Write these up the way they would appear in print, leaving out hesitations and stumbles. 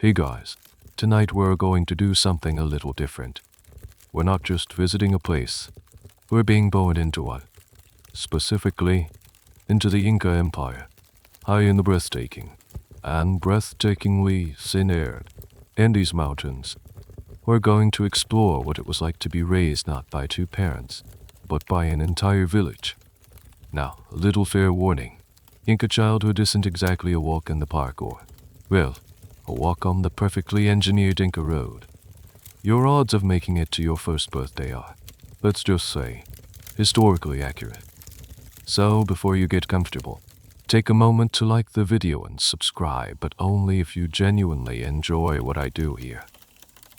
Hey guys, tonight we're going to do something a little different. We're not just visiting a place, we're being born into one. Specifically, into the Inca Empire, high in the breathtaking and breathtakingly thin-aired Andes Mountains. We're going to explore what it was like to be raised not by two parents, but by an entire village. Now, a little fair warning. Inca childhood isn't exactly a walk in the park or, well, a walk on the perfectly engineered Inca road. Your odds of making it to your first birthday are, let's just say, historically accurate. So, before you get comfortable, take a moment to like the video and subscribe, but only if you genuinely enjoy what I do here.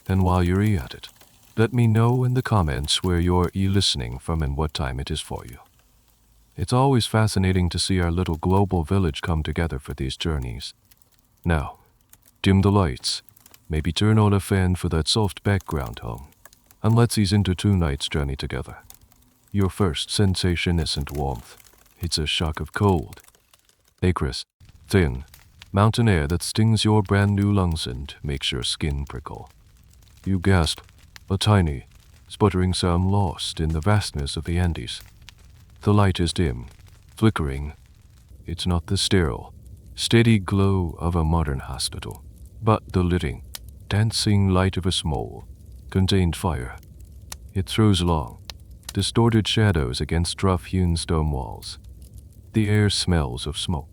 And while you're at it, let me know in the comments where you're listening from and what time it is for you. It's always fascinating to see our little global village come together for these journeys. Now, dim the lights, maybe turn on a fan for that soft background hum, and let's ease into tonight's journey together. Your first sensation isn't warmth, it's a shock of cold. Acres, thin, mountain air that stings your brand new lungs and makes your skin prickle. You gasp, a tiny, sputtering sound lost in the vastness of the Andes. The light is dim, flickering. It's not the sterile, steady glow of a modern hospital, but the living, dancing light of a small, contained fire. It throws long, distorted shadows against rough-hewn stone walls. The air smells of smoke,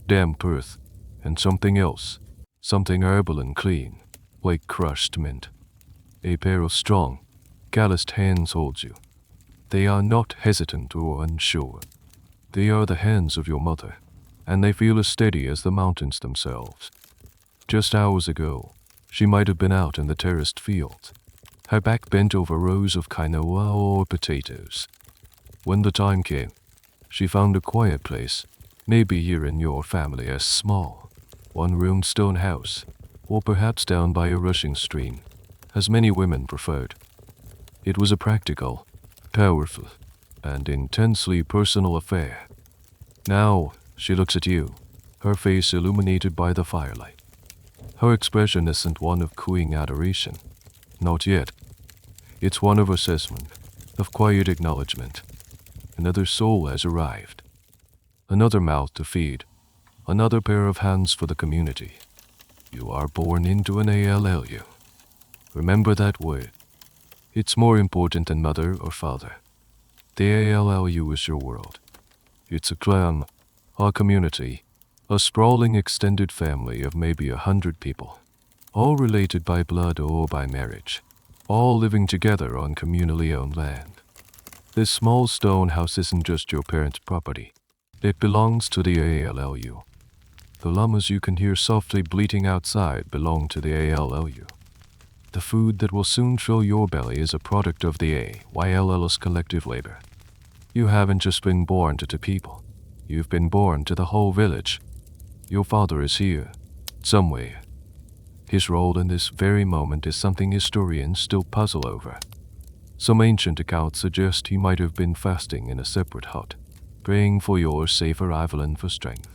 damp earth, and something else, something herbal and clean, like crushed mint. A pair of strong, calloused hands holds you. They are not hesitant or unsure. They are the hands of your mother, and they feel as steady as the mountains themselves. Just hours ago, she might have been out in the terraced fields, her back bent over rows of quinoa or potatoes. When the time came, she found a quiet place, maybe here in your family, a small, one-room stone house, or perhaps down by a rushing stream, as many women preferred. It was a practical, powerful, and intensely personal affair. Now she looks at you, her face illuminated by the firelight. Her expression isn't one of cooing adoration. Not yet. It's one of assessment, of quiet acknowledgement. Another soul has arrived. Another mouth to feed. Another pair of hands for the community. You are born into an ALLU. Remember that word. It's more important than mother or father. The ALLU is your world. It's a clan, a community, a sprawling extended family of maybe 100 people, all related by blood or by marriage, all living together on communally owned land. This small stone house isn't just your parents' property. It belongs to the ALLU. The llamas you can hear softly bleating outside belong to the ALLU. The food that will soon fill your belly is a product of the AYLL's collective labor. You haven't just been born to two people. You've been born to the whole village. Your father is here, somewhere. His role in this very moment is something historians still puzzle over. Some ancient accounts suggest he might have been fasting in a separate hut, praying for your safe arrival and for strength.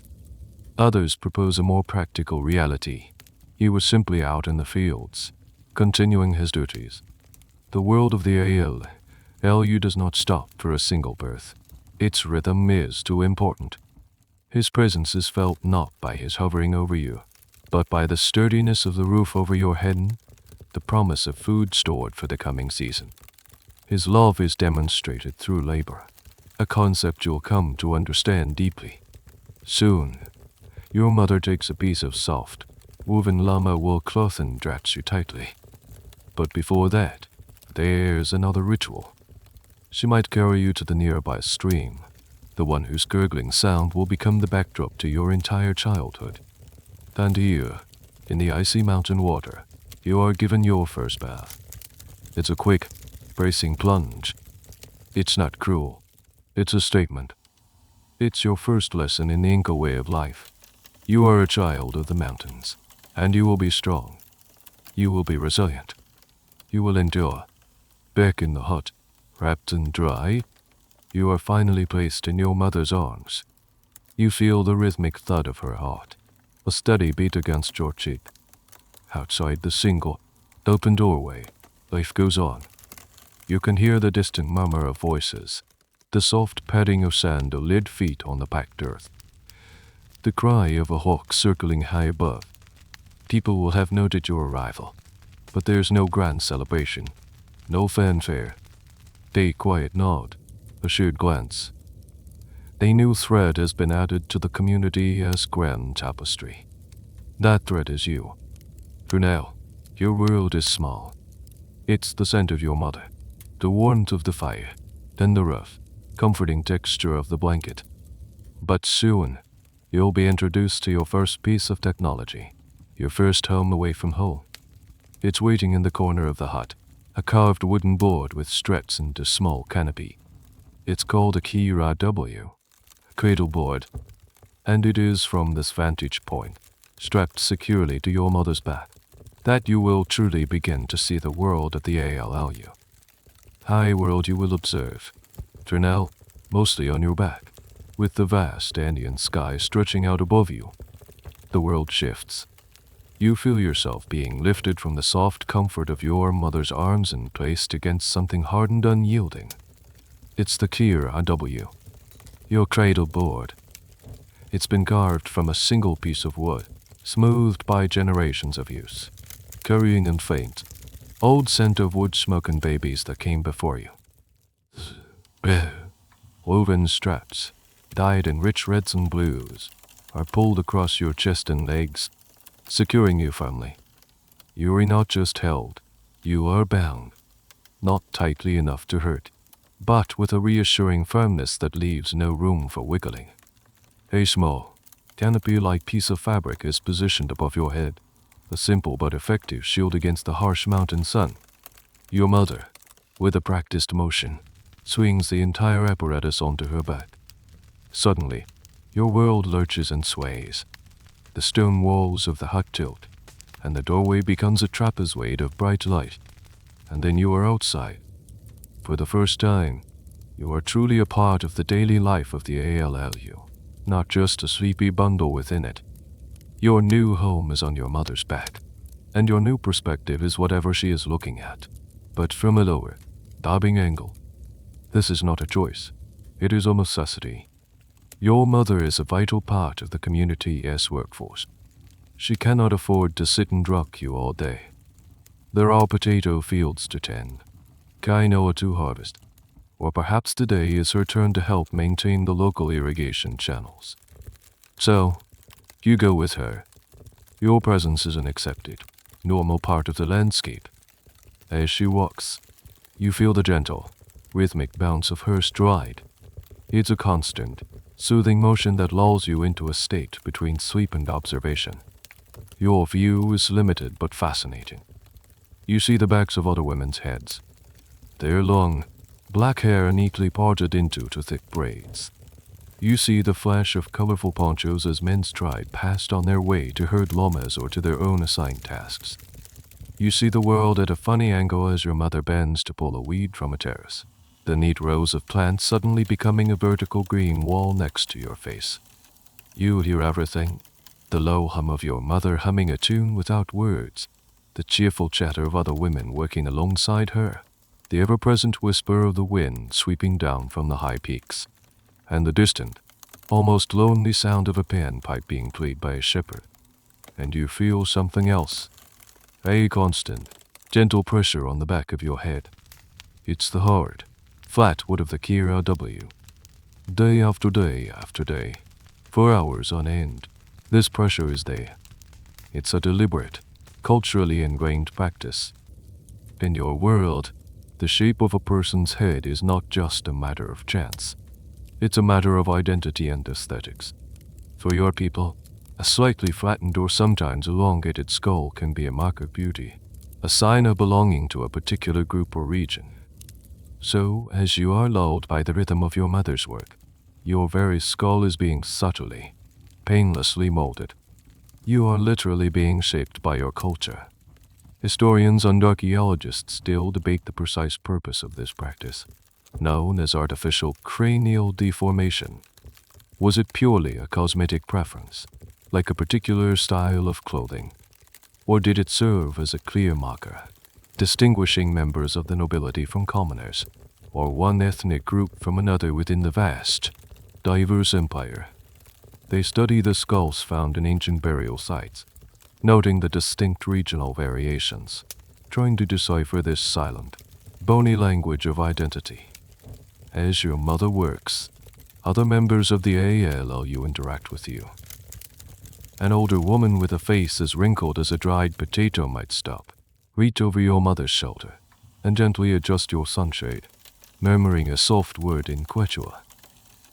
Others propose a more practical reality. He was simply out in the fields, continuing his duties. The world of the ALLU does not stop for a single birth. Its rhythm is too important. His presence is felt not by his hovering over you, but by the sturdiness of the roof over your head and the promise of food stored for the coming season. His love is demonstrated through labor, a concept you'll come to understand deeply. Soon, your mother takes a piece of soft, woven llama wool cloth and wraps you tightly. But before that, there's another ritual. She might carry you to the nearby stream, the one whose gurgling sound will become the backdrop to your entire childhood. And here, in the icy mountain water, you are given your first bath. It's a quick, bracing plunge. It's not cruel. It's a statement. It's your first lesson in the Inca way of life. You are a child of the mountains, and you will be strong. You will be resilient. You will endure. Back in the hut, wrapped and dry, you are finally placed in your mother's arms. You feel the rhythmic thud of her heart, a steady beat against your cheek. Outside the single, open doorway, life goes on. You can hear the distant murmur of voices, the soft padding of sandal-led feet on the packed earth, the cry of a hawk circling high above. People will have noted your arrival, but there's no grand celebration, no fanfare. A quiet nod, a shared glance. A new thread has been added to the community as grand tapestry. That thread is you. For now, your world is small. It's the scent of your mother, the warmth of the fire, then the rough, comforting texture of the blanket. But soon, you'll be introduced to your first piece of technology, your first home away from home. It's waiting in the corner of the hut, a carved wooden board with struts and a small canopy. It's called a Kira W, cradle board, and it is from this vantage point, strapped securely to your mother's back, that you will truly begin to see the world of the ALLU. High world you will observe, for now, mostly on your back, with the vast Andean sky stretching out above you. The world shifts. You feel yourself being lifted from the soft comfort of your mother's arms and placed against something hard and unyielding. It's the Kira W, your cradle board. It's been carved from a single piece of wood, smoothed by generations of use, carrying and faint, old scent of wood smoke and babies that came before you. Woven straps, dyed in rich reds and blues, are pulled across your chest and legs, securing you firmly. You are not just held, you are bound, not tightly enough to hurt, but with a reassuring firmness that leaves no room for wiggling. A small, canopy-like piece of fabric is positioned above your head, a simple but effective shield against the harsh mountain sun. Your mother, with a practiced motion, swings the entire apparatus onto her back. Suddenly, your world lurches and sways. The stone walls of the hut tilt, and the doorway becomes a trapezoid of bright light. And then you are outside. For the first time, you are truly a part of the daily life of the ALLU, not just a sleepy bundle within it. Your new home is on your mother's back, and your new perspective is whatever she is looking at, but from a lower, daubing angle. This is not a choice. It is a necessity. Your mother is a vital part of the community's workforce. She cannot afford to sit and rock you all day. There are potato fields to tend, quinoa to harvest, or perhaps today is her turn to help maintain the local irrigation channels. So, you go with her. Your presence is an accepted, normal part of the landscape. As she walks, you feel the gentle, rhythmic bounce of her stride. It's a constant, soothing motion that lulls you into a state between sleep and observation. Your view is limited but fascinating. You see the backs of other women's heads. Their long, black hair neatly parted into thick braids. You see the flash of colorful ponchos as men stride past on their way to herd llamas or to their own assigned tasks. You see the world at a funny angle as your mother bends to pull a weed from a terrace, the neat rows of plants suddenly becoming a vertical green wall next to your face. You hear everything, the low hum of your mother humming a tune without words, the cheerful chatter of other women working alongside her, the ever-present whisper of the wind sweeping down from the high peaks, and the distant, almost lonely sound of a panpipe being played by a shepherd. And you feel something else, a constant, gentle pressure on the back of your head. It's the hard, flat wood of the Kira W. Day after day after day, for hours on end, this pressure is there. It's a deliberate, culturally ingrained practice. In your world, the shape of a person's head is not just a matter of chance. It's a matter of identity and aesthetics. For your people, a slightly flattened or sometimes elongated skull can be a mark of beauty, a sign of belonging to a particular group or region. So, as you are lulled by the rhythm of your mother's work, your very skull is being subtly, painlessly molded. You are literally being shaped by your culture. Historians and archaeologists still debate the precise purpose of this practice, known as artificial cranial deformation. Was it purely a cosmetic preference, like a particular style of clothing? Or did it serve as a clear marker, distinguishing members of the nobility from commoners, or one ethnic group from another within the vast, diverse empire? They study the skulls found in ancient burial sites, noting the distinct regional variations, trying to decipher this silent, bony language of identity. As your mother works, other members of the ALLU interact with you. An older woman with a face as wrinkled as a dried potato might stop, reach over your mother's shoulder, and gently adjust your sunshade, murmuring a soft word in Quechua.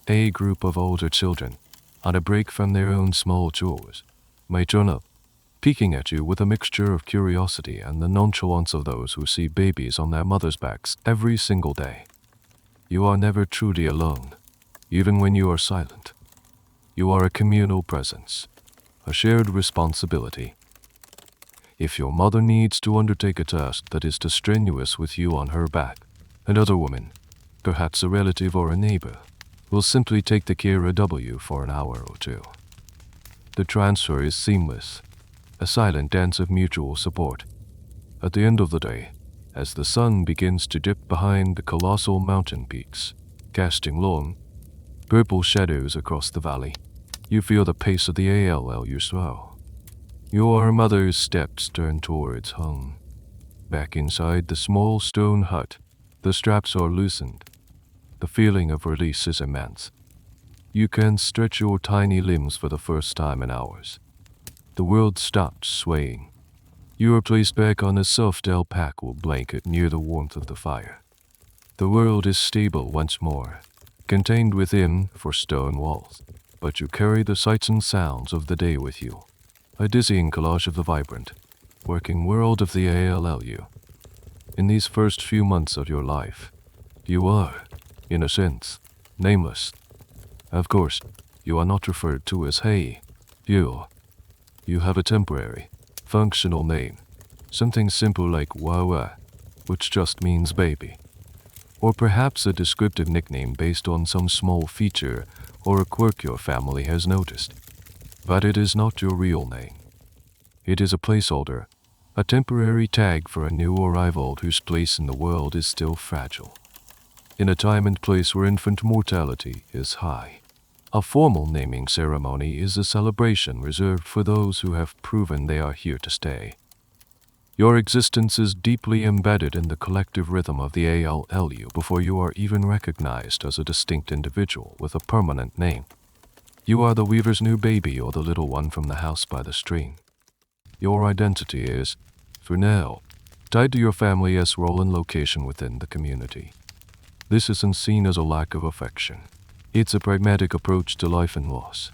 A group of older children, on a break from their own small chores, might turn up, peeking at you with a mixture of curiosity and the nonchalance of those who see babies on their mothers' backs every single day. You are never truly alone, even when you are silent. You are a communal presence, a shared responsibility. If your mother needs to undertake a task that is too strenuous with you on her back, another woman, perhaps a relative or a neighbor, will simply take the care of you for an hour or two. The transfer is seamless, a silent dance of mutual support. At the end of the day, as the sun begins to dip behind the colossal mountain peaks, casting long, purple shadows across the valley, you feel the pace of the ALLU slow. Your mother's steps turn towards home. Back inside the small stone hut, the straps are loosened. The feeling of release is immense. You can stretch your tiny limbs for the first time in hours. The world stops swaying. You are placed back on a soft alpaca blanket near the warmth of the fire. The world is stable once more, contained within four stone walls, but you carry the sights and sounds of the day with you, a dizzying collage of the vibrant, working world of the ALLU. In these first few months of your life, you are, in a sense, nameless. Of course, you are not referred to as hey, you. You have a temporary, functional name, something simple like Wawa, which just means baby. Or perhaps a descriptive nickname based on some small feature or a quirk your family has noticed. But it is not your real name. It is a placeholder, a temporary tag for a new arrival whose place in the world is still fragile. In a time and place where infant mortality is high, a formal naming ceremony is a celebration reserved for those who have proven they are here to stay. Your existence is deeply embedded in the collective rhythm of the ALLU before you are even recognized as a distinct individual with a permanent name. You are the weaver's new baby or the little one from the house by the stream. Your identity is, for now, tied to your family's role and location within the community. This isn't seen as a lack of affection. It's a pragmatic approach to life and loss.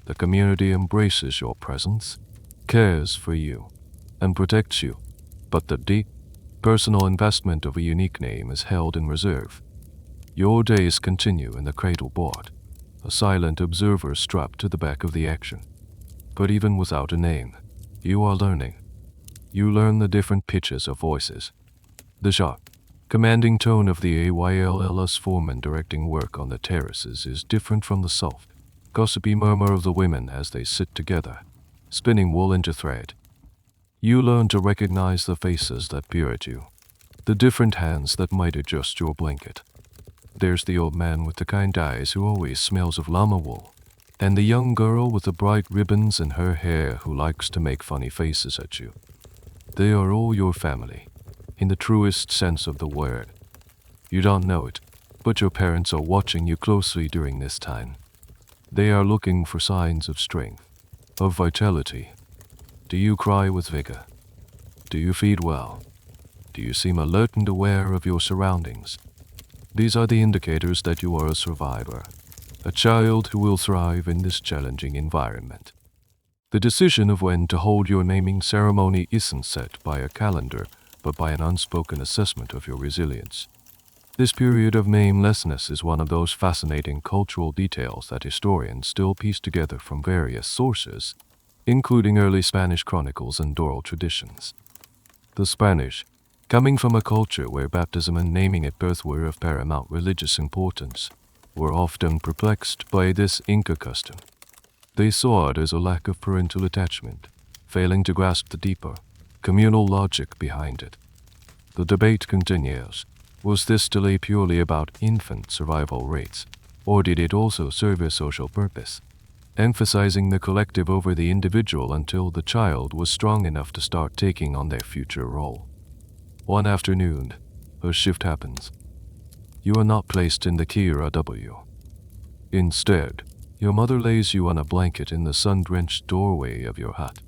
The community embraces your presence, cares for you, and protects you, but the deep, personal investment of a unique name is held in reserve. Your days continue in the cradle board, a silent observer strapped to the back of the action. But even without a name, you are learning. You learn the different pitches of voices. The sharp, commanding tone of the AYLLS foreman directing work on the terraces is different from the soft, gossipy murmur of the women as they sit together, spinning wool into thread. You learn to recognize the faces that peer at you, the different hands that might adjust your blanket. There's the old man with the kind eyes who always smells of llama wool, and the young girl with the bright ribbons in her hair who likes to make funny faces at you. They are all your family, in the truest sense of the word. You don't know it, but your parents are watching you closely during this time. They are looking for signs of strength, of vitality. Do you cry with vigor? Do you feed well? Do you seem alert and aware of your surroundings? These are the indicators that you are a survivor, a child who will thrive in this challenging environment. The decision of when to hold your naming ceremony isn't set by a calendar, but by an unspoken assessment of your resilience. This period of namelessness is one of those fascinating cultural details that historians still piece together from various sources, including early Spanish chronicles and oral traditions. The Spanish, coming from a culture where baptism and naming at birth were of paramount religious importance, were often perplexed by this Inca custom. They saw it as a lack of parental attachment, failing to grasp the deeper, communal logic behind it. The debate continues. Was this delay purely about infant survival rates, or did it also serve a social purpose, emphasizing the collective over the individual until the child was strong enough to start taking on their future role? One afternoon, a shift happens. You are not placed in the Kira W. Instead, your mother lays you on a blanket in the sun-drenched doorway of your hut.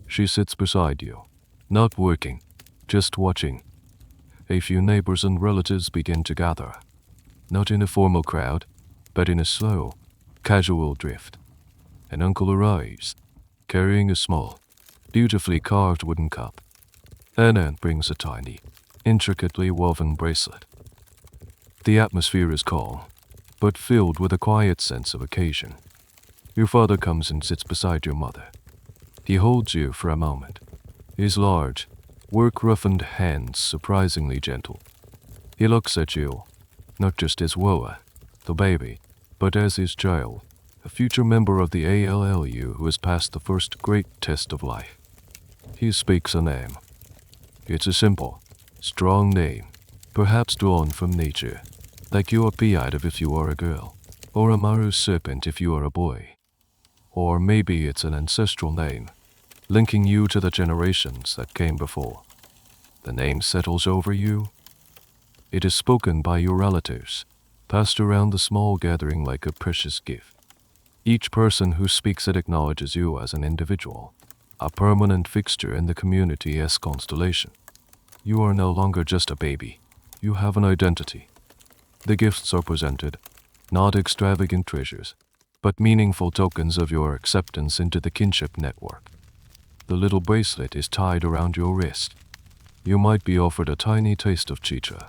She sits beside you, not working, just watching. A few neighbors and relatives begin to gather, not in a formal crowd, but in a slow, casual drift. An uncle arrives, carrying a small, beautifully carved wooden cup. An aunt brings a tiny, intricately woven bracelet. The atmosphere is calm, but filled with a quiet sense of occasion. Your father comes and sits beside your mother. He holds you for a moment, his large, work-roughened hands surprisingly gentle. He looks at you, not just as Woa, the baby, but as his child, a future member of the ALLU who has passed the first great test of life. He speaks a name. It's a simple, strong name, perhaps drawn from nature, like you are Piidav if you are a girl, or a Maru serpent if you are a boy. Or maybe it's an ancestral name, linking you to the generations that came before. The name settles over you. It is spoken by your relatives, passed around the small gathering like a precious gift. Each person who speaks it acknowledges you as an individual, a permanent fixture in the community as constellation. You are no longer just a baby. You have an identity. The gifts are presented, not extravagant treasures, but meaningful tokens of your acceptance into the kinship network. The little bracelet is tied around your wrist. You might be offered a tiny taste of chicha,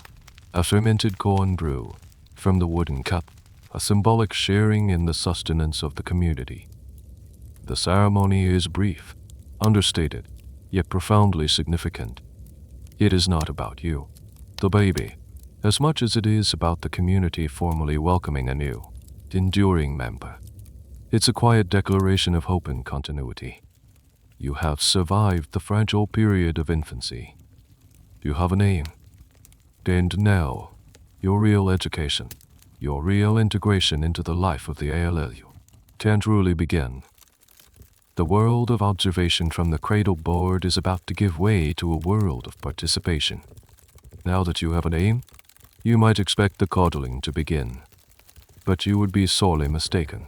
a fermented corn brew, from the wooden cup, a symbolic sharing in the sustenance of the community. The ceremony is brief, understated, yet profoundly significant. It is not about you, the baby, as much as it is about the community formally welcoming a new, enduring member. It's a quiet declaration of hope and continuity. You have survived the fragile period of infancy. You have a name. And now, your real education, your real integration into the life of the ALLU, can truly begin. The world of observation from the cradle board is about to give way to a world of participation. Now that you have a name, you might expect the coddling to begin. But you would be sorely mistaken.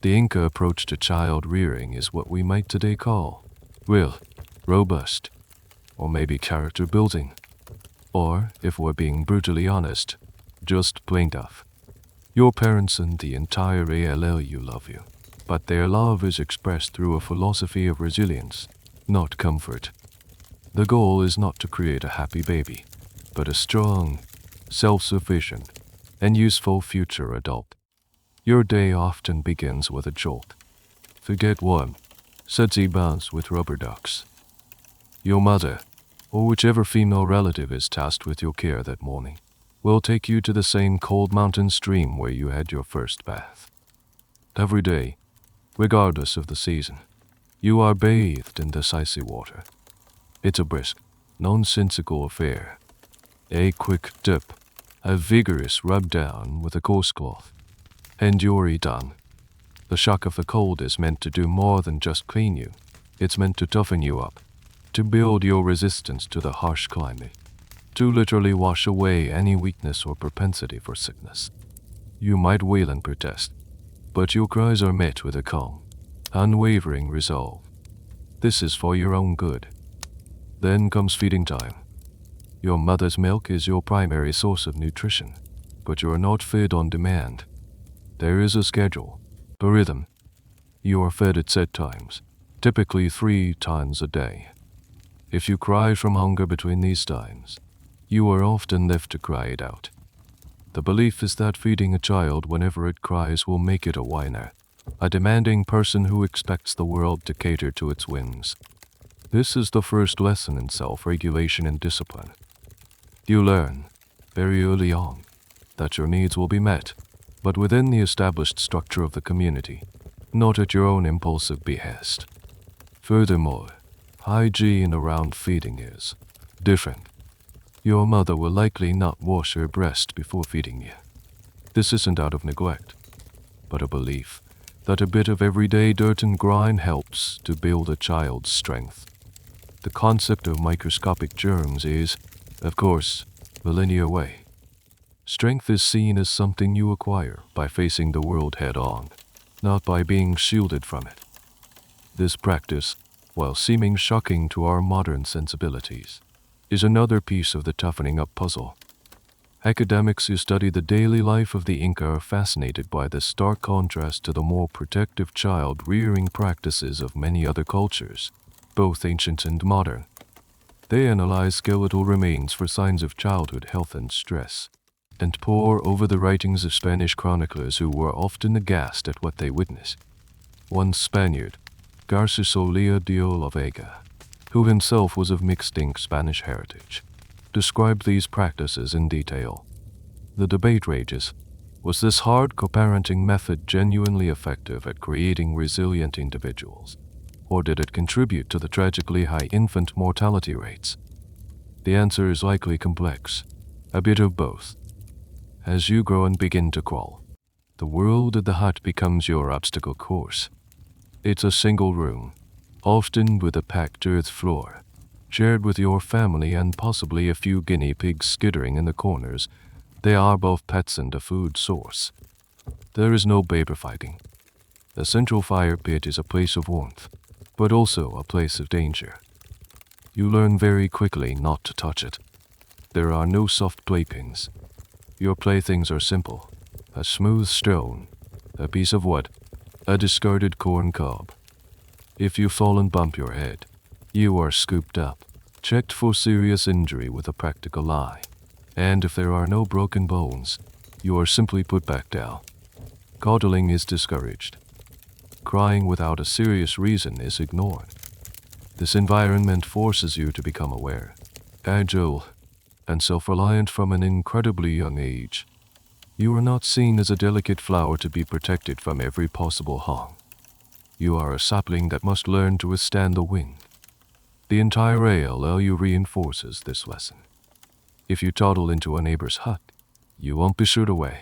The Inca approach to child rearing is what we might today call real, robust, or maybe character building. Or, if we're being brutally honest, just plain tough. Your parents and the entire ALLU love you, but their love is expressed through a philosophy of resilience, not comfort. The goal is not to create a happy baby, but a strong, self-sufficient, and useful future adult. Your day often begins with a jolt. Forget one, sudsy bounce with rubber ducks. Your mother, or whichever female relative is tasked with your care that morning, will take you to the same cold mountain stream where you had your first bath. Every day, regardless of the season, you are bathed in this icy water. It's a brisk, nonsensical affair. A quick dip, a vigorous rub down with a coarse cloth, and you're done. The shock of the cold is meant to do more than just clean you. It's meant to toughen you up, to build your resistance to the harsh climate, to literally wash away any weakness or propensity for sickness. You might wail and protest, but your cries are met with a calm, unwavering resolve. This is for your own good. Then comes feeding time. Your mother's milk is your primary source of nutrition, but you are not fed on demand. There is a schedule, a rhythm. You are fed at set times, typically 3 times a day. If you cry from hunger between these times, you are often left to cry it out. The belief is that feeding a child whenever it cries will make it a whiner, a demanding person who expects the world to cater to its whims. This is the first lesson in self-regulation and discipline. You learn, very early on, that your needs will be met, but within the established structure of the community, not at your own impulsive behest. Furthermore, hygiene around feeding is different. Your mother will likely not wash her breast before feeding you. This isn't out of neglect, but a belief that a bit of everyday dirt and grime helps to build a child's strength. The concept of microscopic germs is, of course, millennia away. Strength is seen as something you acquire by facing the world head-on, not by being shielded from it. This practice, while seeming shocking to our modern sensibilities, is another piece of the toughening up puzzle. Academics who study the daily life of the Inca are fascinated by the stark contrast to the more protective child-rearing practices of many other cultures, both ancient and modern. They analyze skeletal remains for signs of childhood health and stress, and pore over the writings of Spanish chroniclers who were often aghast at what they witnessed. One Spaniard, Garcisolía de la Vega, who himself was of mixed Spanish heritage, described these practices in detail. The debate rages: was this hard co-parenting method genuinely effective at creating resilient individuals, or did it contribute to the tragically high infant mortality rates? The answer is likely complex, a bit of both. As you grow and begin to crawl, the world of the hut becomes your obstacle course. It's a single room, often with a packed earth floor, shared with your family and possibly a few guinea pigs skittering in the corners. They are both pets and a food source. There is no baby fighting. The central fire pit is a place of warmth, but also a place of danger. You learn very quickly not to touch it. There are no soft playpins. Your playthings are simple: a smooth stone, a piece of wood, a discarded corn cob. If you fall and bump your head, you are scooped up, checked for serious injury with a practical eye, and if there are no broken bones, you are simply put back down. Coddling is discouraged. Crying without a serious reason is ignored. This environment forces you to become aware, agile, and self-reliant from an incredibly young age. You are not seen as a delicate flower to be protected from every possible harm. You are a sapling that must learn to withstand the wind. The entire ALLU reinforces this lesson. If you toddle into a neighbor's hut, you won't be shooed away.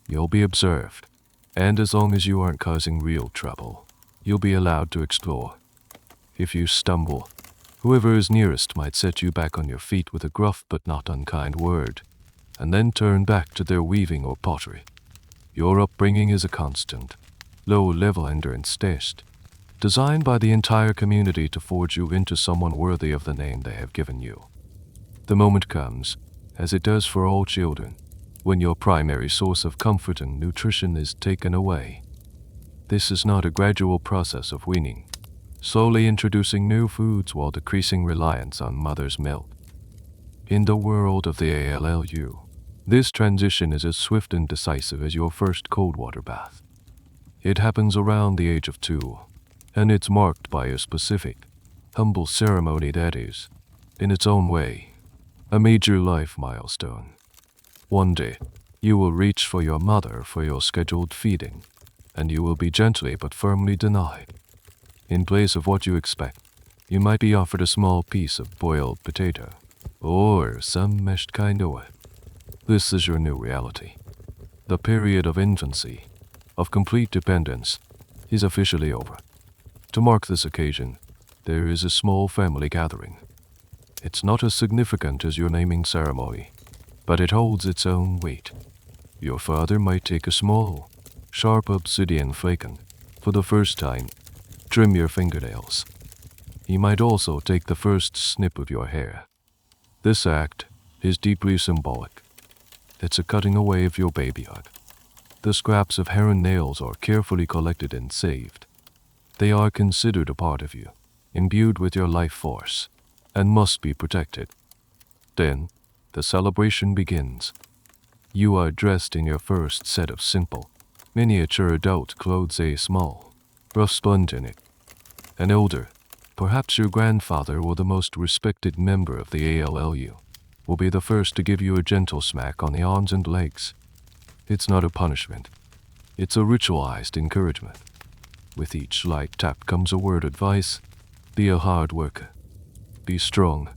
You'll be observed, and as long as you aren't causing real trouble, you'll be allowed to explore. If you stumble, whoever is nearest might set you back on your feet with a gruff but not unkind word, and then turn back to their weaving or pottery. Your upbringing is a constant, low-level endurance test, designed by the entire community to forge you into someone worthy of the name they have given you. The moment comes, as it does for all children, when your primary source of comfort and nutrition is taken away. This is not a gradual process of weaning, slowly introducing new foods while decreasing reliance on mother's milk. In the world of the ALLU, this transition is as swift and decisive as your first cold water bath. It happens around the age of 2, and it's marked by a specific, humble ceremony that is, in its own way, a major life milestone. One day, you will reach for your mother for your scheduled feeding, and you will be gently but firmly denied. In place of what you expect, you might be offered a small piece of boiled potato, or some meshed quinoa. This is your new reality. The period of infancy, of complete dependence, is officially over. To mark this occasion, there is a small family gathering. It's not as significant as your naming ceremony, but it holds its own weight. Your father might take a small, sharp obsidian flake and, for the first time, trim your fingernails. He might also take the first snip of your hair. This act is deeply symbolic. It's a cutting away of your babyhood. The scraps of hair and nails are carefully collected and saved. They are considered a part of you, imbued with your life force, and must be protected. Then, the celebration begins. You are dressed in your first set of simple, miniature adult clothes, a small, rough sponge in it. An elder, perhaps your grandfather or the most respected member of the ALLU, will be the first to give you a gentle smack on the arms and legs. It's not a punishment. It's a ritualized encouragement. With each light tap comes a word advice. Be a hard worker. Be strong.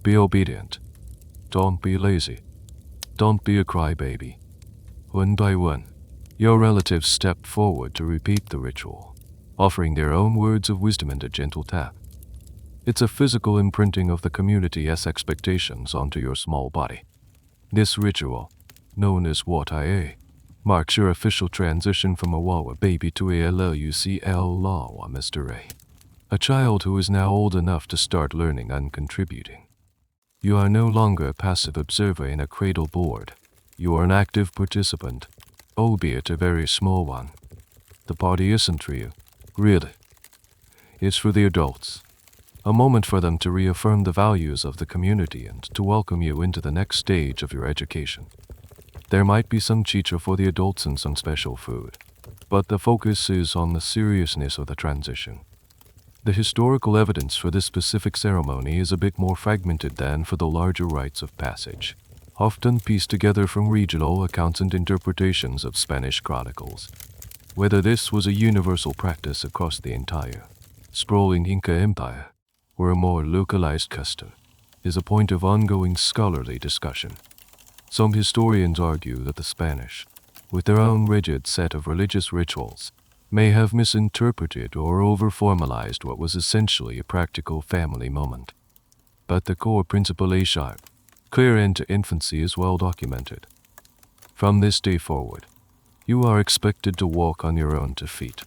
Be obedient. Don't be lazy. Don't be a crybaby. One by one, your relatives step forward to repeat the ritual, offering their own words of wisdom and a gentle tap. It's a physical imprinting of the community's expectations onto your small body. This ritual, known as Yesteryear, marks your official transition from a Wawa baby to a Lucl Mr. A child who is now old enough to start learning and contributing. You are no longer a passive observer in a cradle board. You are an active participant, albeit a very small one. The party isn't for you, really. It's for the adults. A moment for them to reaffirm the values of the community and to welcome you into the next stage of your education. There might be some chicha for the adults and some special food, but the focus is on the seriousness of the transition. The historical evidence for this specific ceremony is a bit more fragmented than for the larger rites of passage, often pieced together from regional accounts and interpretations of Spanish chronicles. Whether this was a universal practice across the entire, sprawling Inca Empire, or a more localized custom, is a point of ongoing scholarly discussion. Some historians argue that the Spanish, with their own rigid set of religious rituals, may have misinterpreted or over-formalized what was essentially a practical family moment. But the core principle is sharp, clear into infancy is well documented. From this day forward, you are expected to walk on your own 2 feet.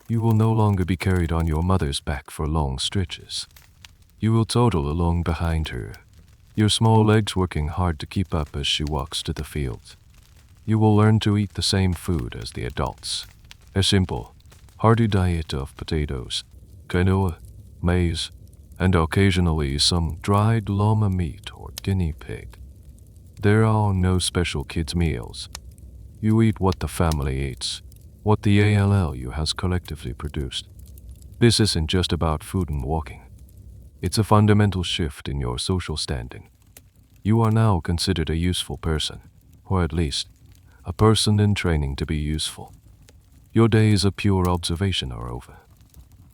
You will no longer be carried on your mother's back for long stretches. You will toddle along behind her, your small legs working hard to keep up as she walks to the fields. You will learn to eat the same food as the adults. A simple, hearty diet of potatoes, quinoa, maize, and occasionally some dried llama meat or guinea pig. There are no special kids' meals. You eat what the family eats, what the ALLU has collectively produced. This isn't just about food and walking. It's a fundamental shift in your social standing. You are now considered a useful person, or at least, a person in training to be useful. Your days of pure observation are over.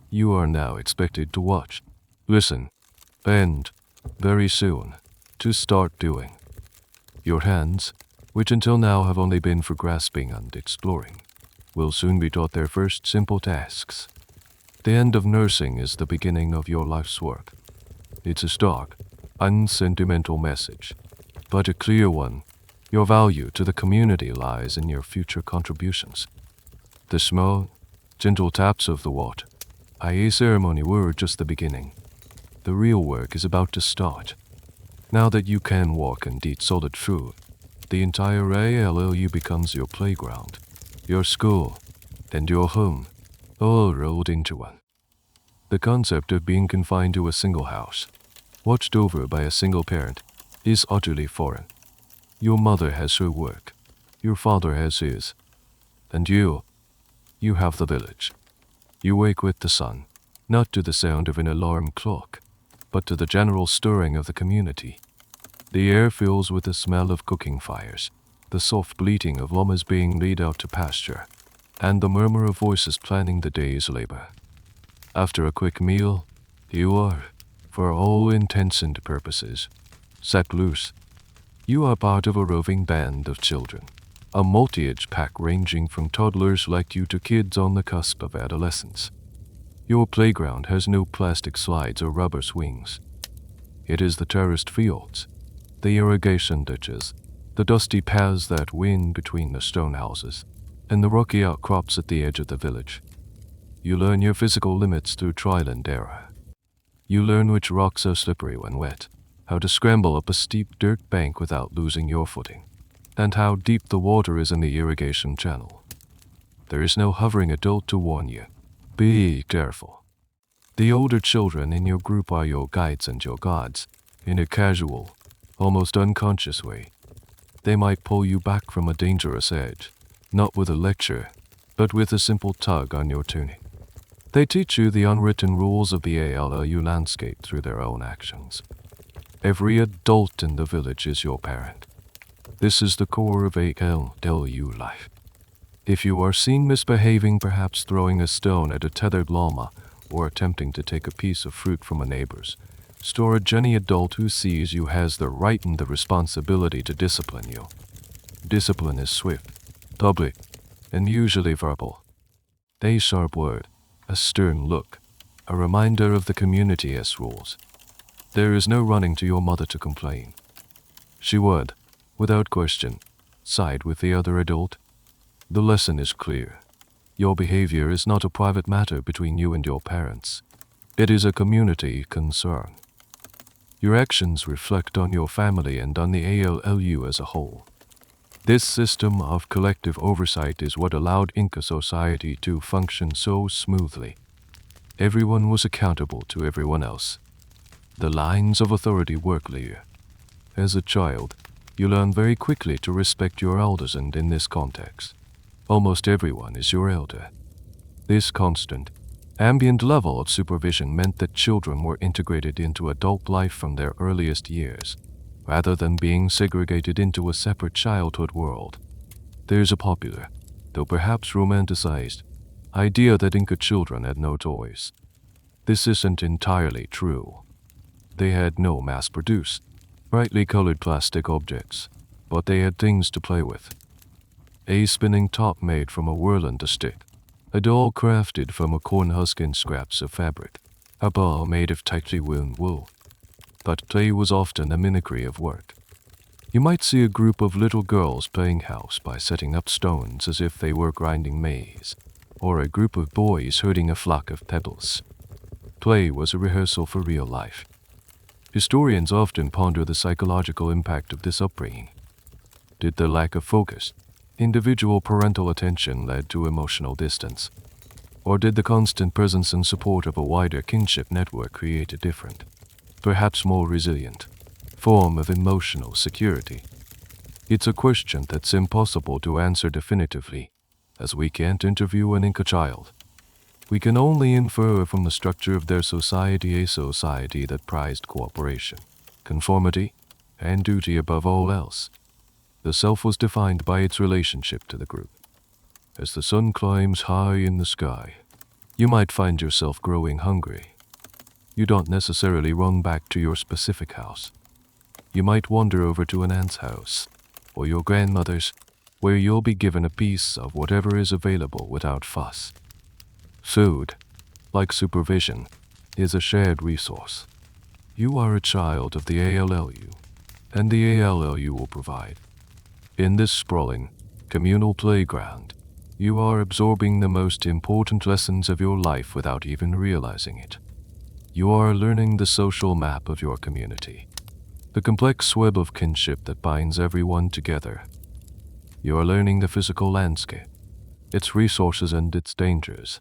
You are now expected to watch, listen, and, very soon, to start doing. Your hands, which until now have only been for grasping and exploring, will soon be taught their first simple tasks. The end of nursing is the beginning of your life's work. It's a stark, unsentimental message, but a clear one. Your value to the community lies in your future contributions. The small, gentle taps of the water, i.e. ceremony, were just the beginning. The real work is about to start. Now that you can walk and eat solid food, the entire ALLU becomes your playground, your school, and your home, all rolled into one. The concept of being confined to a single house, watched over by a single parent, is utterly foreign. Your mother has her work, your father has his, and you have the village. You wake with the sun, not to the sound of an alarm clock, but to the general stirring of the community. The air fills with the smell of cooking fires, the soft bleating of llamas being led out to pasture, and the murmur of voices planning the day's labor. After a quick meal, you are, for all intents and purposes, set loose. You are part of a roving band of children, a multi-age pack ranging from toddlers like you to kids on the cusp of adolescence. Your playground has no plastic slides or rubber swings. It is the terraced fields, the irrigation ditches, the dusty paths that wind between the stone houses, and the rocky outcrops at the edge of the village. You learn your physical limits through trial and error. You learn which rocks are slippery when wet, how to scramble up a steep dirt bank without losing your footing, and how deep the water is in the irrigation channel. There is no hovering adult to warn you. Be careful. The older children in your group are your guides and your gods, in a casual, almost unconscious way. They might pull you back from a dangerous edge, not with a lecture, but with a simple tug on your tunic. They teach you the unwritten rules of the ALLU landscape through their own actions. Every adult in the village is your parent. This is the core of ALLU life. If you are seen misbehaving, perhaps throwing a stone at a tethered llama or attempting to take a piece of fruit from a neighbor's, storage, any adult who sees you has the right and the responsibility to discipline you. Discipline is swift, public, and usually verbal. A sharp word, a stern look, a reminder of the community's rules. There is no running to your mother to complain. She would, without question, side with the other adult. The lesson is clear. Your behavior is not a private matter between you and your parents. It is a community concern. Your actions reflect on your family and on the ALLU as a whole. This system of collective oversight is what allowed Inca society to function so smoothly. Everyone was accountable to everyone else. The lines of authority were clear. As a child, you learn very quickly to respect your elders, and in this context, almost everyone is your elder. This constant, ambient level of supervision meant that children were integrated into adult life from their earliest years, rather than being segregated into a separate childhood world. There's a popular, though perhaps romanticized, idea that Inca children had no toys. This isn't entirely true. They had no mass-produced, brightly colored plastic objects, but they had things to play with. A spinning top made from a whirlwind stick, a doll crafted from a corn husk and scraps of fabric, a ball made of tightly woven wool. But play was often a mimicry of work. You might see a group of little girls playing house by setting up stones as if they were grinding maize, or a group of boys herding a flock of pebbles. Play was a rehearsal for real life. Historians often ponder the psychological impact of this upbringing. Did the lack of focus, individual parental attention lead to emotional distance? Or did the constant presence and support of a wider kinship network create a different, perhaps more resilient, form of emotional security? It's a question that's impossible to answer definitively, as we can't interview an Inca child. We can only infer from the structure of their society, a society that prized cooperation, conformity, and duty above all else. The self was defined by its relationship to the group. As the sun climbs high in the sky, you might find yourself growing hungry. You don't necessarily run back to your specific house. You might wander over to an aunt's house, or your grandmother's, where you'll be given a piece of whatever is available without fuss. Food, like supervision, is a shared resource. You are a child of the ALLU, and the ALLU will provide. In this sprawling, communal playground, you are absorbing the most important lessons of your life without even realizing it. You are learning the social map of your community, the complex web of kinship that binds everyone together. You are learning the physical landscape, its resources and its dangers.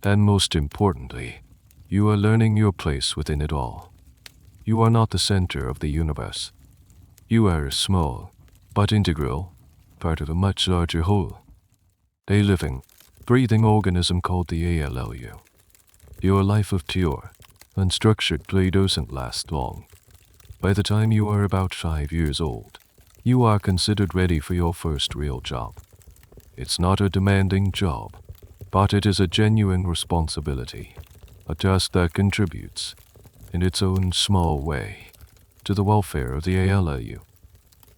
And most importantly, you are learning your place within it all. You are not the center of the universe. You are a small, but integral, part of a much larger whole. A living, breathing organism called the ALLU. Your life of pure, unstructured play doesn't last long. By the time you are about 5 years old, you are considered ready for your first real job. It's not a demanding job, but it is a genuine responsibility, a task that contributes, in its own small way, to the welfare of the ALLU.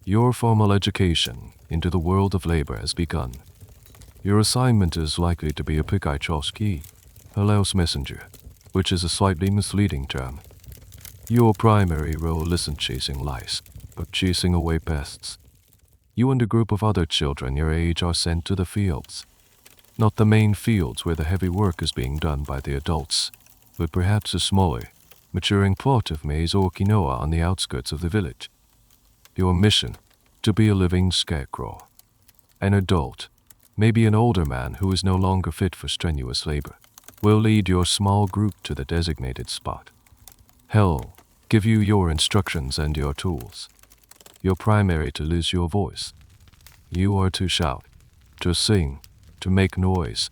Your formal education into the world of labor has begun. Your assignment is likely to be a pikaichoski, a louse messenger, which is a slightly misleading term. Your primary role isn't chasing lice, but chasing away pests. You and a group of other children your age are sent to the fields. Not the main fields where the heavy work is being done by the adults, but perhaps a smaller, maturing plot of maize or quinoa on the outskirts of the village. Your mission, to be a living scarecrow. An adult, maybe an older man who is no longer fit for strenuous labor, will lead your small group to the designated spot. He'll give you your instructions and your tools. Your primary tool is your voice. You are to shout, to sing, to make noise.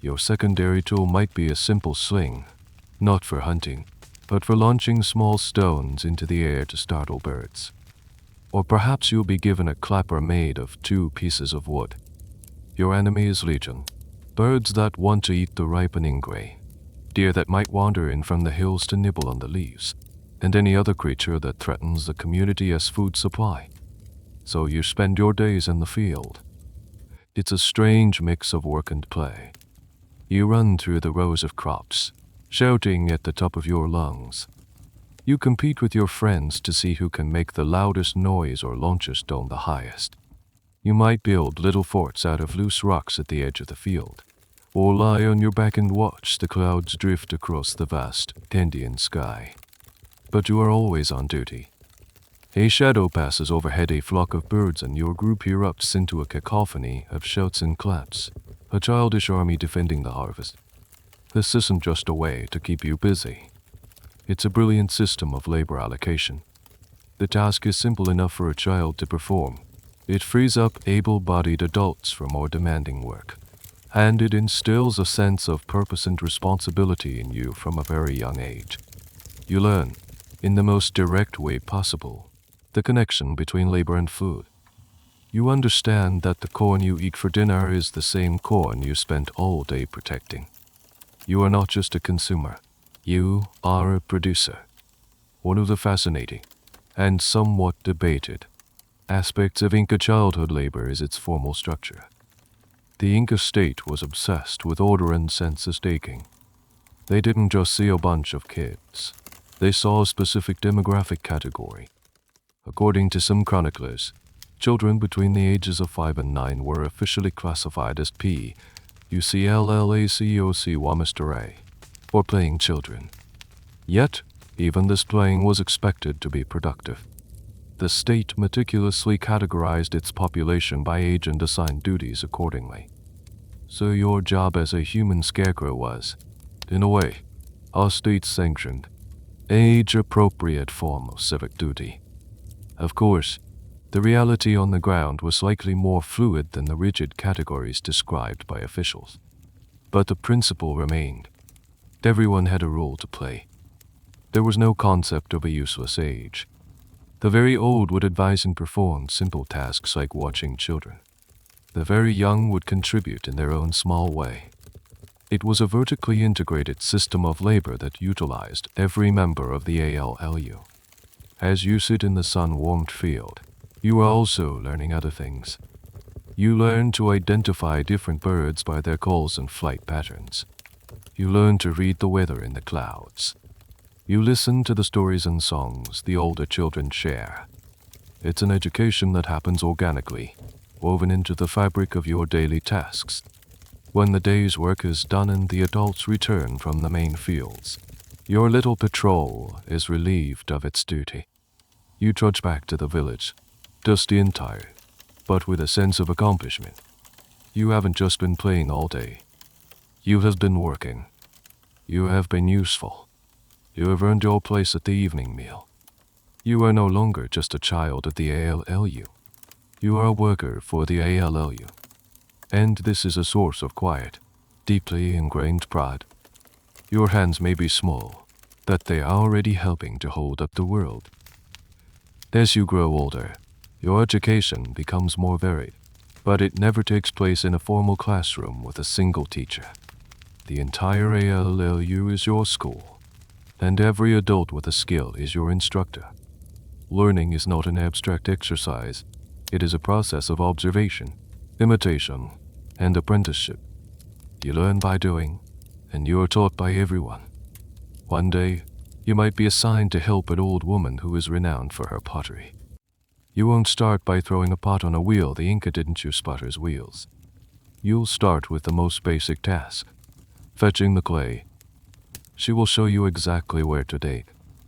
Your secondary tool might be a simple sling, not for hunting, but for launching small stones into the air to startle birds. Or perhaps you'll be given a clapper made of 2 pieces of wood. Your enemy is legion. Birds that want to eat the ripening grain, deer that might wander in from the hills to nibble on the leaves, and any other creature that threatens the community as food supply. So you spend your days in the field. It's a strange mix of work and play. You run through the rows of crops, shouting at the top of your lungs. You compete with your friends to see who can make the loudest noise or launch a stone the highest. You might build little forts out of loose rocks at the edge of the field, or lie on your back and watch the clouds drift across the vast Indian sky. But you are always on duty. A shadow passes overhead a flock of birds and your group erupts into a cacophony of shouts and claps, a childish army defending the harvest. This isn't just a way to keep you busy. It's a brilliant system of labor allocation. The task is simple enough for a child to perform. It frees up able-bodied adults for more demanding work, and it instills a sense of purpose and responsibility in you from a very young age. You learn, in the most direct way possible, the connection between labor and food. You understand that the corn you eat for dinner is the same corn you spent all day protecting. You are not just a consumer. You are a producer. One of the fascinating, and somewhat debated, aspects of Inca childhood labor is its formal structure. The Inca state was obsessed with order and census taking. They didn't just see a bunch of kids. They saw a specific demographic category. According to some chroniclers, children between the ages of 5 and 9 were officially classified as P-U-C-L-L-A-C-O-C-Wamistare, or playing children. Yet, even this playing was expected to be productive. The state meticulously categorized its population by age and assigned duties accordingly. So your job as a human scarecrow was, in a way, a state-sanctioned, age-appropriate form of civic duty. Of course, the reality on the ground was likely more fluid than the rigid categories described by officials. But the principle remained. Everyone had a role to play. There was no concept of a useless age. The very old would advise and perform simple tasks like watching children. The very young would contribute in their own small way. It was a vertically integrated system of labor that utilized every member of the ALLU. As you sit in the sun-warmed field, you are also learning other things. You learn to identify different birds by their calls and flight patterns. You learn to read the weather in the clouds. You listen to the stories and songs the older children share. It's an education that happens organically, woven into the fabric of your daily tasks. When the day's work is done and the adults return from the main fields, your little patrol is relieved of its duty. You trudge back to the village, dusty and tired, but with a sense of accomplishment. You haven't just been playing all day. You have been working. You have been useful. You have earned your place at the evening meal. You are no longer just a child of the ALLU. You are a worker for the ALLU. And this is a source of quiet, deeply ingrained pride. Your hands may be small, but they are already helping to hold up the world. As you grow older, your education becomes more varied, but it never takes place in a formal classroom with a single teacher. The entire ALLU is your school, and every adult with a skill is your instructor. Learning is not an abstract exercise. It is a process of observation, imitation, and apprenticeship. You learn by doing, and you are taught by everyone. One day, you might be assigned to help an old woman who is renowned for her pottery. You won't start by throwing a pot on a wheel. The Inca didn't use potter's wheels. You'll start with the most basic task, fetching the clay. She will show you exactly where to dig,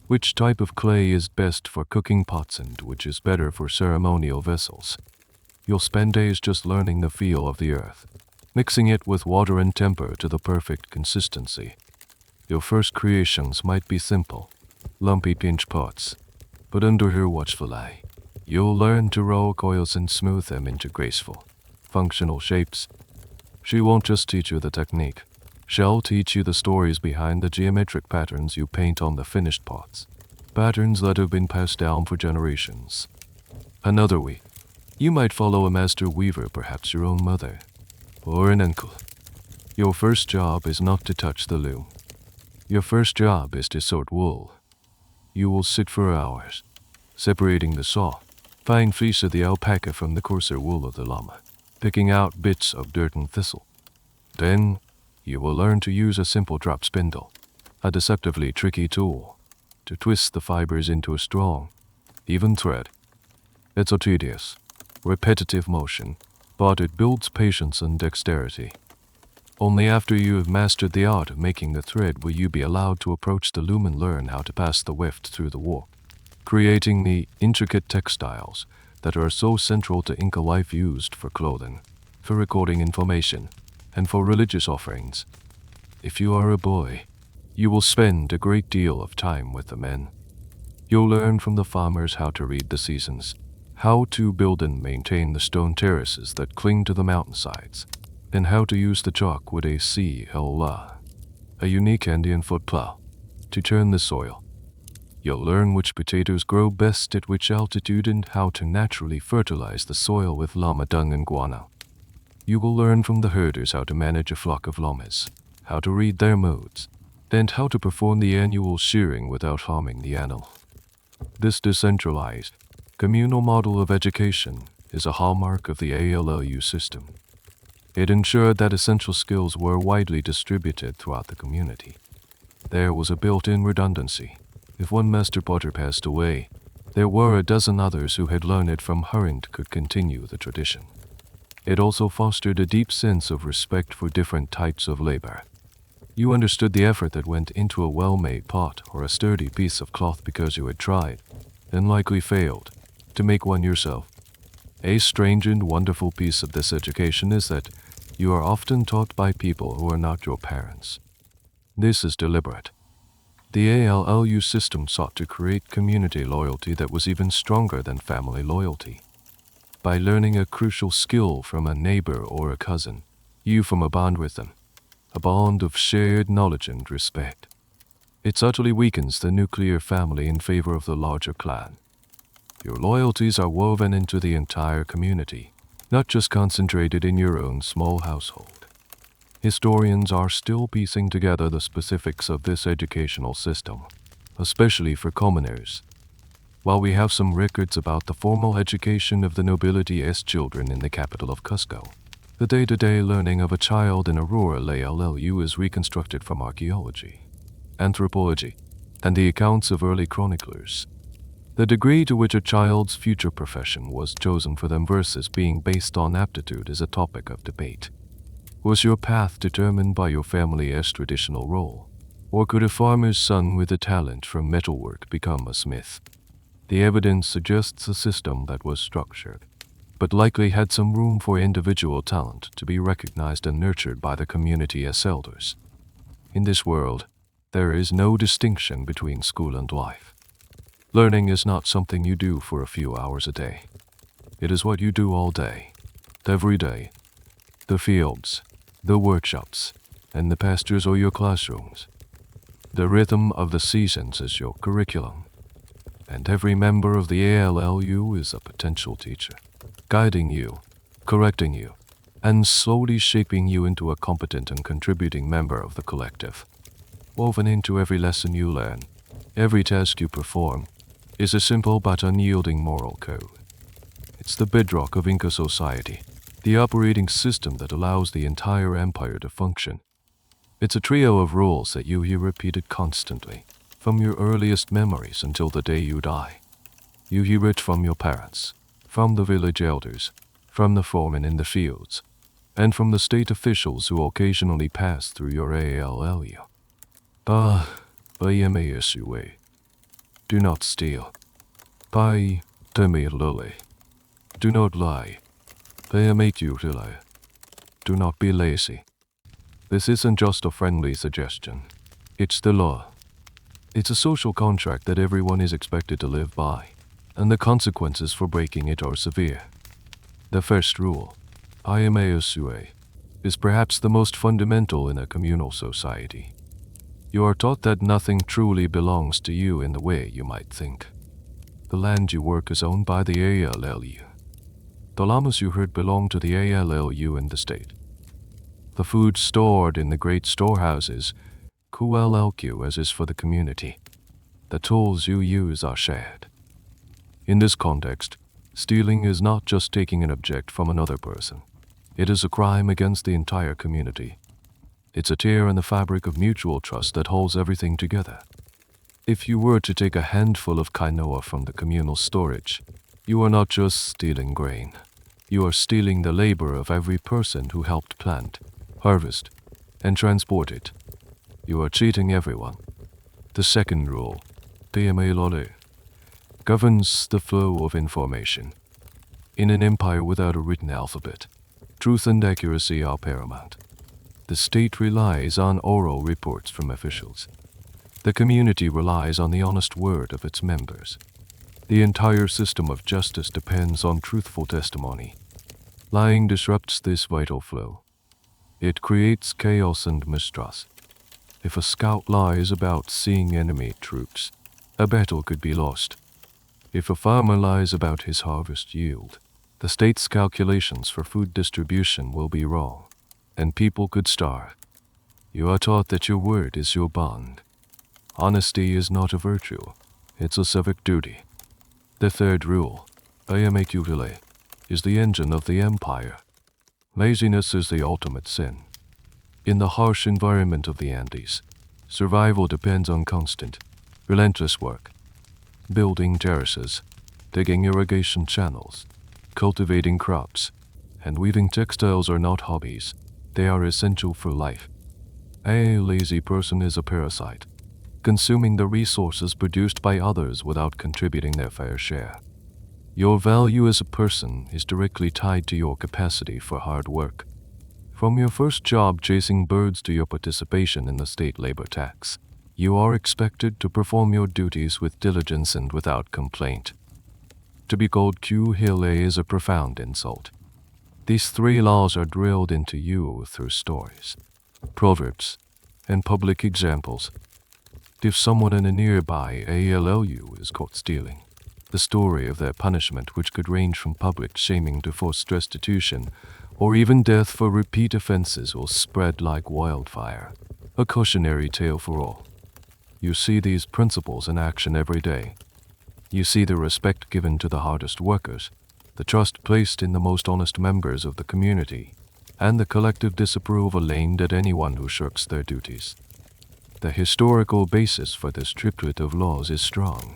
which type of clay is best for cooking pots and which is better for ceremonial vessels. You'll spend days just learning the feel of the earth, mixing it with water and temper to the perfect consistency. Your first creations might be simple, lumpy pinch pots, but under her watchful eye, you'll learn to roll coils and smooth them into graceful, functional shapes. She won't just teach you the technique. She'll teach you the stories behind the geometric patterns you paint on the finished pots, patterns that have been passed down for generations. Another week, you might follow a master weaver, perhaps your own mother. or an uncle. Your first job is not to touch the loom. Your first job is to sort wool. You will sit for hours, separating the soft, fine fleece of the alpaca from the coarser wool of the llama, picking out bits of dirt and thistle. Then, you will learn to use a simple drop spindle, a deceptively tricky tool, to twist the fibers into a strong, even thread. It's a tedious, repetitive motion, but it builds patience and dexterity. Only after you have mastered the art of making the thread will you be allowed to approach the loom and learn how to pass the weft through the warp, creating the intricate textiles that are so central to Inca life, used for clothing, for recording information, and for religious offerings. If you are a boy, you will spend a great deal of time with the men. You'll learn from the farmers how to read the seasons, how to build and maintain the stone terraces that cling to the mountainsides, and how to use the chalk with a cla, a unique Andean foot plow, to turn the soil. You'll learn which potatoes grow best at which altitude and how to naturally fertilize the soil with llama dung and guano. You will learn from the herders how to manage a flock of llamas, how to read their modes, and how to perform the annual shearing without harming the animal. This decentralized, communal model of education is a hallmark of the ALLU system. It ensured that essential skills were widely distributed throughout the community. There was a built-in redundancy. If one master potter passed away, there were a dozen others who had learned it from her and could continue the tradition. It also fostered a deep sense of respect for different types of labor. You understood the effort that went into a well-made pot or a sturdy piece of cloth because you had tried, and likely failed, to make one yourself. A strange and wonderful piece of this education is that you are often taught by people who are not your parents. This is deliberate. The ALLU system sought to create community loyalty that was even stronger than family loyalty. By learning a crucial skill from a neighbor or a cousin, you form a bond with them, a bond of shared knowledge and respect. It subtly weakens the nuclear family in favor of the larger clan. Your loyalties are woven into the entire community, not just concentrated in your own small household. Historians are still piecing together the specifics of this educational system, especially for commoners. While we have some records about the formal education of the nobility's children in the capital of Cusco, the day-to-day learning of a child in a rural ALLU is reconstructed from archaeology, anthropology, and the accounts of early chroniclers. The degree to which a child's future profession was chosen for them versus being based on aptitude is a topic of debate. Was your path determined by your family's traditional role, or could a farmer's son with a talent for metalwork become a smith? The evidence suggests a system that was structured, but likely had some room for individual talent to be recognized and nurtured by the community as elders. In this world, there is no distinction between school and life. Learning is not something you do for a few hours a day. It is what you do all day, every day. The fields, the workshops, and the pastures are your classrooms. The rhythm of the seasons is your curriculum, and every member of the ALLU is a potential teacher, guiding you, correcting you, and slowly shaping you into a competent and contributing member of the collective. Woven into every lesson you learn, every task you perform, is a simple but unyielding moral code. It's the bedrock of Inca society, the operating system that allows the entire empire to function. It's a trio of rules that you hear repeated constantly, from your earliest memories until the day you die. You hear it from your parents, from the village elders, from the foremen in the fields, and from the state officials who occasionally pass through your ALLU. Bayamesue. Do not steal. Pai temi lule. Do not lie. Bayamekutile. Do not be lazy. This isn't just a friendly suggestion. It's the law. It's a social contract that everyone is expected to live by, and the consequences for breaking it are severe. The first rule, Bayamesue, is perhaps the most fundamental in a communal society. You are taught that nothing truly belongs to you in the way you might think. The land you work is owned by the ALLU. The llamas you herd belong to the ALLU and the state. The food stored in the great storehouses, QLLQ as is for the community. The tools you use are shared. In this context, stealing is not just taking an object from another person. It is a crime against the entire community. It's a tear in the fabric of mutual trust that holds everything together. If you were to take a handful of quinoa from the communal storage, you are not just stealing grain. You are stealing the labor of every person who helped plant, harvest, and transport it. You are cheating everyone. The second rule, PMA governs the flow of information. In an empire without a written alphabet, truth and accuracy are paramount. The state relies on oral reports from officials. The community relies on the honest word of its members. The entire system of justice depends on truthful testimony. Lying disrupts this vital flow. It creates chaos and mistrust. If a scout lies about seeing enemy troops, a battle could be lost. If a farmer lies about his harvest yield, the state's calculations for food distribution will be wrong, and people could starve. You are taught that your word is your bond. Honesty is not a virtue, it's a civic duty. The third rule, Ayamekuvile, is the engine of the empire. Laziness is the ultimate sin. In the harsh environment of the Andes, survival depends on constant, relentless work. Building terraces, digging irrigation channels, cultivating crops, and weaving textiles are not hobbies. They are essential for life. A lazy person is a parasite, consuming the resources produced by others without contributing their fair share. Your value as a person is directly tied to your capacity for hard work. From your first job chasing birds to your participation in the state labor tax, you are expected to perform your duties with diligence and without complaint. To be called Q-Hile is a profound insult. These three laws are drilled into you through stories, proverbs, and public examples. If someone in a nearby ALLU is caught stealing, the story of their punishment, which could range from public shaming to forced restitution, or even death for repeat offenses, will spread like wildfire, a cautionary tale for all. You see these principles in action every day. You see the respect given to the hardest workers, the trust placed in the most honest members of the community, and the collective disapproval aimed at anyone who shirks their duties. The historical basis for this triplet of laws is strong,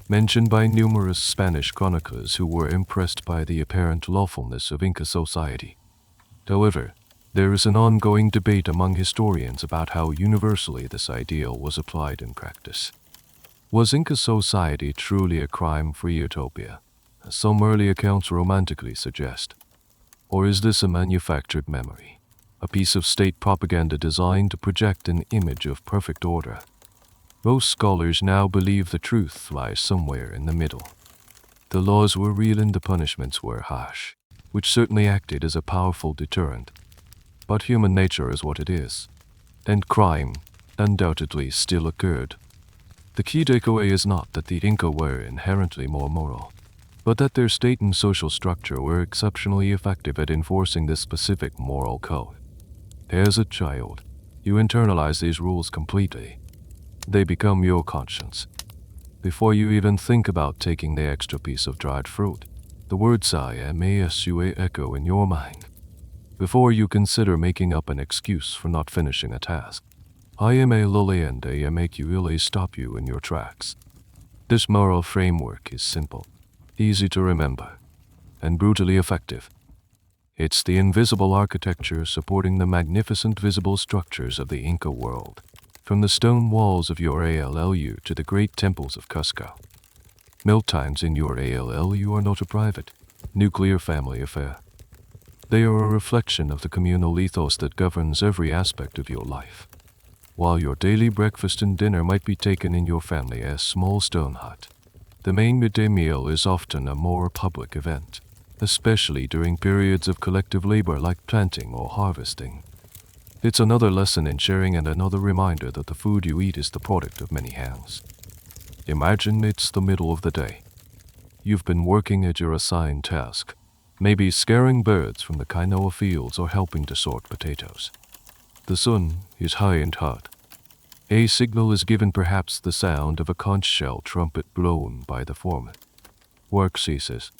mentioned by numerous Spanish chroniclers who were impressed by the apparent lawfulness of Inca society. However, there is an ongoing debate among historians about how universally this ideal was applied in practice. Was Inca society truly a crime-free utopia, as some early accounts romantically suggest? Or is this a manufactured memory, a piece of state propaganda designed to project an image of perfect order? Most scholars now believe the truth lies somewhere in the middle. The laws were real and the punishments were harsh, which certainly acted as a powerful deterrent. But human nature is what it is, and crime undoubtedly still occurred. The key takeaway is not that the Inca were inherently more moral, but that their state and social structure were exceptionally effective at enforcing this specific moral code. As a child, you internalize these rules completely. They become your conscience. Before you even think about taking the extra piece of dried fruit, the words I am ASUA echo in your mind. Before you consider making up an excuse for not finishing a task, I am a lily and I make you really stop you in your tracks. This moral framework is simple, easy to remember, and brutally effective. It's the invisible architecture supporting the magnificent visible structures of the Inca world, from the stone walls of your ALLU to the great temples of Cusco. Mealtimes in your ALLU are not a private, nuclear family affair. They are a reflection of the communal ethos that governs every aspect of your life. While your daily breakfast and dinner might be taken in your family as small stone hut, the main midday meal is often a more public event, especially during periods of collective labor like planting or harvesting. It's another lesson in sharing and another reminder that the food you eat is the product of many hands. Imagine it's the middle of the day. You've been working at your assigned task, maybe scaring birds from the quinoa fields or helping to sort potatoes. The sun is high and hot. A signal is given, perhaps the sound of a conch shell trumpet blown by the foreman. Work ceases.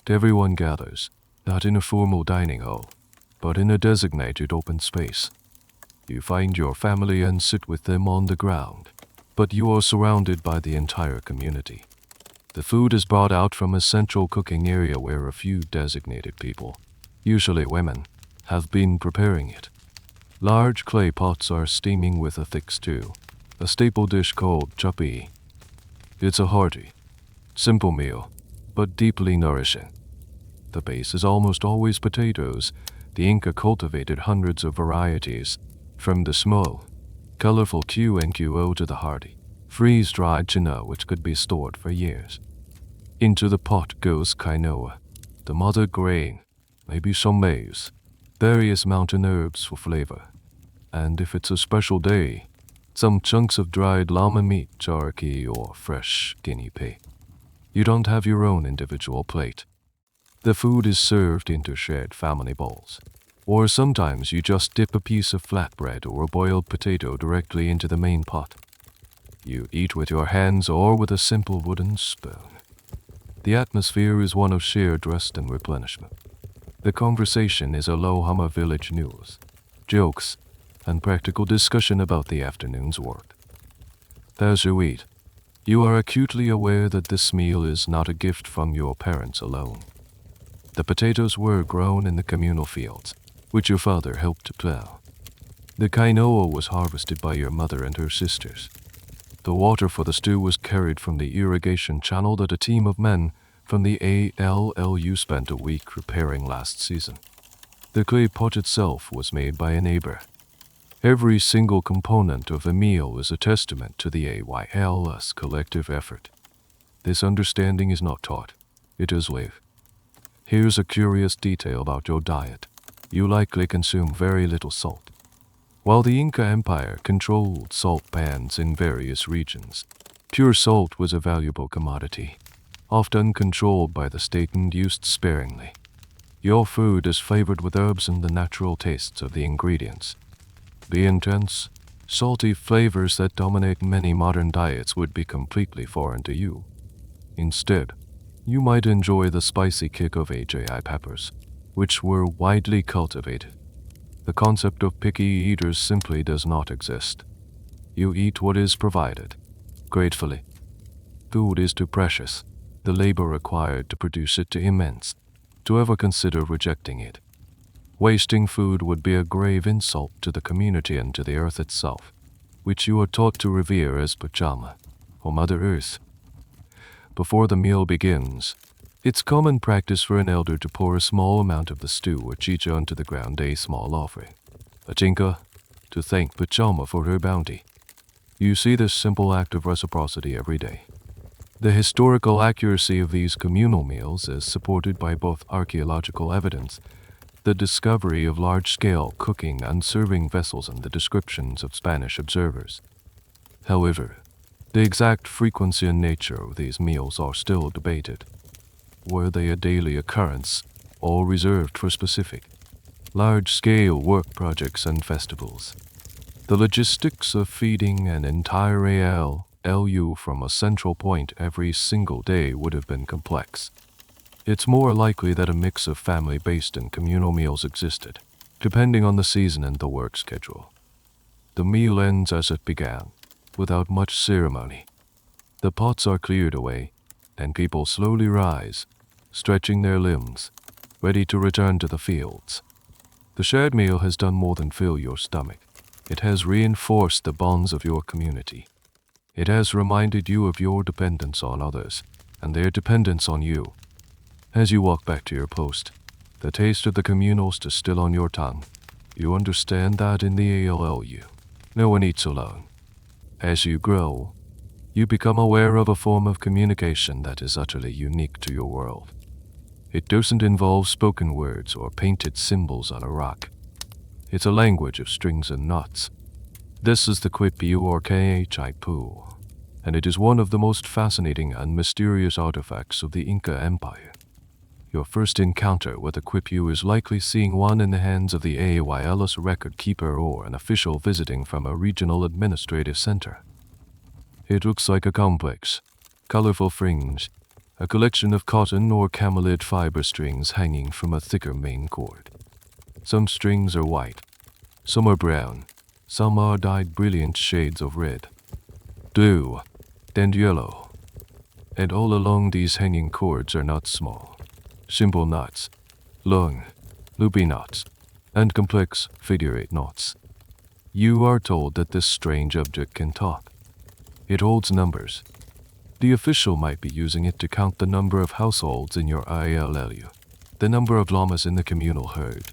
Everyone gathers, not in a formal dining hall, but in a designated open space. You find your family and sit with them on the ground, but you are surrounded by the entire community. The food is brought out from a central cooking area where a few designated people, usually women, have been preparing it. Large clay pots are steaming with a thick stew, a staple dish called chapi. It's a hearty, simple meal, but deeply nourishing. The base is almost always potatoes. The Inca cultivated hundreds of varieties, from the small, colorful QNQO to the hardy, freeze-dried china which could be stored for years. Into the pot goes quinoa, the mother grain, maybe some maize, various mountain herbs for flavor, and if it's a special day, some chunks of dried llama meat, charqui, or fresh guinea pig. You don't have your own individual plate. The food is served into shared family bowls, or sometimes you just dip a piece of flatbread or a boiled potato directly into the main pot. You eat with your hands or with a simple wooden spoon. The atmosphere is one of shared rest and replenishment. The conversation is aloha village news, jokes, and practical discussion about the afternoon's work. As you eat, you are acutely aware that this meal is not a gift from your parents alone. The potatoes were grown in the communal fields, which your father helped to plow. The quinoa was harvested by your mother and her sisters. The water for the stew was carried from the irrigation channel that a team of men from the ALLU spent a week repairing last season. The clay pot itself was made by a neighbor. Every single component of a meal is a testament to the AYL's collective effort. This understanding is not taught, it is lived. Here's a curious detail about your diet. You likely consume very little salt. While the Inca Empire controlled salt pans in various regions, pure salt was a valuable commodity, often controlled by the state and used sparingly. Your food is flavored with herbs and the natural tastes of the ingredients. The intense, salty flavors that dominate many modern diets would be completely foreign to you. Instead, you might enjoy the spicy kick of AJI peppers, which were widely cultivated. The concept of picky eaters simply does not exist. You eat what is provided, gratefully. Food is too precious, the labor required to produce it too immense, to ever consider rejecting it. Wasting food would be a grave insult to the community and to the earth itself, which you are taught to revere as Pachama, or Mother Earth. Before the meal begins, it's common practice for an elder to pour a small amount of the stew or chicha onto the ground, a small offering, a chinka, to thank Pachama for her bounty. You see this simple act of reciprocity every day. The historical accuracy of these communal meals is supported by both archaeological evidence, the discovery of large-scale cooking and serving vessels, and the descriptions of Spanish observers. However, the exact frequency and nature of these meals are still debated. Were they a daily occurrence, or reserved for specific, large-scale work projects and festivals? The logistics of feeding an entire ALLU from a central point every single day would have been complex. It's more likely that a mix of family-based and communal meals existed, depending on the season and the work schedule. The meal ends as it began, without much ceremony. The pots are cleared away, and people slowly rise, stretching their limbs, ready to return to the fields. The shared meal has done more than fill your stomach. It has reinforced the bonds of your community. It has reminded you of your dependence on others, and their dependence on you. As you walk back to your post, the taste of the communals is still on your tongue. You understand that in the ALLU, no one eats alone. As you grow, you become aware of a form of communication that is utterly unique to your world. It doesn't involve spoken words or painted symbols on a rock. It's a language of strings and knots. This is the Quipu or Khipu, and it is one of the most fascinating and mysterious artifacts of the Inca Empire. Your first encounter with a Quipu is likely seeing one in the hands of the AYLS record keeper or an official visiting from a regional administrative center. It looks like a complex, colorful fringe, a collection of cotton or camelid fiber strings hanging from a thicker main cord. Some strings are white, some are brown, some are dyed brilliant shades of red, blue, and yellow. And all along these hanging cords are knots small, simple knots, long, loopy knots, and complex figure-8 knots. You are told that this strange object can talk. It holds numbers. The official might be using it to count the number of households in your ILLU, the number of llamas in the communal herd,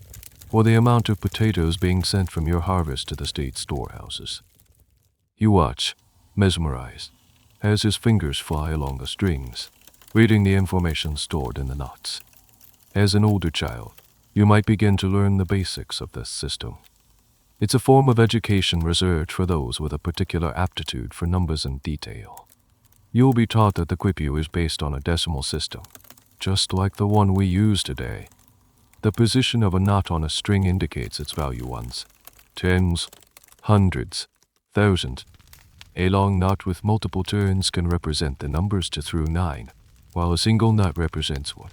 or the amount of potatoes being sent from your harvest to the state storehouses. You watch, mesmerized, as his fingers fly along the strings, reading the information stored in the knots. As an older child, you might begin to learn the basics of this system. It's a form of education reserved for those with a particular aptitude for numbers and detail. You'll be taught that the Quipu is based on a decimal system, just like the one we use today. The position of a knot on a string indicates its value ones, tens, hundreds, thousands. A long knot with multiple turns can represent the numbers 2 through 9, while a single knot represents 1.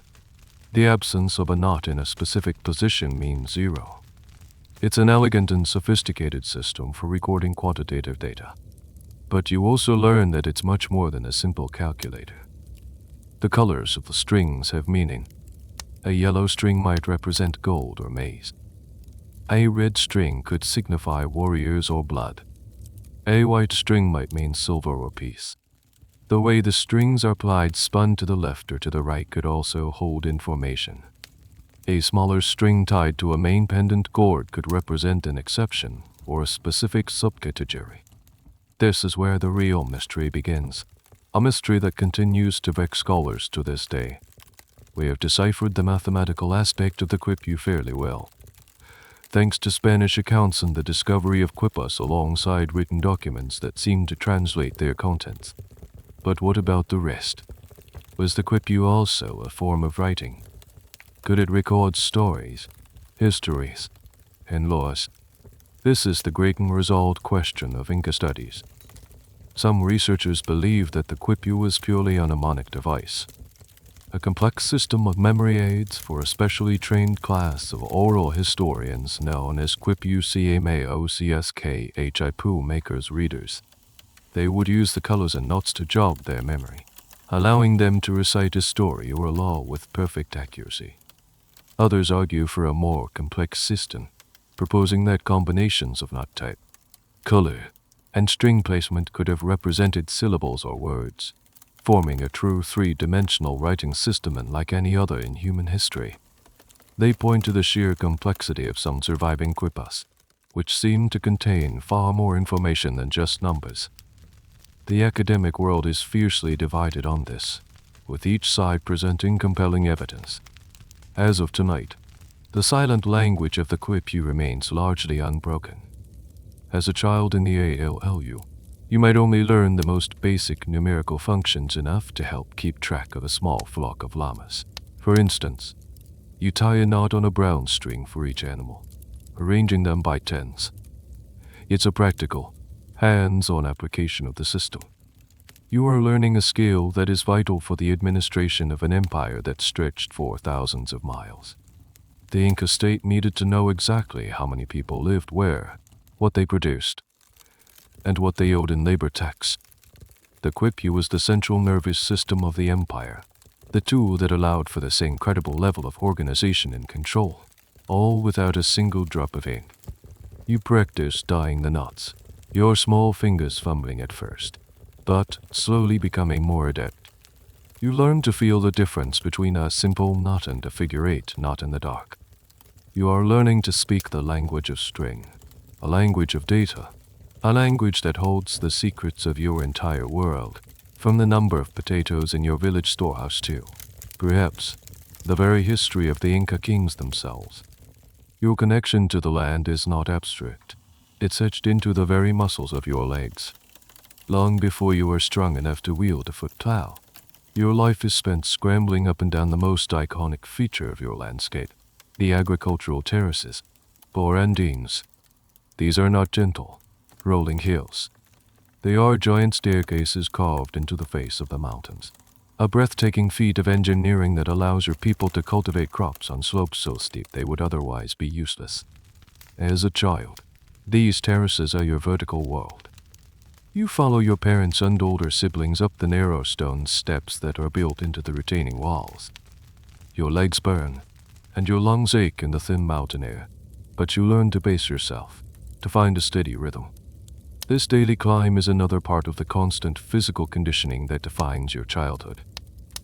The absence of a knot in a specific position means 0. It's an elegant and sophisticated system for recording quantitative data. But you also learn that it's much more than a simple calculator. The colors of the strings have meaning. A yellow string might represent gold or maize. A red string could signify warriors or blood. A white string might mean silver or peace. The way the strings are plied spun to the left or to the right could also hold information. A smaller string tied to a main pendant cord could represent an exception or a specific subcategory. This is where the real mystery begins, a mystery that continues to vex scholars to this day. We have deciphered the mathematical aspect of the Quipu fairly well, thanks to Spanish accounts and the discovery of quipas alongside written documents that seem to translate their contents. But what about the rest? Was the Quipu also a form of writing? Could it record stories, histories, and laws? This is the great and resolved question of Inca studies. Some researchers believe that the Quipu is purely a mnemonic device, a complex system of memory aids for a specially trained class of oral historians known as Quipu CMAOCSK HIPU makers readers. They would use the colors and knots to jog their memory, allowing them to recite a story or a law with perfect accuracy. Others argue for a more complex system, proposing that combinations of knot type, color, and string placement could have represented syllables or words, forming a true three-dimensional writing system unlike any other in human history. They point to the sheer complexity of some surviving quipas, which seem to contain far more information than just numbers. The academic world is fiercely divided on this, with each side presenting compelling evidence. As of tonight, the silent language of the Quipu remains largely unbroken. As a child in the ALLU, you might only learn the most basic numerical functions enough to help keep track of a small flock of llamas. For instance, you tie a knot on a brown string for each animal, arranging them by tens. It's a practical, hands-on application of the system. You are learning a skill that is vital for the administration of an empire that stretched for thousands of miles. The Inca state needed to know exactly how many people lived where, what they produced, and what they owed in labor tax. The Quipu was the central nervous system of the empire, the tool that allowed for this incredible level of organization and control, all without a single drop of ink. You practiced tying the knots, your small fingers fumbling at first, but slowly becoming more adept. You learn to feel the difference between a simple knot and a figure-8 knot in the dark. You are learning to speak the language of string, a language of data, a language that holds the secrets of your entire world, from the number of potatoes in your village storehouse to, perhaps, the very history of the Inca kings themselves. Your connection to the land is not abstract. It's etched into the very muscles of your legs. Long before you were strong enough to wield a foot plow, Your life is spent scrambling up and down the most iconic feature of your landscape, the agricultural terraces, or andines. These are not gentle, rolling hills. They are giant staircases carved into the face of the mountains. A breathtaking feat of engineering that allows your people to cultivate crops on slopes so steep they would otherwise be useless. As a child, these terraces are your vertical world. You follow your parents and older siblings up the narrow stone steps that are built into the retaining walls. Your legs burn, and your lungs ache in the thin mountain air, but you learn to pace yourself, to find a steady rhythm. This daily climb is another part of the constant physical conditioning that defines your childhood.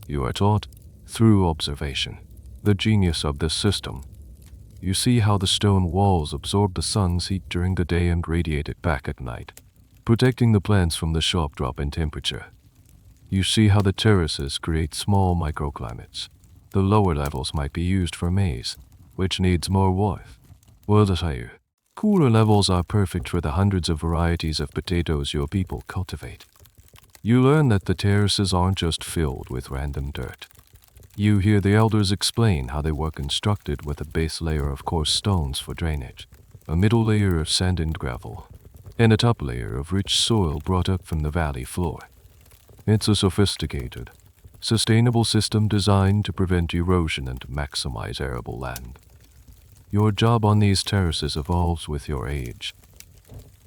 You are taught, through observation, the genius of this system. You see how the stone walls absorb the sun's heat during the day and radiate it back at night, protecting the plants from the sharp drop in temperature. You see how the terraces create small microclimates. The lower levels might be used for maize, which needs more warmth, while the higher, cooler levels are perfect for the hundreds of varieties of potatoes your people cultivate. You learn that the terraces aren't just filled with random dirt. You hear the elders explain how they were constructed with a base layer of coarse stones for drainage, a middle layer of sand and gravel, and a top layer of rich soil brought up from the valley floor. It's a sophisticated, sustainable system designed to prevent erosion and maximize arable land. Your job on these terraces evolves with your age.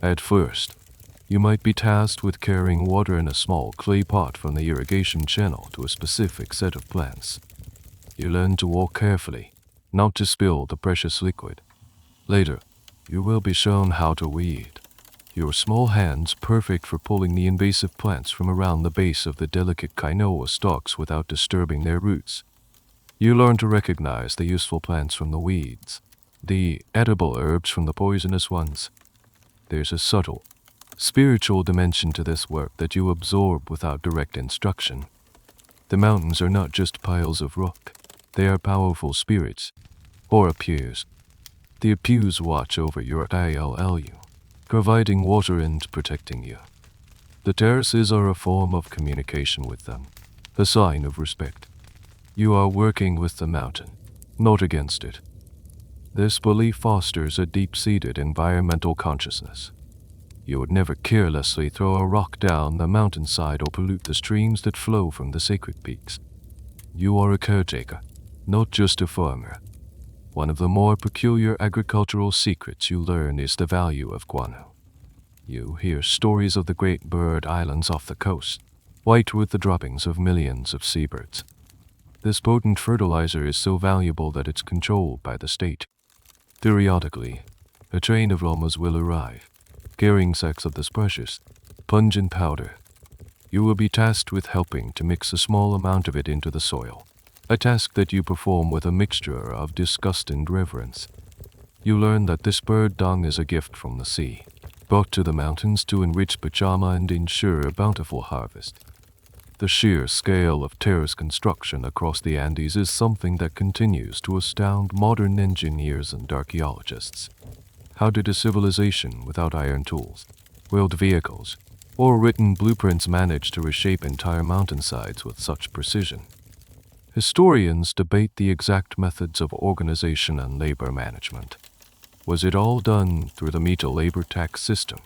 At first, you might be tasked with carrying water in a small clay pot from the irrigation channel to a specific set of plants. You learn to walk carefully, not to spill the precious liquid. Later, you will be shown how to weed. Your small hands perfect for pulling the invasive plants from around the base of the delicate quinoa stalks without disturbing their roots. You learn to recognize the useful plants from the weeds, the edible herbs from the poisonous ones. There's a subtle, spiritual dimension to this work that you absorb without direct instruction. The mountains are not just piles of rock. They are powerful spirits, or appears. The appears watch over your ILLU, providing water and protecting you. The terraces are a form of communication with them, a sign of respect. You are working with the mountain, not against it. This belief fosters a deep-seated environmental consciousness. You would never carelessly throw a rock down the mountainside or pollute the streams that flow from the sacred peaks. You are a caretaker, not just a farmer. One of the more peculiar agricultural secrets you learn is the value of guano. You hear stories of the great bird islands off the coast, white with the droppings of millions of seabirds. This potent fertilizer is so valuable that it's controlled by the state. Periodically, a train of llamas will arrive, carrying sacks of this precious, pungent powder. You will be tasked with helping to mix a small amount of it into the soil, a task that you perform with a mixture of disgust and reverence. You learn that this bird dung is a gift from the sea, brought to the mountains to enrich Pachama and ensure a bountiful harvest. The sheer scale of terrace construction across the Andes is something that continues to astound modern engineers and archaeologists. How did a civilization without iron tools, wheeled vehicles, or written blueprints manage to reshape entire mountainsides with such precision? Historians debate the exact methods of organization and labor management. Was it all done through the Meta labor tax system,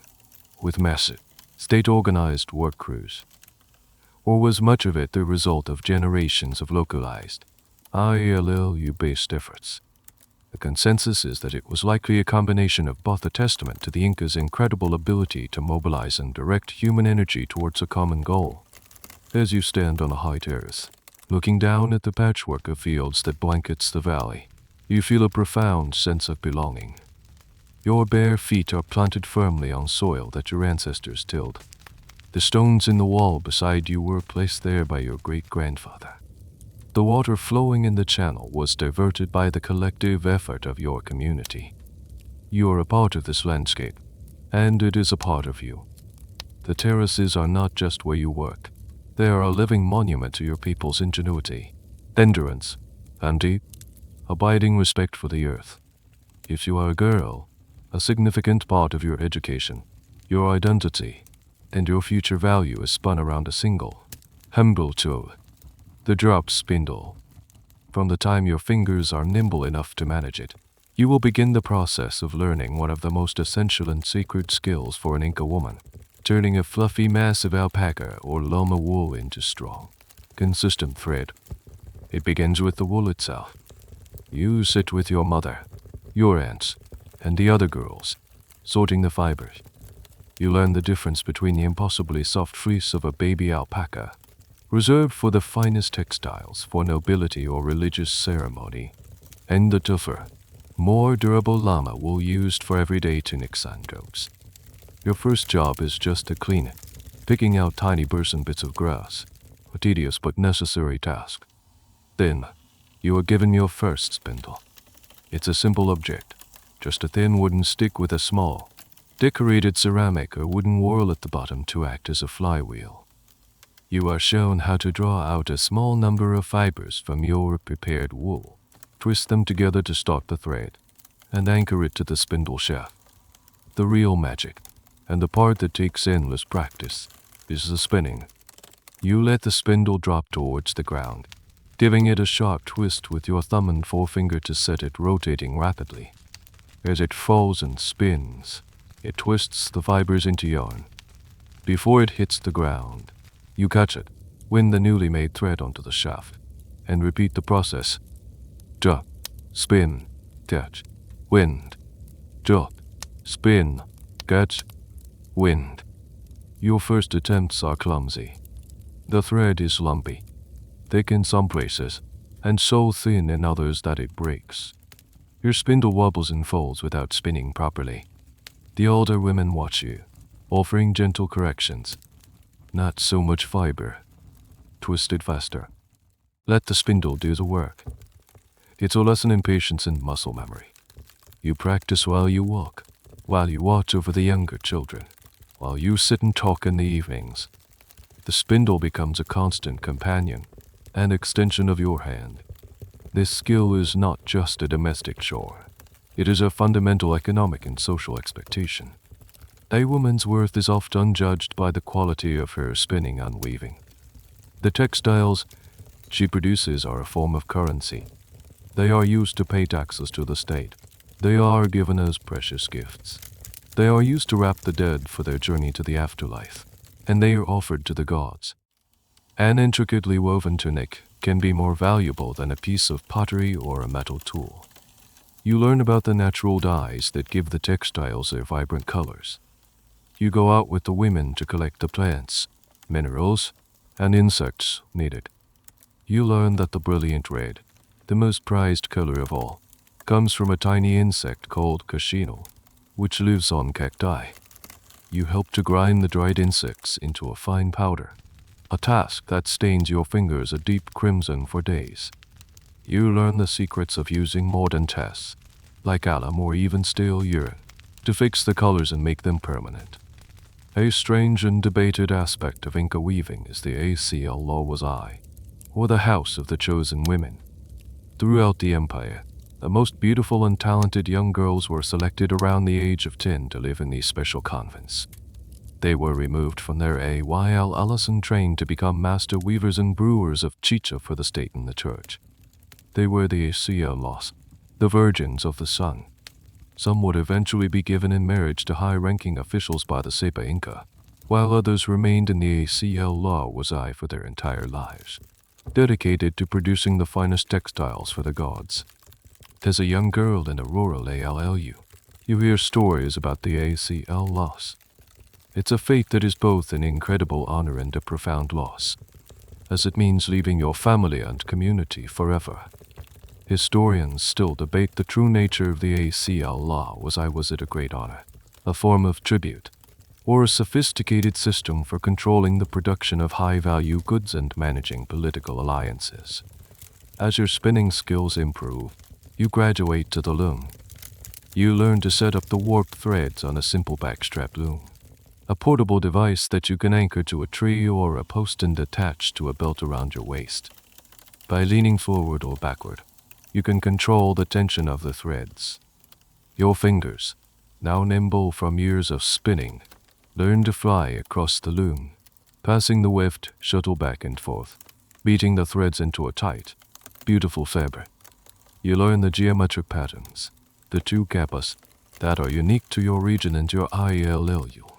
with massive, state-organized work crews? Or was much of it the result of generations of localized, ILLU-based efforts? The consensus is that it was likely a combination of both, a testament to the Inca's incredible ability to mobilize and direct human energy towards a common goal. As you stand on a high terrace, looking down at the patchwork of fields that blankets the valley, you feel a profound sense of belonging. Your bare feet are planted firmly on soil that your ancestors tilled. The stones in the wall beside you were placed there by your great-grandfather. The water flowing in the channel was diverted by the collective effort of your community. You are a part of this landscape, and it is a part of you. The terraces are not just where you work. They are a living monument to your people's ingenuity, endurance, and deep, abiding respect for the earth. If you are a girl, a significant part of your education, your identity, and your future value is spun around a single, humble tool, The drop spindle. From the time your fingers are nimble enough to manage it, you will begin the process of learning one of the most essential and sacred skills for an Inca woman, turning a fluffy mass of alpaca or llama wool into strong, consistent thread. It begins with the wool itself. You sit with your mother, your aunts, and the other girls, sorting the fibers. You learn the difference between the impossibly soft fleece of a baby alpaca, reserved for the finest textiles for nobility or religious ceremony, and the tougher, more durable llama wool used for everyday tunics and robes. Your first job is just to clean it, picking out tiny burrs and bits of grass, a tedious but necessary task. Then, you are given your first spindle. It's a simple object, just a thin wooden stick with a small, decorated ceramic or wooden whorl at the bottom to act as a flywheel. You are shown how to draw out a small number of fibers from your prepared wool, twist them together to start the thread, and anchor it to the spindle shaft. The real magic, and the part that takes endless practice, is the spinning. You let the spindle drop towards the ground, giving it a sharp twist with your thumb and forefinger to set it rotating rapidly. As it falls and spins, it twists the fibers into yarn. Before it hits the ground, you catch it, wind the newly made thread onto the shaft, and repeat the process. Drop, spin, catch, wind. Drop, spin, catch, wind. Your first attempts are clumsy. The thread is lumpy, thick in some places, and so thin in others that it breaks. Your spindle wobbles and folds without spinning properly. The older women watch you, offering gentle corrections. Not so much fiber. Twist it faster. Let the spindle do the work. It's a lesson in patience and muscle memory. You practice while you walk, while you watch over the younger children, while you sit and talk in the evenings. The spindle becomes a constant companion, an extension of your hand. This skill is not just a domestic chore. It is a fundamental economic and social expectation. A woman's worth is often judged by the quality of her spinning and weaving. The textiles she produces are a form of currency. They are used to pay taxes to the state. They are given as precious gifts. They are used to wrap the dead for their journey to the afterlife, and they are offered to the gods. An intricately woven tunic can be more valuable than a piece of pottery or a metal tool. You learn about the natural dyes that give the textiles their vibrant colors. You go out with the women to collect the plants, minerals, and insects needed. You learn that the brilliant red, the most prized color of all, comes from a tiny insect called Communal, which lives on cacti. You help to grind the dried insects into a fine powder, a task that stains your fingers a deep crimson for days. You learn the secrets of using modern tests, like alum or even stale urine, to fix the colors and make them permanent. A strange and debated aspect of Inca weaving is the ACL Lawazai, or the House of the Chosen Women. Throughout the empire, the most beautiful and talented young girls were selected around the age of 10 to live in these special convents. They were removed from their AYL and trained to become master weavers and brewers of chicha for the state and the church. They were the ACL, the virgins of the sun. Some would eventually be given in marriage to high-ranking officials by the Cepa Inca, while others remained in the ACL Lawazai for their entire lives, dedicated to producing the finest textiles for the gods. As a young girl in a rural ALLU, you hear stories about the ACL loss. It's a fate that is both an incredible honor and a profound loss, as it means leaving your family and community forever. Historians still debate the true nature of the ACL law. Was it a great honor, a form of tribute, or a sophisticated system for controlling the production of high-value goods and managing political alliances? As your spinning skills improve, you graduate to the loom. You learn to set up the warped threads on a simple backstrap loom, a portable device that you can anchor to a tree or a post and attach to a belt around your waist. By leaning forward or backward, you can control the tension of the threads. Your fingers, now nimble from years of spinning, learn to fly across the loom, passing the weft shuttle back and forth. beating the threads into a tight, beautiful fabric. You learn the geometric patterns, the two kappas, that are unique to your region and your ILLU.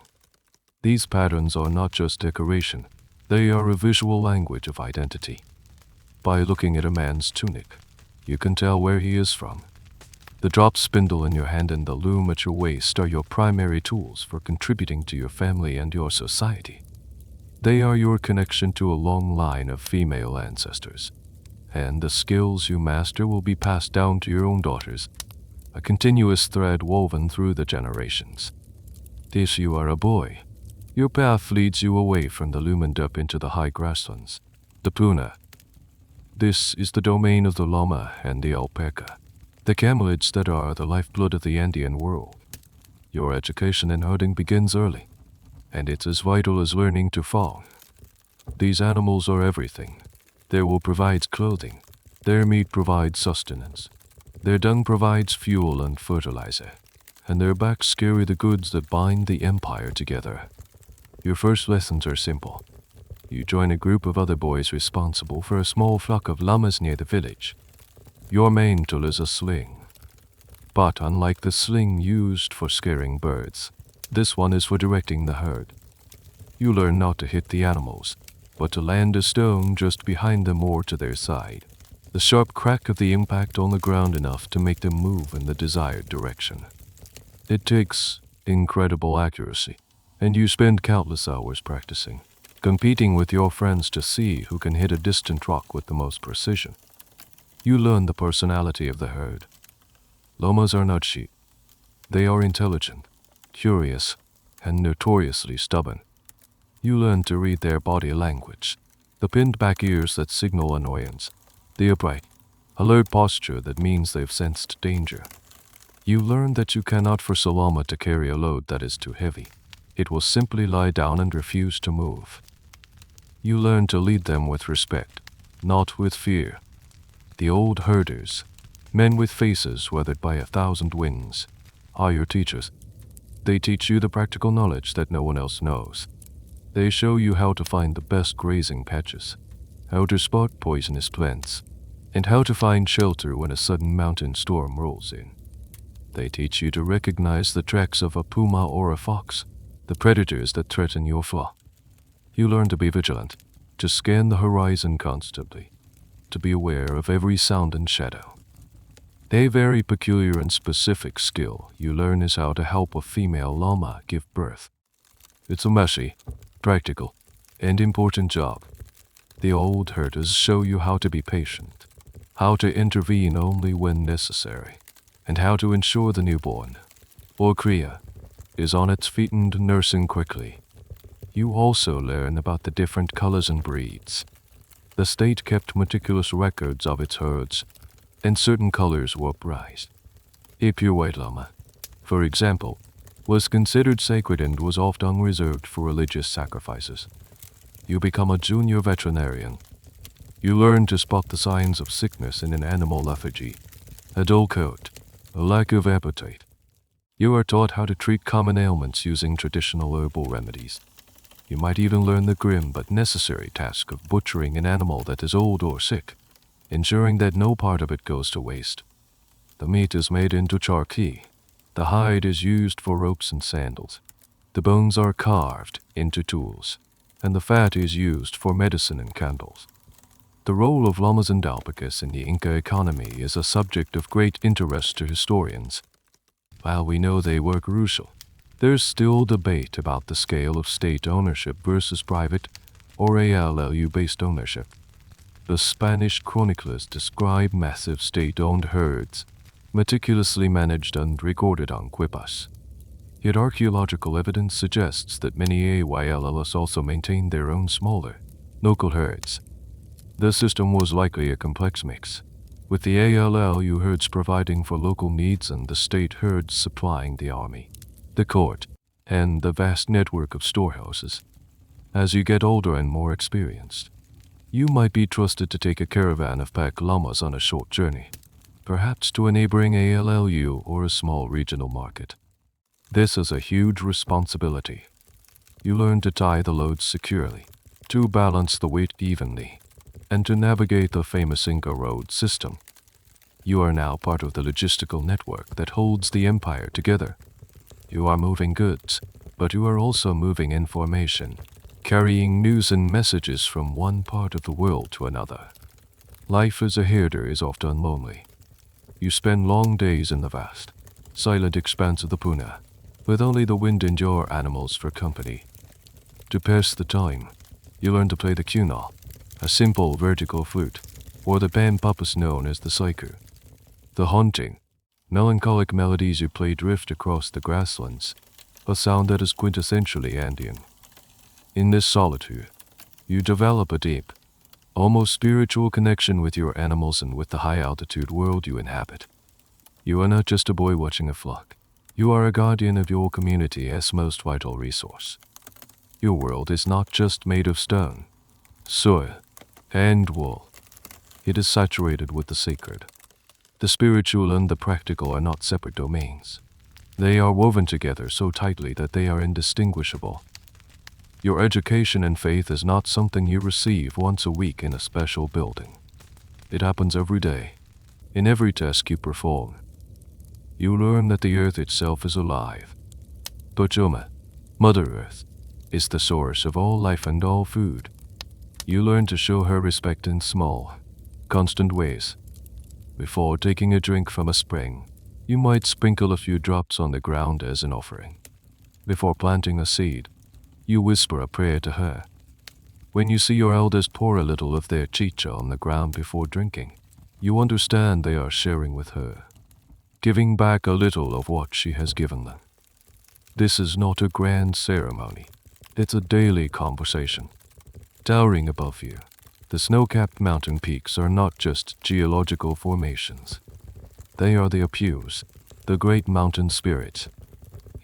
These patterns are not just decoration, they are a visual language of identity. By looking at a man's tunic, you can tell where he is from. The drop spindle in your hand and the loom at your waist are your primary tools for contributing to your family and your society. They are your connection to a long line of female ancestors, and the skills you master will be passed down to your own daughters, a continuous thread woven through the generations. If you are a boy, your path leads you away from the loom and up into the high grasslands, the puna. This is the domain of the llama and the alpaca, the camelids that are the lifeblood of the Andean world. Your education in herding begins early, and it's as vital as learning to fall. These animals are everything. Their wool provides clothing, their meat provides sustenance, their dung provides fuel and fertilizer, and their backs carry the goods that bind the empire together. Your first lessons are simple. You join a group of other boys responsible for a small flock of llamas near the village. Your main tool is a sling. But unlike the sling used for scaring birds, this one is for directing the herd. You learn not to hit the animals, but to land a stone just behind them or to their side. The sharp crack of the impact on the ground enough to make them move in the desired direction. It takes incredible accuracy, and you spend countless hours practicing, competing with your friends to see who can hit a distant rock with the most precision. You learn the personality of the herd. Llamas are not sheep. They are intelligent, curious, and notoriously stubborn. You learn to read their body language, the pinned back ears that signal annoyance, the upright, alert posture that means they've sensed danger. You learn that you cannot force a llama to carry a load that is too heavy. It will simply lie down and refuse to move. You learn to lead them with respect, not with fear. The old herders, men with faces weathered by 1,000 winds, are your teachers. They teach you the practical knowledge that no one else knows. They show you how to find the best grazing patches, how to spot poisonous plants, and how to find shelter when a sudden mountain storm rolls in. They teach you to recognize the tracks of a puma or a fox, the predators that threaten your flock. You learn to be vigilant, to scan the horizon constantly, to be aware of every sound and shadow. A very peculiar and specific skill you learn is how to help a female llama give birth. It's a messy, practical, and important job. The old herders show you how to be patient, how to intervene only when necessary, and how to ensure the newborn, or cria, is on its feet and nursing quickly. You also learn about the different colors and breeds. The state kept meticulous records of its herds, and certain colors were prized. A pure white llama, for example, was considered sacred and was often reserved for religious sacrifices. You become a junior veterinarian. You learn to spot the signs of sickness in an animal lethargy, a dull coat, a lack of appetite. You are taught how to treat common ailments using traditional herbal remedies. You might even learn the grim but necessary task of butchering an animal that is old or sick, ensuring that no part of it goes to waste. The meat is made into charqui. The hide is used for ropes and sandals. The bones are carved into tools, and the fat is used for medicine and candles. The role of llamas and alpacas in the Inca economy is a subject of great interest to historians. While we know they were crucial, there's still debate about the scale of state ownership versus private or ALLU-based ownership. The Spanish chroniclers describe massive state-owned herds, meticulously managed and recorded on quipas. Yet archaeological evidence suggests that many AYLLs also maintained their own smaller, local herds. The system was likely a complex mix, with the ALLU herds providing for local needs and the state herds supplying the army, the court, and the vast network of storehouses. As you get older and more experienced, you might be trusted to take a caravan of pack llamas on a short journey, perhaps to a neighboring ALLU or a small regional market. This is a huge responsibility. You learn to tie the loads securely, to balance the weight evenly, and to navigate the famous Inca road system. You are now part of the logistical network that holds the empire together. You are moving goods, but you are also moving information, carrying news and messages from one part of the world to another. Life as a herder is often lonely. You spend long days in the vast, silent expanse of the puna, with only the wind and your animals for company. To pass the time, you learn to play the Communal, a simple vertical flute, or the pan-papus known as the psycho. The haunting, melancholic melodies you play drift across the grasslands, a sound that is quintessentially Andean. In this solitude, you develop a deep, almost spiritual connection with your animals and with the high-altitude world you inhabit. You are not just a boy watching a flock. You are a guardian of your community as most vital resource. Your world is not just made of stone, soil, and wool. It is saturated with the sacred. The spiritual and the practical are not separate domains. They are woven together so tightly that they are indistinguishable. Your education and faith is not something you receive once a week in a special building. It happens every day, in every task you perform. You learn that the earth itself is alive. Tochoma, Mother Earth, is the source of all life and all food. You learn to show her respect in small, constant ways. Before taking a drink from a spring, you might sprinkle a few drops on the ground as an offering. Before planting a seed, you whisper a prayer to her. When you see your elders pour a little of their chicha on the ground before drinking, you understand they are sharing with her, giving back a little of what she has given them. This is not a grand ceremony. It's a daily conversation. Towering above you, the snow-capped mountain peaks are not just geological formations. They are the apus, the great mountain spirits.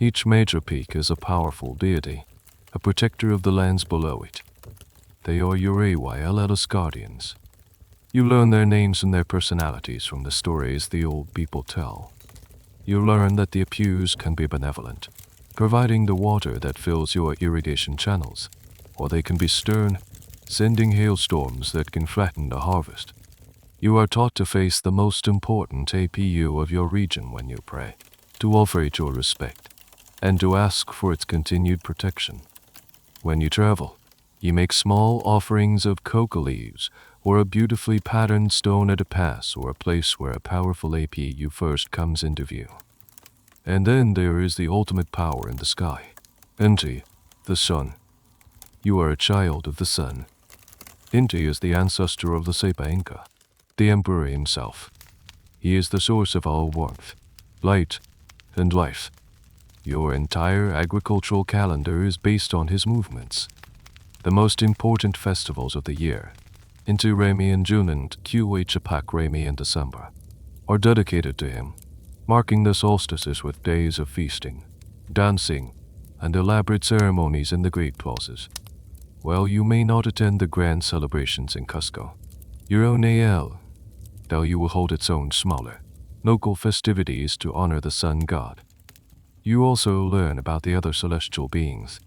Each major peak is a powerful deity, a protector of the lands below it. They are your Yesteryear guardians. You learn their names and their personalities from the stories the old people tell. You learn that the apus can be benevolent, providing the water that fills your irrigation channels, or they can be stern, sending hailstorms that can flatten the harvest. You are taught to face the most important APU of your region when you pray, to offer it your respect, and to ask for its continued protection. When you travel, you make small offerings of coca leaves or a beautifully patterned stone at a pass or a place where a powerful APU first comes into view. And then there is the ultimate power in the sky, Inti, the sun. You are a child of the sun. Inti is the ancestor of the Sepa Inca, the emperor himself. He is the source of all warmth, light, and life. Your entire agricultural calendar is based on his movements. The most important festivals of the year, Inti Raymi in June and Qa Chapak Raymi in December, are dedicated to him, marking the solstices with days of feasting, dancing, and elaborate ceremonies in the great plazas. While you may not attend the grand celebrations in Cusco, your own AL, though you will hold its own smaller, local festivities to honor the sun god. You also learn about the other celestial beings.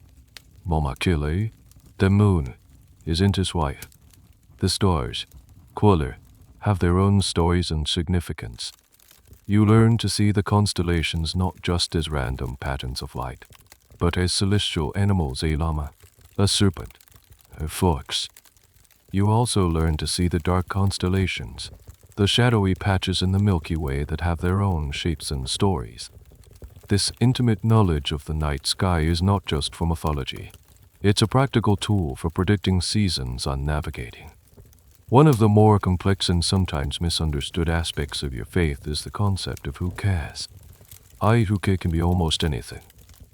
Momakile, the moon, is Inti's wife. The stars, Quiller, have their own stories and significance. You learn to see the constellations not just as random patterns of light, but as celestial animals, a llama, a serpent, a fox. You also learn to see the dark constellations, the shadowy patches in the Milky Way that have their own shapes and stories. This intimate knowledge of the night sky is not just for mythology. It's a practical tool for predicting seasons on navigating. One of the more complex and sometimes misunderstood aspects of your faith is the concept of hukas. Huka can be almost anything.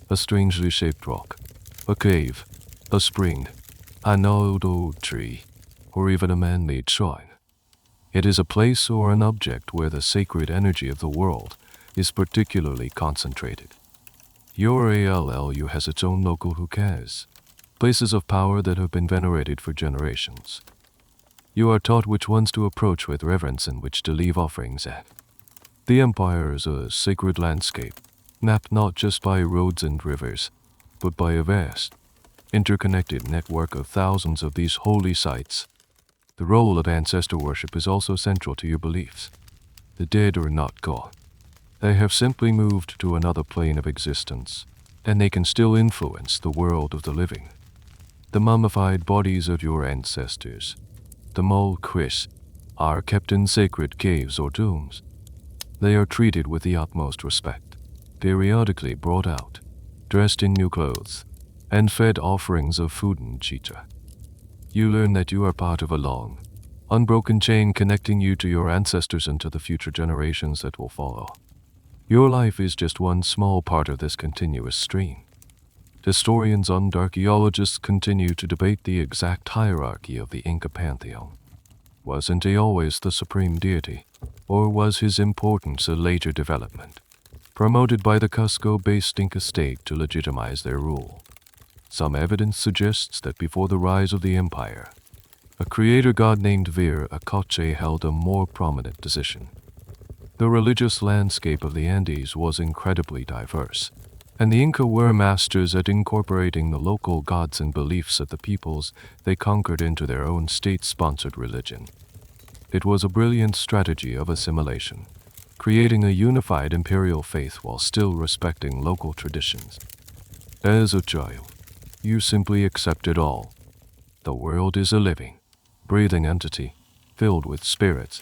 A strangely shaped rock, a cave, a spring, an old tree, or even a man-made shrine. It is a place or an object where the sacred energy of the world is particularly concentrated. Your ALLU has its own local hukas, places of power that have been venerated for generations. You are taught which ones to approach with reverence and which to leave offerings at. The empire is a sacred landscape, mapped not just by roads and rivers, but by a vast, interconnected network of thousands of these holy sites. The role of ancestor worship is also central to your beliefs. The dead are not gone. They have simply moved to another plane of existence, and they can still influence the world of the living. The mummified bodies of your ancestors, the mole Chris, are kept in sacred caves or tombs. They are treated with the utmost respect, periodically brought out, dressed in new clothes, and fed offerings of food and chicha. You learn that you are part of a long, unbroken chain connecting you to your ancestors and to the future generations that will follow. Your life is just one small part of this continuous stream. Historians and archaeologists continue to debate the exact hierarchy of the Inca pantheon. Wasn't he always the supreme deity, or was his importance a later development, promoted by the Cusco-based Inca state to legitimize their rule? Some evidence suggests that before the rise of the empire, a creator god named Vir Acache held a more prominent position. The religious landscape of the Andes was incredibly diverse, and the Inca were masters at incorporating the local gods and beliefs of the peoples they conquered into their own state-sponsored religion. It was a brilliant strategy of assimilation, creating a unified imperial faith while still respecting local traditions. As a child, you simply accept it all. The world is a living, breathing entity, filled with spirits,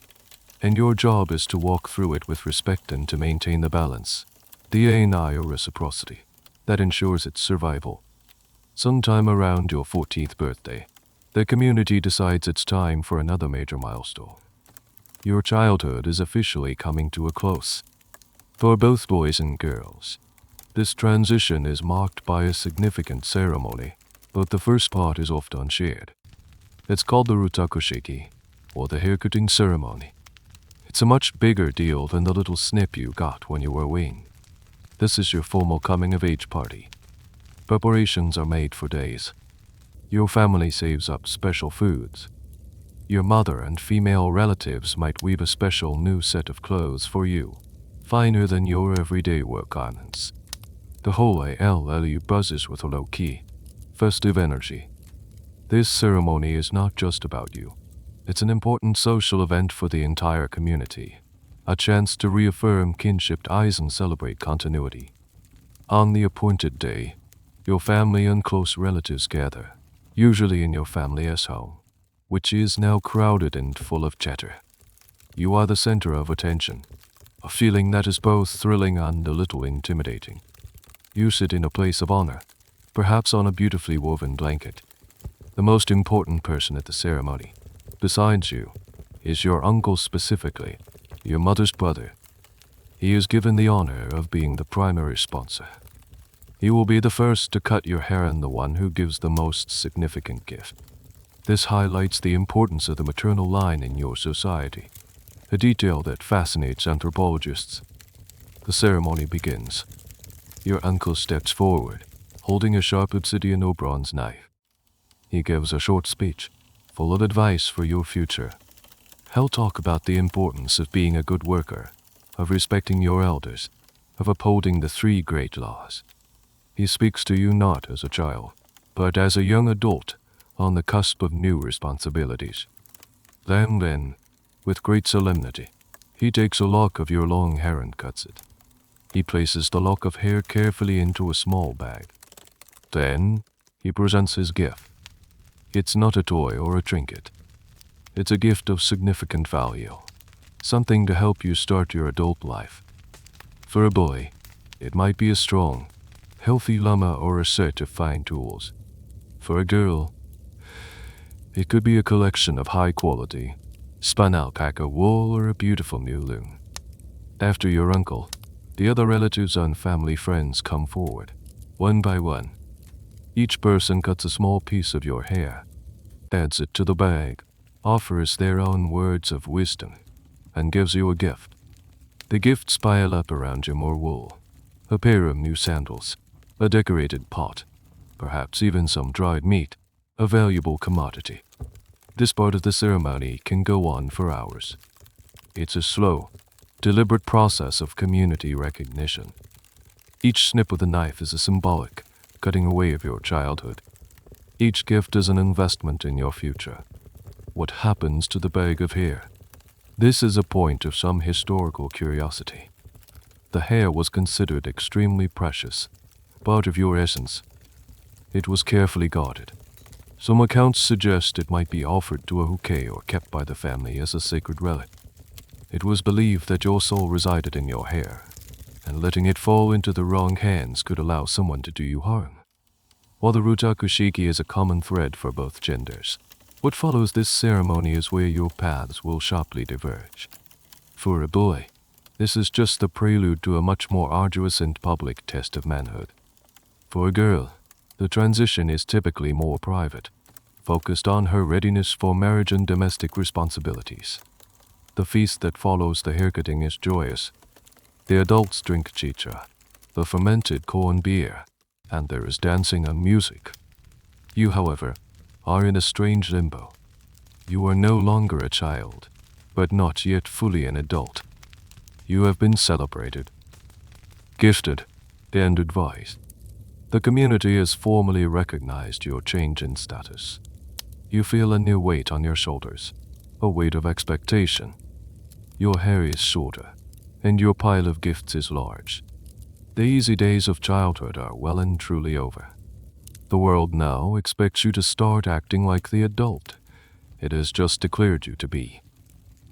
and your job is to walk through it with respect and to maintain the balance, the or reciprocity, that ensures its survival. Sometime around your 14th birthday, the community decides it's time for another major milestone. Your childhood is officially coming to a close. For both boys and girls, this transition is marked by a significant ceremony, but the first part is often shared. It's called the rutakushiki, or the haircutting ceremony. It's a much bigger deal than the little snip you got when you were weaned. This is your formal coming-of-age party. Preparations are made for days. Your family saves up special foods. Your mother and female relatives might weave a special new set of clothes for you, finer than your everyday work garments. The whole ALLU buzzes with a low-key, festive energy. This ceremony is not just about you. It's an important social event for the entire community, a chance to reaffirm kinship ties and celebrate continuity. On the appointed day, your family and close relatives gather, usually in your family's home, which is now crowded and full of chatter. You are the center of attention, a feeling that is both thrilling and a little intimidating. You sit in a place of honor, perhaps on a beautifully woven blanket. The most important person at the ceremony, besides you, is your uncle, specifically, your mother's brother. He is given the honor of being the primary sponsor. He will be the first to cut your hair and the one who gives the most significant gift. This highlights the importance of the maternal line in your society, a detail that fascinates anthropologists. The ceremony begins. Your uncle steps forward, holding a sharp obsidian or bronze knife. He gives a short speech, full of advice for your future. He'll talk about the importance of being a good worker, of respecting your elders, of upholding the 3 great laws. He speaks to you not as a child, but as a young adult on the cusp of new responsibilities. Then, with great solemnity, he takes a lock of your long hair and cuts it. He places the lock of hair carefully into a small bag. Then, he presents his gift. It's not a toy or a trinket. It's a gift of significant value, something to help you start your adult life. For a boy, it might be a strong, healthy llama or a set of fine tools. For a girl, it could be a collection of high-quality, spun alpaca wool or a beautiful new loom. After your uncle, the other relatives and family friends come forward, one by one. Each person cuts a small piece of your hair, adds it to the bag, offers their own words of wisdom, and gives you a gift. The gifts pile up around you: more wool, a pair of new sandals, a decorated pot, perhaps even some dried meat, a valuable commodity. This part of the ceremony can go on for hours. It's a slow, deliberate process of community recognition. Each snip of the knife is a symbolic cutting away of your childhood. Each gift is an investment in your future. what happens to the bag of hair. This is a point of some historical curiosity. The hair was considered extremely precious, part of your essence. It was carefully guarded. Some accounts suggest it might be offered to a huke or kept by the family as a sacred relic. It was believed that your soul resided in your hair, and letting it fall into the wrong hands could allow someone to do you harm. While the rutakushiki is a common thread for both genders, what follows this ceremony is where your paths will sharply diverge. For a boy, this is just the prelude to a much more arduous and public test of manhood. For a girl, the transition is typically more private, focused on her readiness for marriage and domestic responsibilities. The feast that follows the haircutting is joyous. The adults drink chicha, the fermented corn beer, and there is dancing and music. You, however, are in a strange limbo. You are no longer a child, but not yet fully an adult. You have been celebrated, gifted, and advised. The community has formally recognized your change in status. You feel a new weight on your shoulders, a weight of expectation. Your hair is shorter, and your pile of gifts is large. The easy days of childhood are well and truly over. The world now expects you to start acting like the adult it has just declared you to be.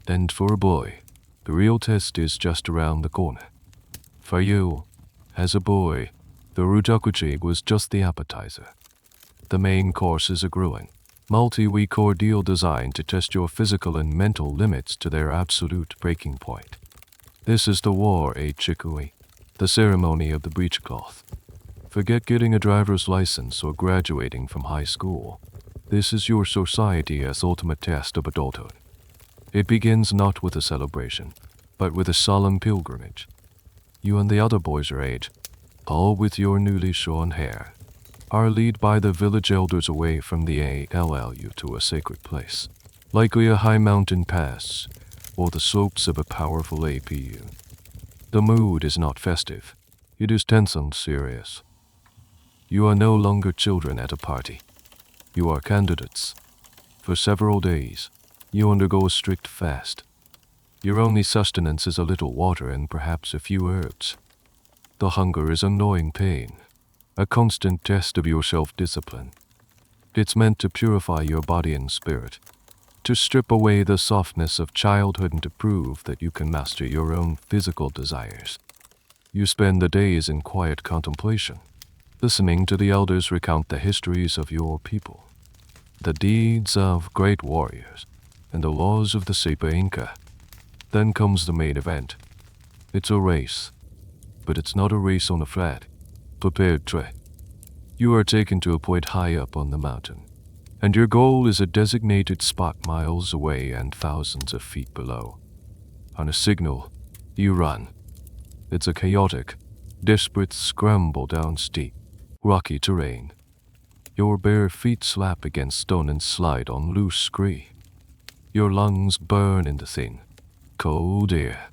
And for a boy, the real test is just around the corner. For you, as a boy, the rutakuchi was just the appetizer. The main course is a grueling, multi-week ordeal designed to test your physical and mental limits to their absolute breaking point. This is the war a chikui, the ceremony of the breechcloth. Forget getting a driver's license or graduating from high school. This is your society-as ultimate test of adulthood. It begins not with a celebration, but with a solemn pilgrimage. You and the other boys your age, all with your newly shorn hair, are led by the village elders away from the ALLU to a sacred place, likely a high mountain pass or the slopes of a powerful APU. The mood is not festive, it is tense and serious. You are no longer children at a party. You are candidates. For several days, you undergo a strict fast. Your only sustenance is a little water and perhaps a few herbs. The hunger is a gnawing pain, a constant test of your self-discipline. It's meant to purify your body and spirit, to strip away the softness of childhood and to prove that you can master your own physical desires. You spend the days in quiet contemplation, listening to the elders recount the histories of your people, the deeds of great warriors, and the laws of the Sepa Inca. Then comes the main event. It's a race, but it's not a race on a flat, prepared track. You are taken to a point high up on the mountain, and your goal is a designated spot miles away and thousands of feet below. On a signal, you run. It's a chaotic, desperate scramble down steep, rocky terrain. Your bare feet slap against stone and slide on loose scree. Your lungs burn in the thin, cold air.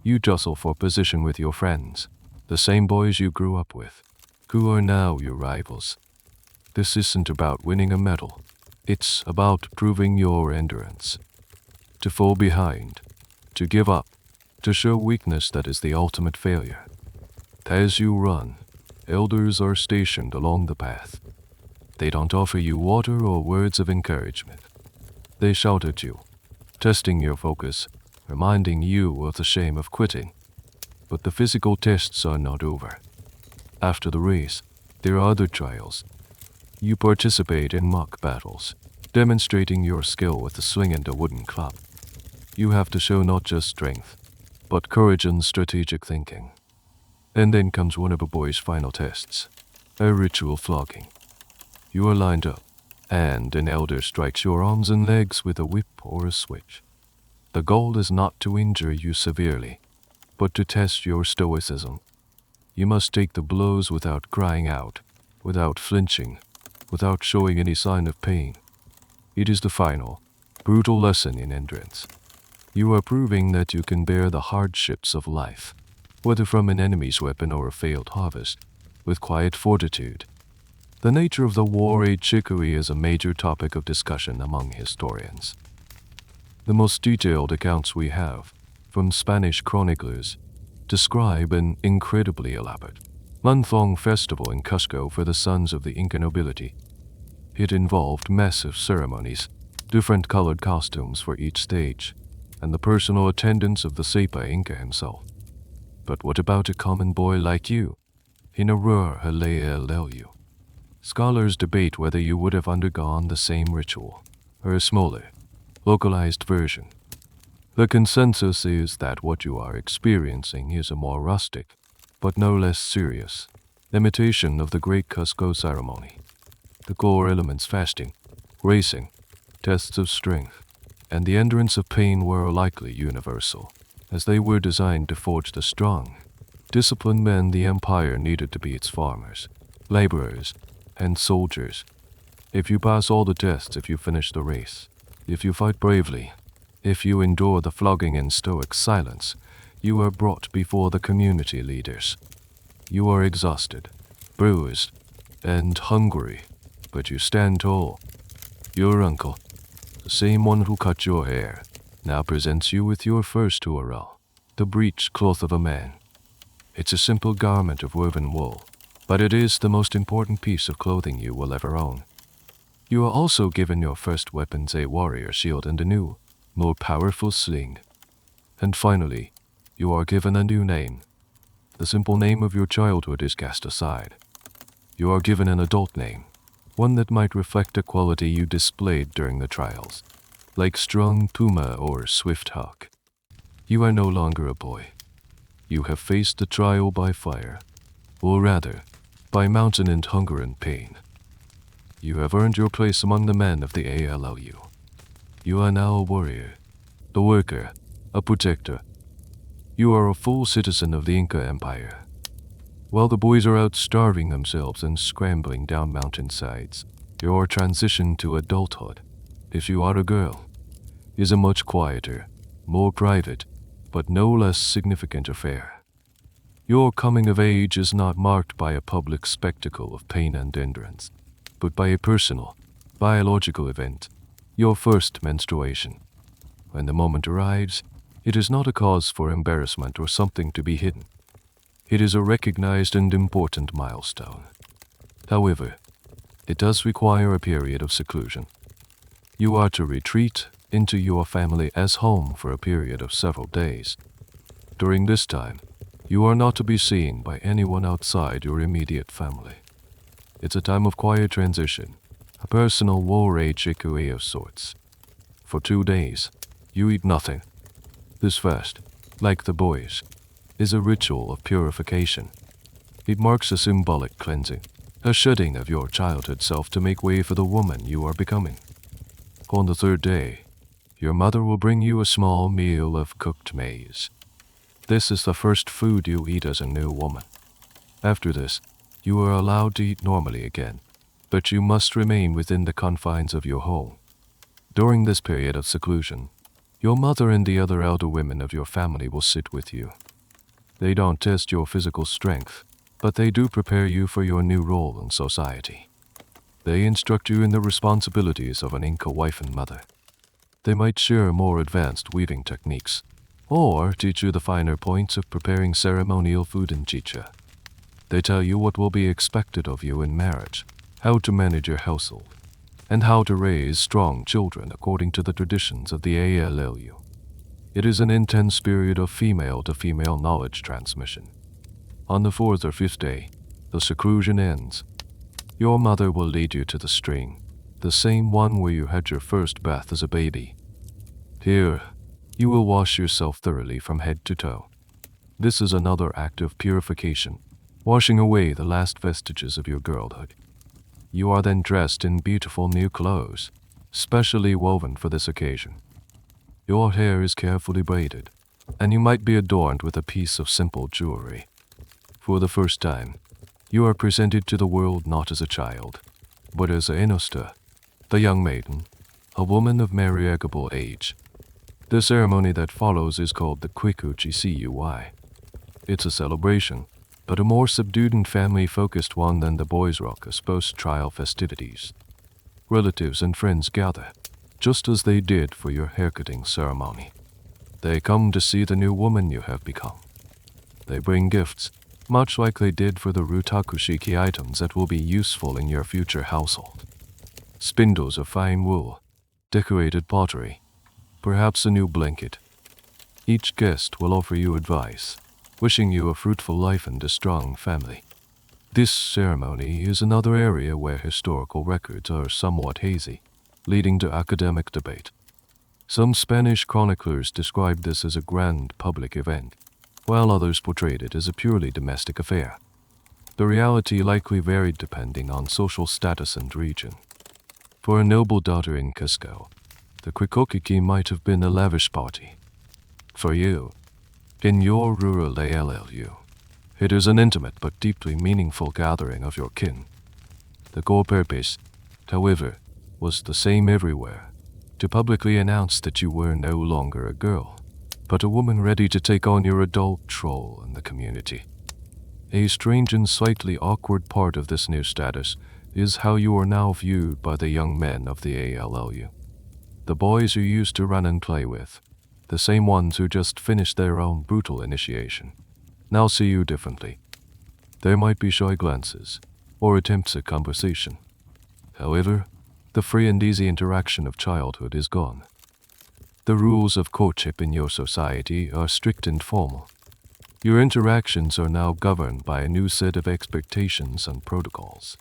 You jostle for position with your friends, the same boys you grew up with, who are now your rivals. This isn't about winning a medal. It's about proving your endurance. To fall behind, to give up, to show weakness that is the ultimate failure. As you run, elders are stationed along the path. They don't offer you water or words of encouragement. They shout at you, testing your focus, reminding you of the shame of quitting. But the physical tests are not over. After the race, there are other trials. You participate in mock battles, demonstrating your skill with a sling and a wooden club. You have to show not just strength, but courage and strategic thinking. And then comes one of a boy's final tests, a ritual flogging. You are lined up, and an elder strikes your arms and legs with a whip or a switch. The goal is not to injure you severely, but to test your stoicism. You must take the blows without crying out, without flinching, without showing any sign of pain. It is the final, brutal lesson in endurance. You are proving that you can bear the hardships of life, whether from an enemy's weapon or a failed harvest, with quiet fortitude. The nature of the war age chicory is a major topic of discussion among historians. The most detailed accounts we have, from Spanish chroniclers, describe an incredibly elaborate, month-long festival in Cusco for the sons of the Inca nobility. It involved massive ceremonies, different colored costumes for each stage, and the personal attendance of the Sapa Inca himself. But what about a common boy like you? Hinarur Haleu. Scholars debate whether you would have undergone the same ritual, or a smaller, localized version. The consensus is that what you are experiencing is a more rustic, but no less serious, imitation of the Great Cusco ceremony. The core elements fasting, racing, tests of strength, and the endurance of pain were likely universal, as they were designed to forge the strong, disciplined men the empire needed to be its farmers, laborers, and soldiers. If you pass all the tests, if you finish the race, if you fight bravely, if you endure the flogging in stoic silence, you are brought before the community leaders. You are exhausted, bruised, and hungry, but you stand tall. Your uncle, the same one who cut your hair, now presents you with your first huarel, the breech cloth of a man. It's a simple garment of woven wool, but it is the most important piece of clothing you will ever own. You are also given your first weapons, a warrior shield and a new, more powerful sling. And finally, you are given a new name. The simple name of your childhood is cast aside. You are given an adult name, one that might reflect a quality you displayed during the trials, like strong puma or swift hawk. You are no longer a boy. You have faced the trial by fire, or rather, by mountain and hunger and pain. You have earned your place among the men of the ALLU. You are now a warrior, a worker, a protector. You are a full citizen of the Inca Empire. While the boys are out starving themselves and scrambling down mountainsides, your transition to adulthood, if you are a girl, is a much quieter, more private, but no less significant affair. Your coming of age is not marked by a public spectacle of pain and endurance, but by a personal, biological event, your first menstruation. When the moment arrives, it is not a cause for embarrassment or something to be hidden. It is a recognized and important milestone. However, it does require a period of seclusion. You are to retreat into your family as home for a period of several days. During this time, you are not to be seen by anyone outside your immediate family. It's a time of quiet transition, a personal war age ikue of sorts. For 2 days, you eat nothing. This fast, like the boys, is a ritual of purification. It marks a symbolic cleansing, a shedding of your childhood self to make way for the woman you are becoming. On the 3rd day, your mother will bring you a small meal of cooked maize. This is the first food you eat as a new woman. After this, you are allowed to eat normally again, but you must remain within the confines of your home. During this period of seclusion, your mother and the other elder women of your family will sit with you. They don't test your physical strength, but they do prepare you for your new role in society. They instruct you in the responsibilities of an Inca wife and mother. They might share more advanced weaving techniques, or teach you the finer points of preparing ceremonial food in chicha. They tell you what will be expected of you in marriage, how to manage your household, and how to raise strong children according to the traditions of the ALLU. It is an intense period of female-to-female knowledge transmission. On the 4th or 5th day, the seclusion ends. Your mother will lead you to the stream, the same one where you had your first bath as a baby. Here, you will wash yourself thoroughly from head to toe. This is another act of purification, washing away the last vestiges of your girlhood. You are then dressed in beautiful new clothes, specially woven for this occasion. Your hair is carefully braided, and you might be adorned with a piece of simple jewelry. For the first time, you are presented to the world not as a child, but as a inosta, the young maiden, a woman of marriageable age. The ceremony that follows is called the Kwikuchi Cui. It's a celebration, but a more subdued and family-focused one than the boys' raucous post-trial festivities. Relatives and friends gather, just as they did for your haircutting ceremony. They come to see the new woman you have become. They bring gifts, much like they did for the rutakushiki items that will be useful in your future household. Spindles of fine wool, decorated pottery, perhaps a new blanket. Each guest will offer you advice, wishing you a fruitful life and a strong family. This ceremony is another area where historical records are somewhat hazy, leading to academic debate. Some Spanish chroniclers described this as a grand public event, while others portrayed it as a purely domestic affair. The reality likely varied depending on social status and region. For a noble daughter in Cusco, the Kwikokiki might have been a lavish party. For you, in your rural ALLU, it is an intimate but deeply meaningful gathering of your kin. The core purpose, however, was the same everywhere: to publicly announce that you were no longer a girl, but a woman ready to take on your adult role in the community. A strange and slightly awkward part of this new status is how you are now viewed by the young men of the ALLU. The boys you used to run and play with, the same ones who just finished their own brutal initiation, now see you differently. There might be shy glances, or attempts at conversation. However, the free and easy interaction of childhood is gone. The rules of courtship in your society are strict and formal. Your interactions are now governed by a new set of expectations and protocols.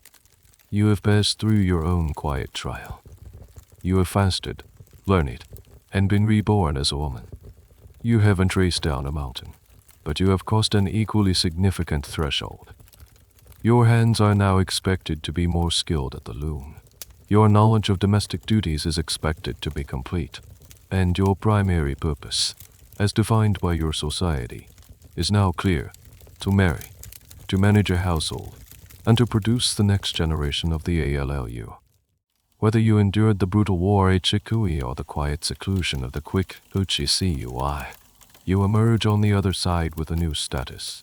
You have passed through your own quiet trial. You have fasted, learned, and been reborn as a woman. You haven't raced down a mountain, but you have crossed an equally significant threshold. Your hands are now expected to be more skilled at the loom. Your knowledge of domestic duties is expected to be complete, and your primary purpose, as defined by your society, is now clear: to marry, to manage a household, and to produce the next generation of the ALLU. Whether you endured the brutal war at Chikui or the quiet seclusion of the quick Uchisui, you emerge on the other side with a new status,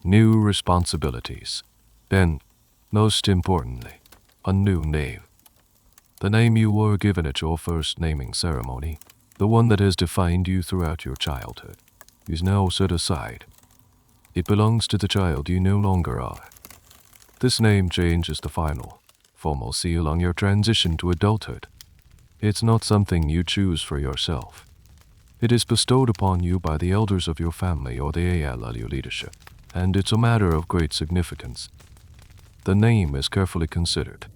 new responsibilities, and, most importantly, a new name. The name you were given at your first naming ceremony, the one that has defined you throughout your childhood, is now set aside. It belongs to the child you no longer are. This name change is the final, formal seal on your transition to adulthood. It's not something you choose for yourself. It is bestowed upon you by the elders of your family or the ALLU leadership, and it's a matter of great significance. The name is carefully considered.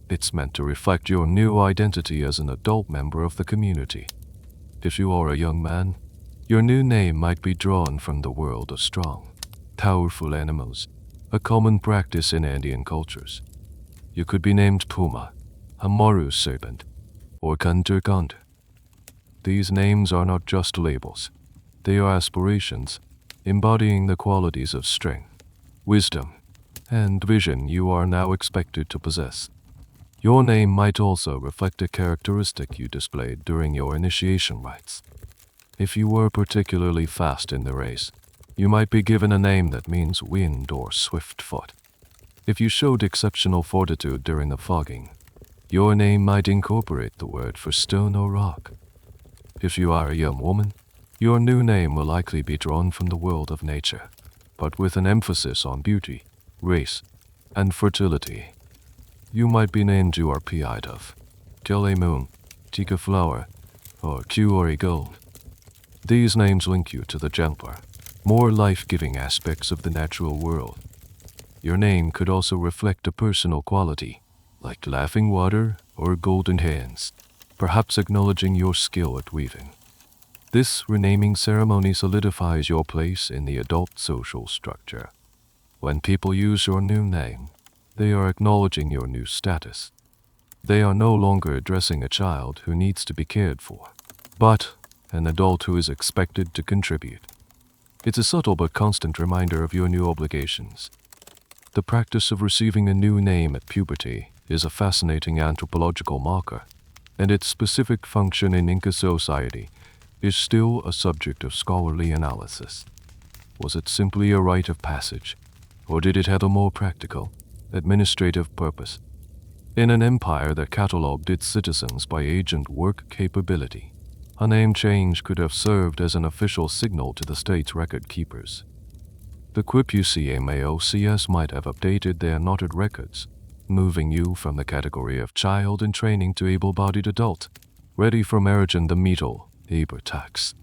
It's meant to reflect your new identity as an adult member of the community. If you are a young man, your new name might be drawn from the world of strong, powerful animals, a common practice in Andean cultures. You could be named Puma, a Maru serpent, or Kantur. These names are not just labels. They are aspirations, embodying the qualities of strength, wisdom, and vision you are now expected to possess. Your name might also reflect a characteristic you displayed during your initiation rites. If you were particularly fast in the race, you might be given a name that means wind or swift foot. If you showed exceptional fortitude during the fogging, your name might incorporate the word for stone or rock. If you are a young woman, your new name will likely be drawn from the world of nature, but with an emphasis on beauty, grace, and fertility. You might be named Pied of, Kele Moon, Tika Flower, or Kiori Gold. These names link you to the gentler, more life-giving aspects of the natural world. Your name could also reflect a personal quality, like laughing water or golden hands, perhaps acknowledging your skill at weaving. This renaming ceremony solidifies your place in the adult social structure. When people use your new name, they are acknowledging your new status. They are no longer addressing a child who needs to be cared for, but an adult who is expected to contribute. It's a subtle but constant reminder of your new obligations. The practice of receiving a new name at puberty is a fascinating anthropological marker, and its specific function in Inca society is still a subject of scholarly analysis. Was it simply a rite of passage, Or did it have a more practical, administrative purpose? In an empire that catalogued its citizens by agent work capability, a name change could have served as an official signal to the state's record keepers. The QPCMAOCS might have updated their knotted records, moving you from the category of child in training to able-bodied adult, ready for marriage and the metal labor tax.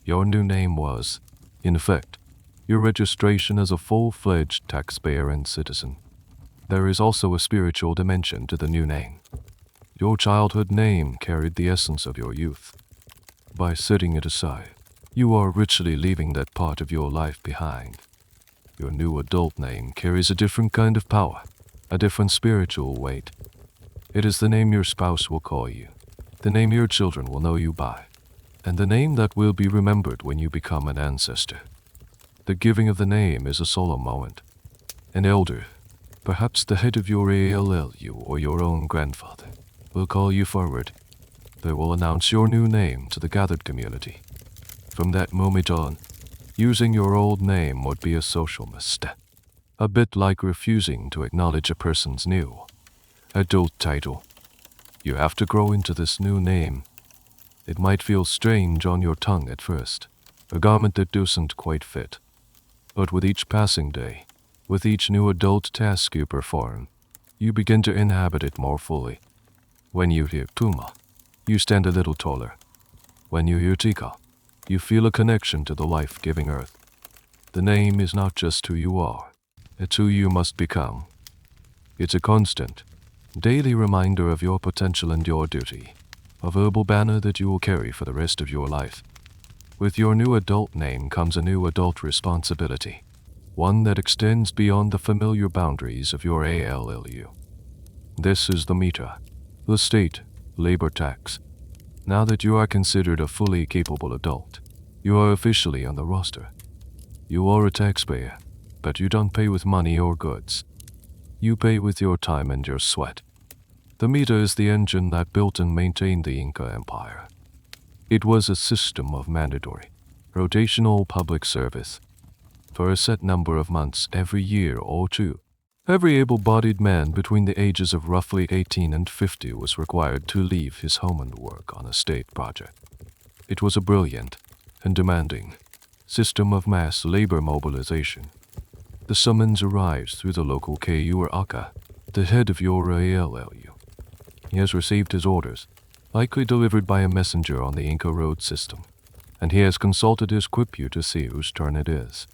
Your new name was, in effect, your registration as a full-fledged taxpayer and citizen. There is also a spiritual dimension to the new name. Your childhood name carried the essence of your youth. By setting it aside, you are richly leaving that part of your life behind. Your new adult name carries a different kind of power, a different spiritual weight. It is the name your spouse will call you, the name your children will know you by, and the name that will be remembered when you become an ancestor. The giving of the name is a solemn moment. An elder, perhaps the head of your ALLU or your own grandfather, will call you forward. They will announce your new name to the gathered community. From that moment on, using your old name would be a social misstep, a bit like refusing to acknowledge a person's new adult title. You have to grow into this new name. It might feel strange on your tongue at first, a garment that doesn't quite fit. But with each passing day, with each new adult task you perform, you begin to inhabit it more fully. When you hear Puma, you stand a little taller. When you hear Tika, you feel a connection to the life-giving earth. The name is not just who you are, it's who you must become. It's a constant, daily reminder of your potential and your duty, a verbal banner that you will carry for the rest of your life. With your new adult name comes a new adult responsibility, one that extends beyond the familiar boundaries of your ALLU. This is the meter, the state labor tax. Now that you are considered a fully capable adult, you are officially on the roster. You are a taxpayer, but you don't pay with money or goods. You pay with your time and your sweat. The meter is the engine that built and maintained the Inca Empire. It was a system of mandatory, rotational public service. For a set number of months every year or two, every able-bodied man between the ages of roughly 18 and 50 was required to leave his home and work on a state project. It was a brilliant and demanding system of mass labor mobilization. The summons arrives through the local KU or Aka, the head of your ALLU. He has received his orders, likely delivered by a messenger on the Inca road system, and he has consulted his Quipu to see whose turn it is.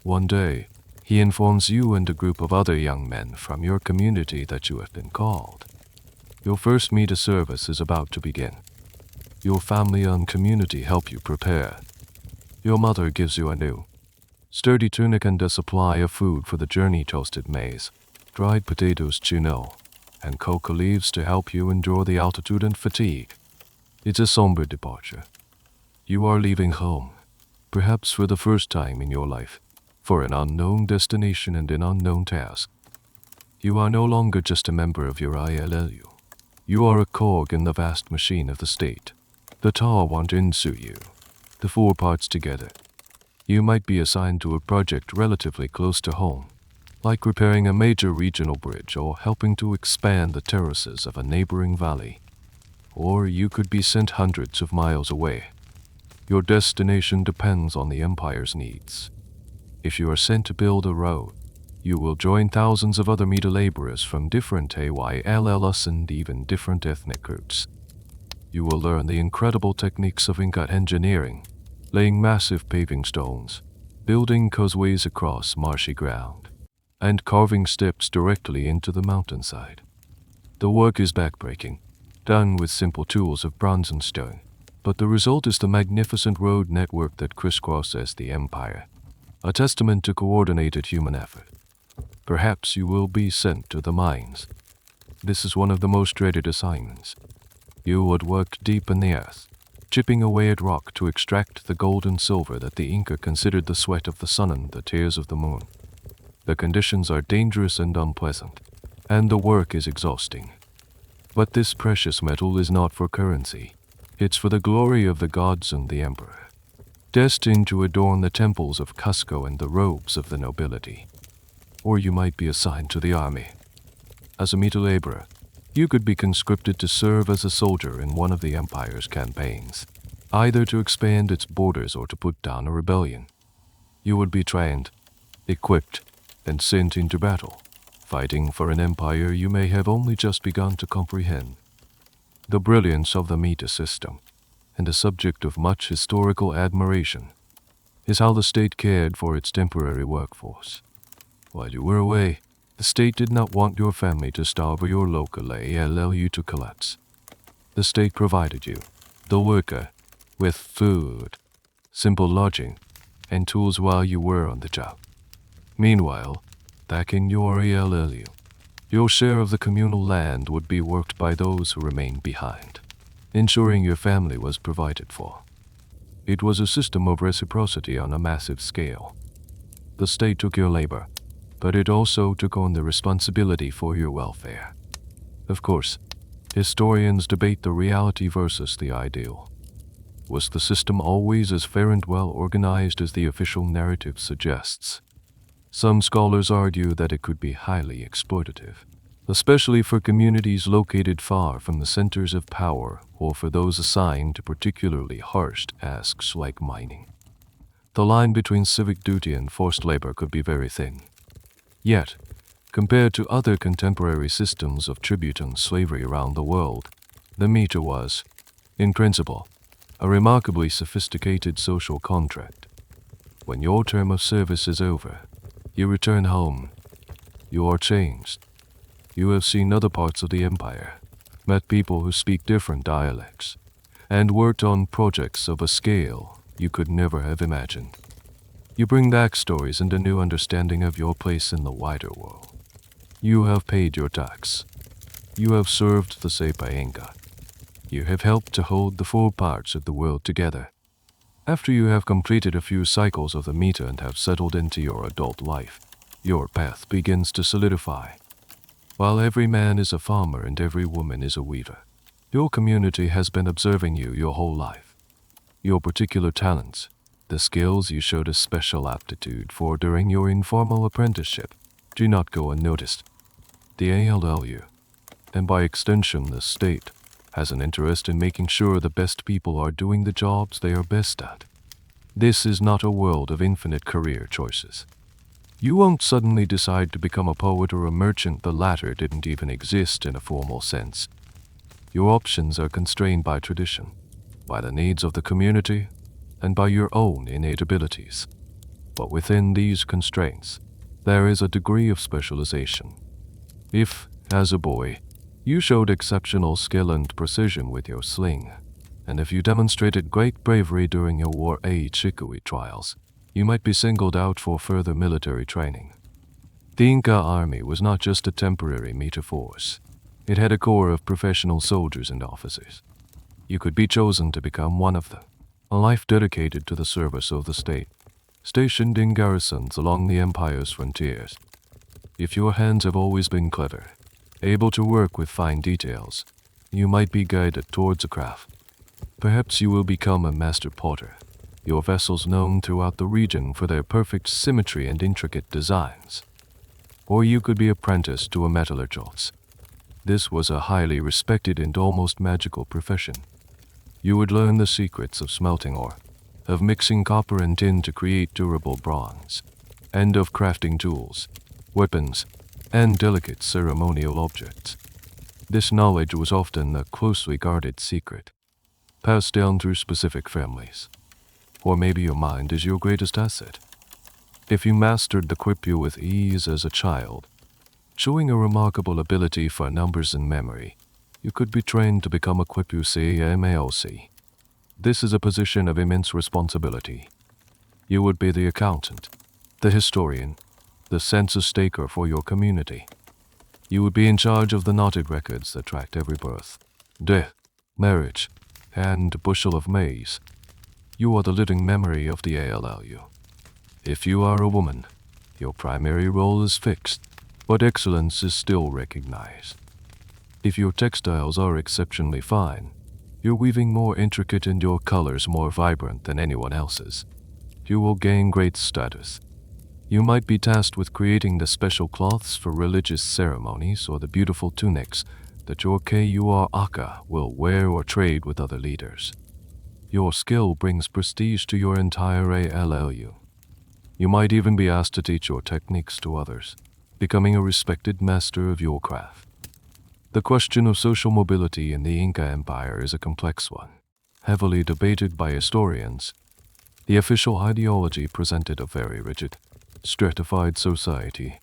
One day, he informs you and a group of other young men from your community that you have been called. Your first meter service is about to begin. Your family and community help you prepare. Your mother gives you a new, sturdy tunic and a supply of food for the journey: toasted maize, dried potatoes, chino, and coca leaves to help you endure the altitude and fatigue. It's a somber departure. You are leaving home, perhaps for the first time in your life, for an unknown destination and an unknown task. You are no longer just a member of your ILLU. You are a cog in the vast machine of the state. The tar won't insue you, the four parts together. You might be assigned to a project relatively close to home, like repairing a major regional bridge or helping to expand the terraces of a neighboring valley. Or you could be sent hundreds of miles away. Your destination depends on the Empire's needs. If you are sent to build a road, you will join thousands of other meter laborers from different AYLLs and even different ethnic groups. You will learn the incredible techniques of Inca engineering, laying massive paving stones, building causeways across marshy ground, and carving steps directly into the mountainside. The work is backbreaking, done with simple tools of bronze and stone, but the result is the magnificent road network that crisscrosses the Empire, a testament to coordinated human effort. Perhaps you will be sent to the mines. This is one of the most dreaded assignments. You would work deep in the earth, chipping away at rock to extract the gold and silver that the Inca considered the sweat of the sun and the tears of the moon. The conditions are dangerous and unpleasant, and the work is exhausting. But this precious metal is not for currency. It's for the glory of the gods and the emperor, destined to adorn the temples of Cusco and the robes of the nobility. or you might be assigned to the army. As a Mita laborer, you could be conscripted to serve as a soldier in one of the Empire's campaigns, either to expand its borders or to put down a rebellion. You would be trained, equipped, and sent into battle, fighting for an empire you may have only just begun to comprehend. The brilliance of the Mita system, and a subject of much historical admiration, is how the state cared for its temporary workforce. While you were away, the state did not want your family to starve or your local ALLU to collapse. The state provided you, the worker, with food, simple lodging, and tools while you were on the job. Meanwhile, back in your ALLU, your share of the communal land would be worked by those who remained behind, ensuring your family was provided for. It was a system of reciprocity on a massive scale. The state took your labor, but it also took on the responsibility for your welfare. Of course, historians debate the reality versus the ideal. Was the system always as fair and well organized as the official narrative suggests? Some scholars argue that it could be highly exploitative, especially for communities located far from the centers of power or for those assigned to particularly harsh tasks like mining. The line between civic duty and forced labor could be very thin. Yet, compared to other contemporary systems of tribute and slavery around the world, the Mita was, in principle, a remarkably sophisticated social contract. When your term of service is over, you return home. You are changed. You have seen other parts of the empire, met people who speak different dialects, and worked on projects of a scale you could never have imagined. You bring back stories and a new understanding of your place in the wider world. You have paid your tax. You have served the Sepa Inca. You have helped to hold the four parts of the world together. After you have completed a few cycles of the Mita and have settled into your adult life, your path begins to solidify. While every man is a farmer and every woman is a weaver, your community has been observing you your whole life. Your particular talents, the skills you showed a special aptitude for during your informal apprenticeship, do not go unnoticed. The ALLU, and by extension the state, has an interest in making sure the best people are doing the jobs they are best at. This is not a world of infinite career choices. You won't suddenly decide to become a poet or a merchant. The latter didn't even exist in a formal sense. Your options are constrained by tradition, by the needs of the community, and by your own innate abilities. But within these constraints, there is a degree of specialization. If, as a boy, you showed exceptional skill and precision with your sling, and if you demonstrated great bravery during your War A Chikui trials, you might be singled out for further military training. The Inca army was not just a temporary Mita force. It had a corps of professional soldiers and officers. You could be chosen to become one of them, a life dedicated to the service of the state, stationed in garrisons along the empire's frontiers. If your hands have always been clever, able to work with fine details, you might be guided towards a craft. Perhaps you will become a master potter, your vessels known throughout the region for their perfect symmetry and intricate designs. Or you could be apprenticed to a metallurgist. This was a highly respected and almost magical profession. You would learn the secrets of smelting ore, of mixing copper and tin to create durable bronze, and of crafting tools, weapons, and delicate ceremonial objects. This knowledge was often a closely guarded secret, passed down through specific families. Or maybe your mind is your greatest asset. If you mastered the quipu with ease as a child, showing a remarkable ability for numbers and memory, you could be trained to become a quipu CMAOC. This is a position of immense responsibility. You would be the accountant, the historian, the census taker for your community. You would be in charge of the knotted records that tracked every birth, death, marriage, and bushel of maize. You are the living memory of the ALLU. If you are a woman, your primary role is fixed, but excellence is still recognized. If your textiles are exceptionally fine, your weaving more intricate and your colors more vibrant than anyone else's, you will gain great status. You might be tasked with creating the special cloths for religious ceremonies or the beautiful tunics that your KUR Aka will wear or trade with other leaders. Your skill brings prestige to your entire ALLU. You might even be asked to teach your techniques to others, becoming a respected master of your craft. The question of social mobility in the Inca Empire is a complex one, heavily debated by historians. The official ideology presented a very rigid, stratified society.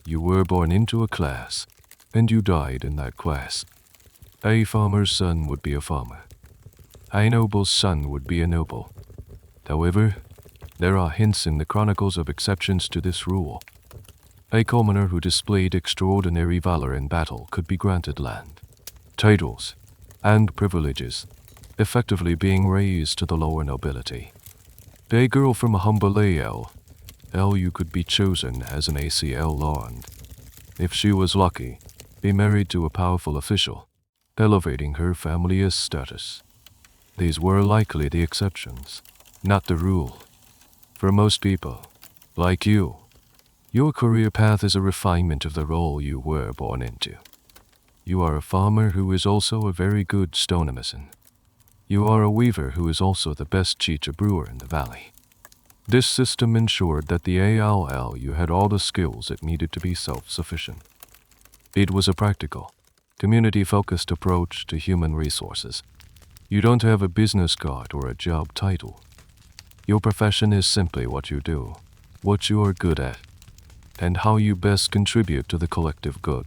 You were born into a class, and you died in that class. A farmer's son would be a farmer. A noble's son would be a noble. However, there are hints in the chronicles of exceptions to this rule. A commoner who displayed extraordinary valor in battle could be granted land, titles, and privileges, effectively being raised to the lower nobility. A girl from a humble ALU could be chosen as an ACL Lord. If she was lucky, be married to a powerful official, elevating her family's status. These were likely the exceptions, not the rule. For most people, like you, your career path is a refinement of the role you were born into. You are a farmer who is also a very good stonemason. You are a weaver who is also the best chicha brewer in the valley. This system ensured that the ALLU had all the skills it needed to be self-sufficient. It was a practical, community-focused approach to human resources. You don't have a business card or a job title. Your profession is simply what you do, what you are good at, and how you best contribute to the collective good.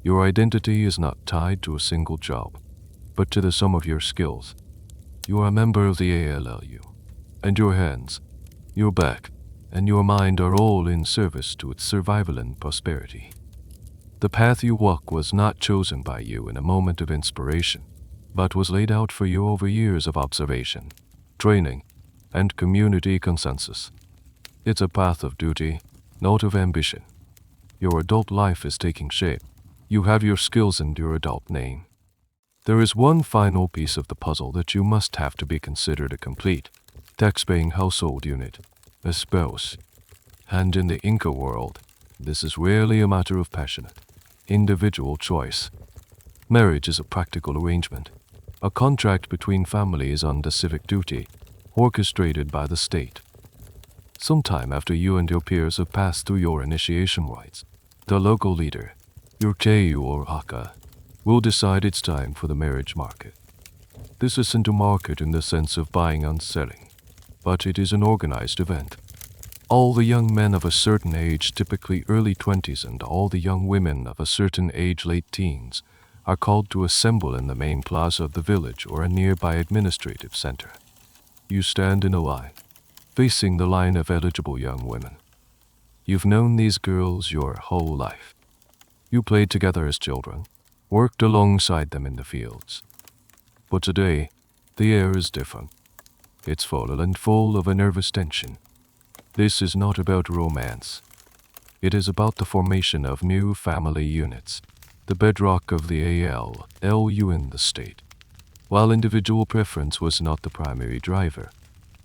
Your identity is not tied to a single job, but to the sum of your skills. You are a member of the ALLU, and your hands, your back, and your mind are all in service to its survival and prosperity. The path you walk was not chosen by you in a moment of inspiration, but was laid out for you over years of observation, training, and community consensus. It's a path of duty, not of ambition. Your adult life is taking shape. You have your skills and your adult name. There is one final piece of the puzzle that you must have to be considered a complete, tax-paying household unit, a spouse. And in the Inca world, this is rarely a matter of passionate, individual choice. Marriage is a practical arrangement, a contract between families under civic duty, orchestrated by the state. Sometime after you and your peers have passed through your initiation rites, the local leader, your KU or Aka, will decide it's time for the marriage market. This isn't a market in the sense of buying and selling, but it is an organized event. All the young men of a certain age, typically early 20s, and all the young women of a certain age, late teens, are called to assemble in the main plaza of the village or a nearby administrative center. You stand in a line, facing the line of eligible young women. You've known these girls your whole life. You played together as children, worked alongside them in the fields. But today, the air is different. It's full and full of a nervous tension. This is not about romance. It is about the formation of new family units, the bedrock of the ALLU in the state. While individual preference was not the primary driver,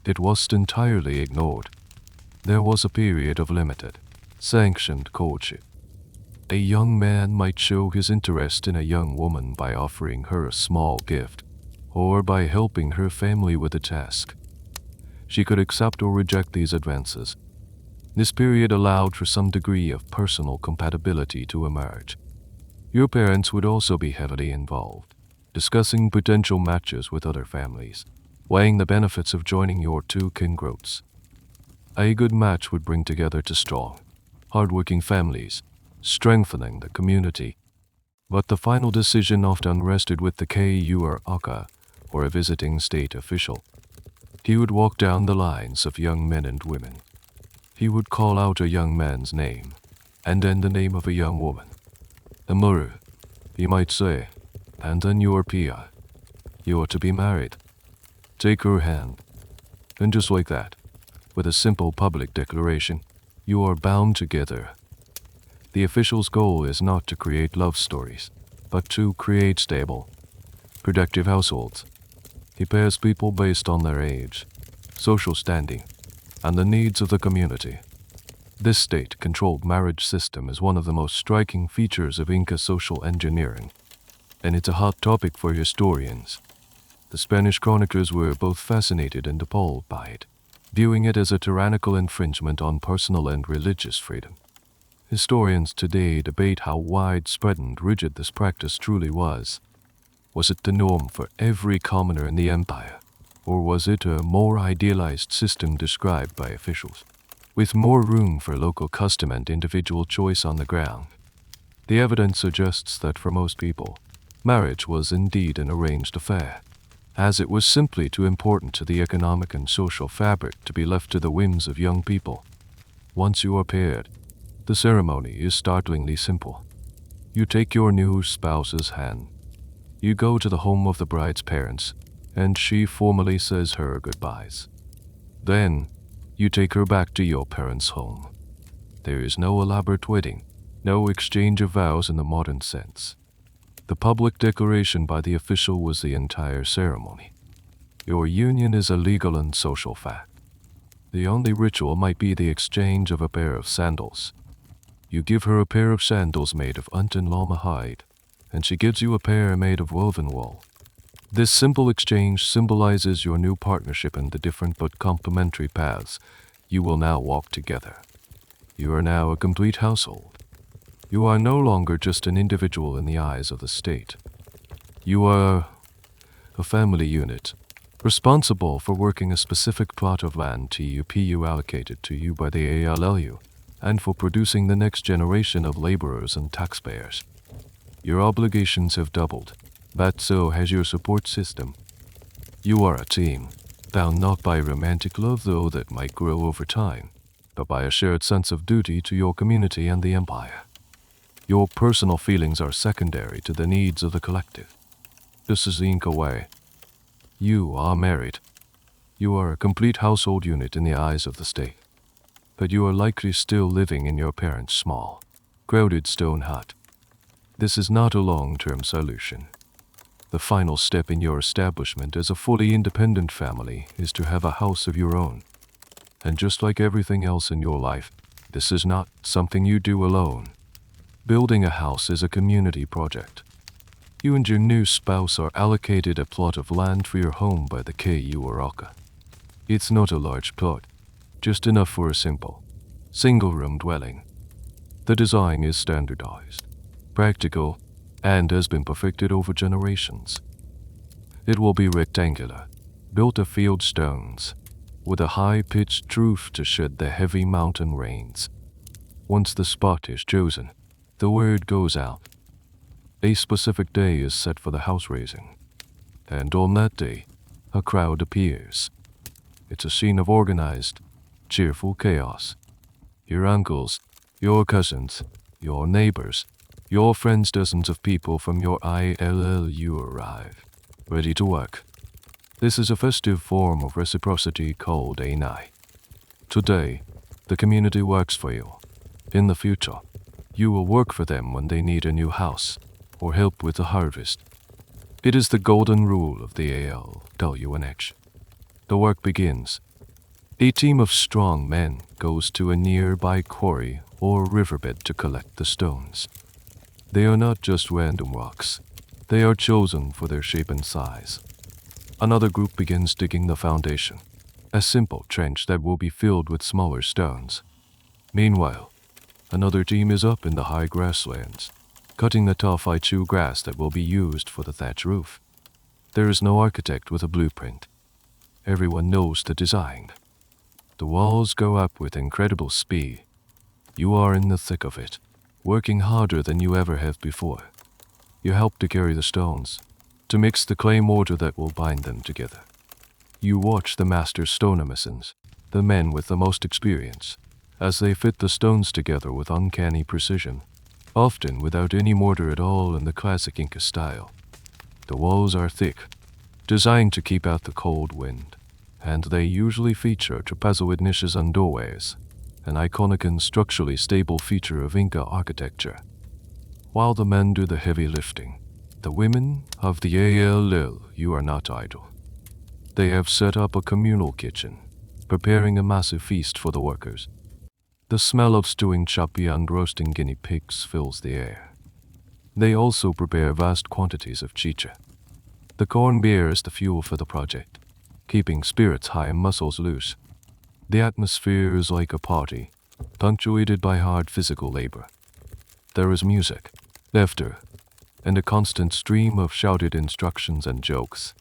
it wasn't entirely ignored. There was a period of limited, sanctioned courtship. A young man might show his interest in a young woman by offering her a small gift, or by helping her family with a task. She could accept or reject these advances. This period allowed for some degree of personal compatibility to emerge. Your parents would also be heavily involved, discussing potential matches with other families, weighing the benefits of joining your two kin groups. A good match would bring together two strong, hardworking families, strengthening the community. But the final decision often rested with the KUR Aka, or a visiting state official. He would walk down the lines of young men and women. He would call out a young man's name, and then the name of a young woman. Amuru, he might say, and then your Pia. You are to be married. Take her hand. And just like that, with a simple public declaration, you are bound together. The official's goal is not to create love stories, but to create stable, productive households. He pairs people based on their age, social standing, and the needs of the community. This state-controlled marriage system is one of the most striking features of Inca social engineering, and it's a hot topic for historians. The Spanish chroniclers were both fascinated and appalled by it, viewing it as a tyrannical infringement on personal and religious freedom. Historians today debate how widespread and rigid this practice truly was. Was it the norm for every commoner in the empire, or was it a more idealized system described by officials, with more room for local custom and individual choice on the ground? The evidence suggests that for most people, marriage was indeed an arranged affair, as it was simply too important to the economic and social fabric to be left to the whims of young people. Once you are paired, the ceremony is startlingly simple. You take your new spouse's hand. You go to the home of the bride's parents, and she formally says her goodbyes. Then, you take her back to your parents' home. There is no elaborate wedding, no exchange of vows in the modern sense. The public declaration by the official was the entire ceremony. Your union is a legal and social fact. The only ritual might be the exchange of a pair of sandals. You give her a pair of sandals made of unten llama hide, and she gives you a pair made of woven wool. This simple exchange symbolizes your new partnership and the different but complementary paths you will now walk together. You are now a complete household. You are no longer just an individual in the eyes of the state. You are a family unit, responsible for working a specific plot of land TUPU allocated to you by the ALLU, and for producing the next generation of laborers and taxpayers. Your obligations have doubled, but so has your support system. You are a team, bound not by romantic love though that might grow over time, but by a shared sense of duty to your community and the empire. Your personal feelings are secondary to the needs of the collective. This is the Inca way. You are married. You are a complete household unit in the eyes of the state, but you are likely still living in your parents' small, crowded stone hut. This is not a long-term solution. The final step in your establishment as a fully independent family is to have a house of your own. And just like everything else in your life, this is not something you do alone. Building a house is a community project. You and your new spouse are allocated a plot of land for your home by the KUARACA. It's not a large plot, just enough for a simple, single-room dwelling. The design is standardized, practical, and has been perfected over generations. It will be rectangular, built of field stones, with a high-pitched roof to shed the heavy mountain rains. Once the spot is chosen, the word goes out. A specific day is set for the house raising, and on that day, a crowd appears. It's a scene of organized, cheerful chaos. Your uncles, your cousins, your neighbors, your friends, dozens of people from your ILLU arrive, ready to work. This is a festive form of reciprocity called a nai. Today, the community works for you. In the future, you will work for them when they need a new house or help with the harvest. It is the golden rule of the ALWNH. The work begins. A team of strong men goes to a nearby quarry or riverbed to collect the stones. They are not just random rocks. They are chosen for their shape and size. Another group begins digging the foundation, a simple trench that will be filled with smaller stones. Meanwhile, another team is up in the high grasslands, cutting the tough ichu grass that will be used for the thatch roof. There is no architect with a blueprint. Everyone knows the design. The walls go up with incredible speed. You are in the thick of it, working harder than you ever have before. You help to carry the stones, to mix the clay mortar that will bind them together. You watch the master stonemasons, the men with the most experience, as they fit the stones together with uncanny precision, often without any mortar at all in the classic Inca style. The walls are thick, designed to keep out the cold wind, and they usually feature trapezoid niches and doorways, an iconic and structurally stable feature of Inca architecture. While the men do the heavy lifting, the women of the ALLU are not idle. They have set up a communal kitchen, preparing a massive feast for the workers. The smell of stewing chapi and roasting guinea pigs fills the air. They also prepare vast quantities of chicha. The corn beer is the fuel for the project, keeping spirits high and muscles loose. The atmosphere is like a party, punctuated by hard physical labor. There is music, laughter, and a constant stream of shouted instructions and jokes.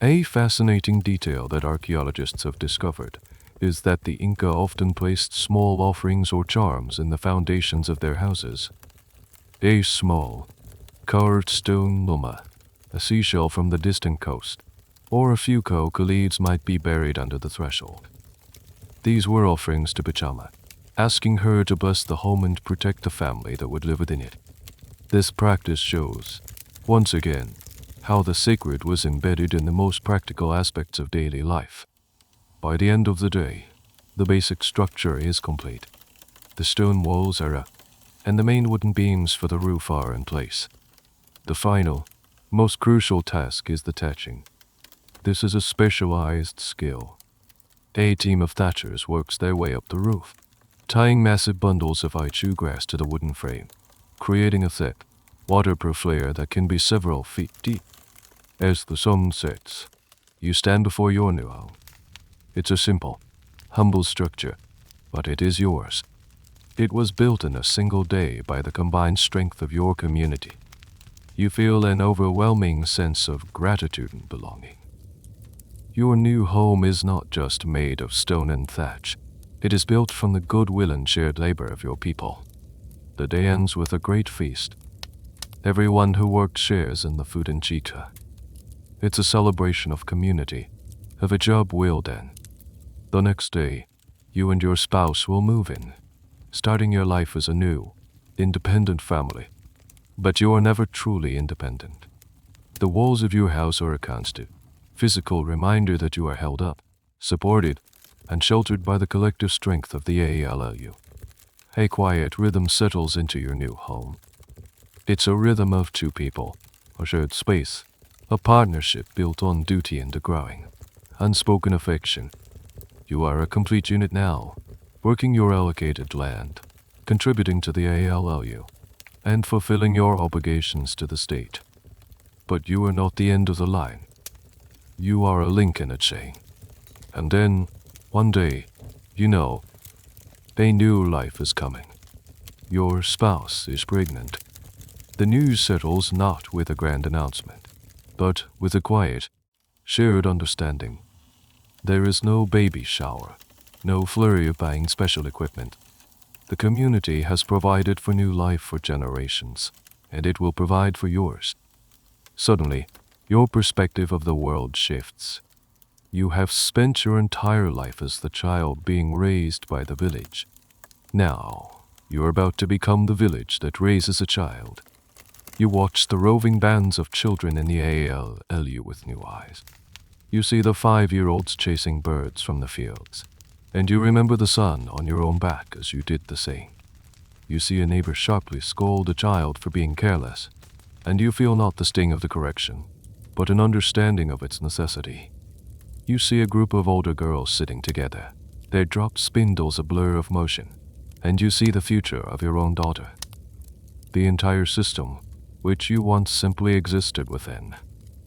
A fascinating detail that archaeologists have discovered is that the Inca often placed small offerings or charms in the foundations of their houses. A small, carved stone luma, a seashell from the distant coast, or a few coca leaves might be buried under the threshold. These were offerings to Pachama, asking her to bless the home and protect the family that would live within it. This practice shows, once again, how the sacred was embedded in the most practical aspects of daily life. By the end of the day, the basic structure is complete. The stone walls are up, and the main wooden beams for the roof are in place. The final, most crucial task is the thatching. This is a specialized skill. A team of thatchers works their way up the roof, tying massive bundles of ichu grass to the wooden frame, creating a thick, waterproof layer that can be several feet deep. As the sun sets, you stand before your new home. It's a simple, humble structure, but it is yours. It was built in a single day by the combined strength of your community. You feel an overwhelming sense of gratitude and belonging. Your new home is not just made of stone and thatch. It is built from the goodwill and shared labor of your people. The day ends with a great feast. Everyone who worked shares in the food and chicha. It's a celebration of community, of a job well done. The next day, you and your spouse will move in, starting your life as a new, independent family. But you are never truly independent. The walls of your house are a constant, physical reminder that you are held up, supported, and sheltered by the collective strength of the AALU. A quiet rhythm settles into your new home. It's a rhythm of two people, a shared space, a partnership built on duty and a growing, unspoken affection. You are a complete unit now, working your allocated land, contributing to the AALU, and fulfilling your obligations to the state. But you are not the end of the line. You are a link in a chain. And then, one day, you know, a new life is coming. Your spouse is pregnant. The news settles not with a grand announcement, but with a quiet, shared understanding. There is no baby shower, no flurry of buying special equipment. The community has provided for new life for generations, and it will provide for yours. Suddenly, your perspective of the world shifts. You have spent your entire life as the child being raised by the village. Now, you're about to become the village that raises a child. You watch the roving bands of children in the AALU with new eyes. You see the 5-year-olds chasing birds from the fields, and you remember the sun on your own back as you did the same. You see a neighbor sharply scold a child for being careless, and you feel not the sting of the correction, but an understanding of its necessity. You see a group of older girls sitting together, their dropped spindles a blur of motion, and you see the future of your own daughter. The entire system, which you once simply existed within,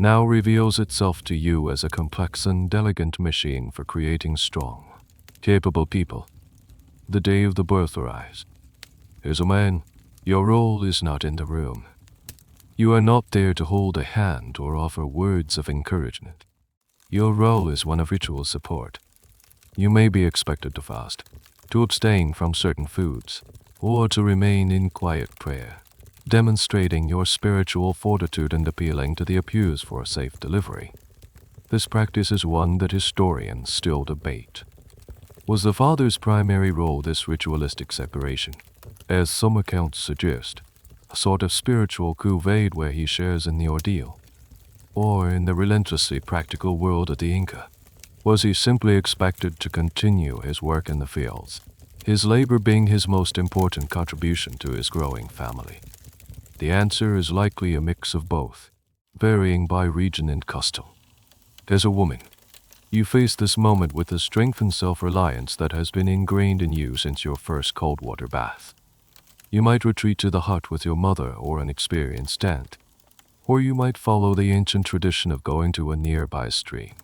now reveals itself to you as a complex and delicate machine for creating strong, capable people. The day of the birth arrives. As a man, your role is not in the room. You are not there to hold a hand or offer words of encouragement. Your role is one of ritual support. You may be expected to fast, to abstain from certain foods, or to remain in quiet prayer, demonstrating your spiritual fortitude and appealing to the appeals for a safe delivery. This practice is one that historians still debate. Was the father's primary role this ritualistic separation, as some accounts suggest, a sort of spiritual couvade where he shares in the ordeal? Or in the relentlessly practical world of the Inca, was he simply expected to continue his work in the fields, his labor being his most important contribution to his growing family? The answer is likely a mix of both, varying by region and custom. As a woman, You face this moment with the strength and self-reliance that has been ingrained in you since your first cold water bath. You might retreat to the hut with your mother or an experienced aunt, or you might follow the ancient tradition of going to a nearby stream,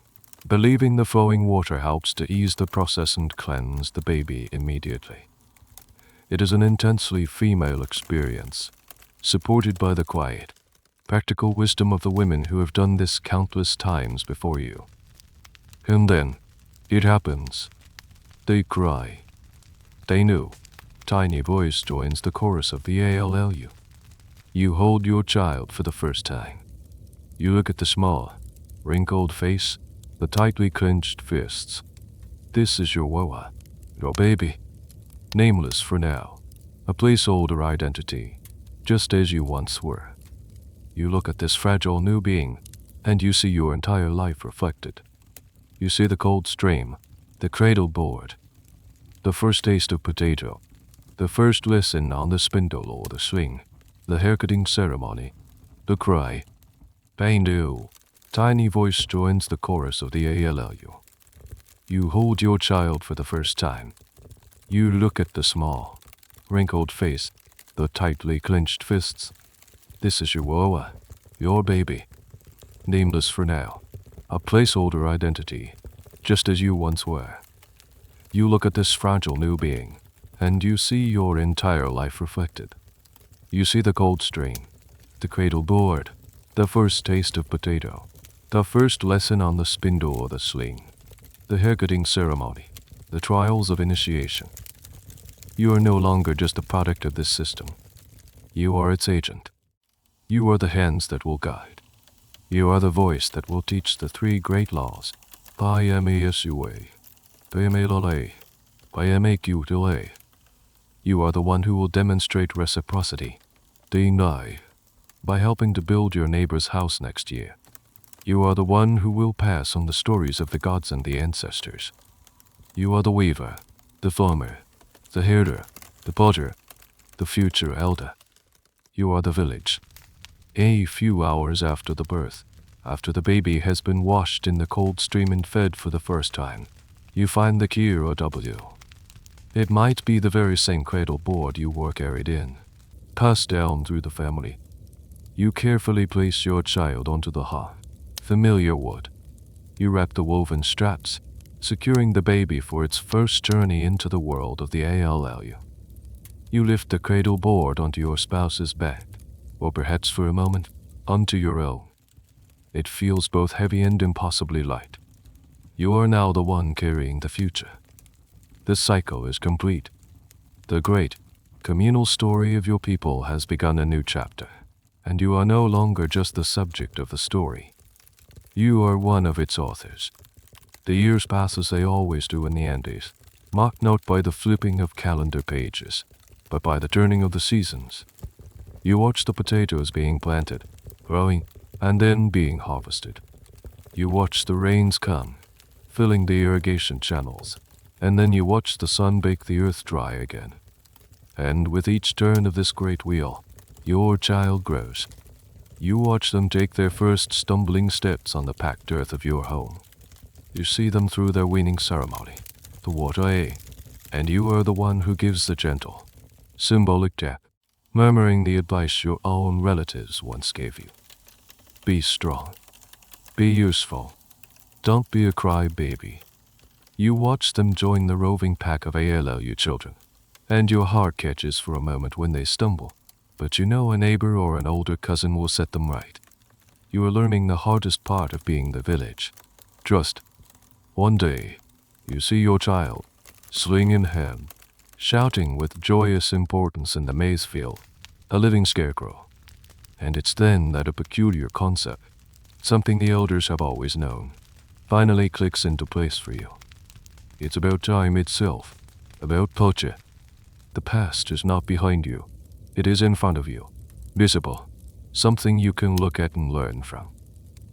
believing the flowing water helps to ease the process and cleanse the baby immediately. It is an intensely female experience, supported by the quiet, practical wisdom of the women who have done this countless times before you. And then, it happens. They cry. They know. Tiny voice joins the chorus of the ALLU. You hold your child for the first time. You look at the small, wrinkled face, the tightly clenched fists. This is your Wawa, your baby. Nameless for now, a placeholder identity, just as you once were. You look at this fragile new being, and you see your entire life reflected. You see the cold stream, the cradle board, the first taste of potato, the first lesson on the spindle or the sling, the haircutting ceremony, the cry. They do. Tiny voice joins the chorus of the ALLU. You hold your child for the first time. You look at the small, wrinkled face, the tightly clenched fists. This is your Wawa, your baby. Nameless for now, a placeholder identity, just as you once were. You look at this fragile new being, and you see your entire life reflected. You see the cold stream, the cradle board, the first taste of potato, the first lesson on the spindle or the sling, the haircutting ceremony, the trials of initiation. You are no longer just a product of this system. You are its agent. You are the hands that will guide. You are the voice that will teach the three great laws. Payamesua, Payamelale, Payamekutile. You are the one who will demonstrate reciprocity, deny, by helping to build your neighbor's house next year. You are the one who will pass on the stories of the gods and the ancestors. You are the weaver, the farmer, the herder, the potter, the future elder. You are the village. A few hours after the birth, after the baby has been washed in the cold stream and fed for the first time, you find the key or W. It might be the very same cradle board you were carried in, passed down through the family. You carefully place your child onto the hearth, familiar wood. You wrap the woven straps, securing the baby for its first journey into the world of the ALLU. You lift the cradle board onto your spouse's back, or perhaps for a moment, onto your own. It feels both heavy and impossibly light. You are now the one carrying the future. The cycle is complete. The great, communal story of your people has begun a new chapter, and you are no longer just the subject of the story. You are one of its authors. The years pass as they always do in the Andes, marked not by the flipping of calendar pages, but by the turning of the seasons. You watch the potatoes being planted, growing, and then being harvested. You watch the rains come, filling the irrigation channels, and then you watch the sun bake the earth dry again. And with each turn of this great wheel, your child grows. You watch them take their first stumbling steps on the packed earth of your home. You see them through their weaning ceremony, the water A, and you are the one who gives the gentle, symbolic tap, murmuring the advice your own relatives once gave you. Be strong. Be useful. Don't be a crybaby. You watch them join the roving pack of ALLU children, and your heart catches for a moment when they stumble, but you know a neighbor or an older cousin will set them right. You are learning the hardest part of being the village. Trust. One day, you see your child, sling in hand, shouting with joyous importance in the maize field, a living scarecrow. And it's then that a peculiar concept, something the elders have always known, finally clicks into place for you. It's about time itself, about Poche. The past is not behind you. It is in front of you, visible, something you can look at and learn from.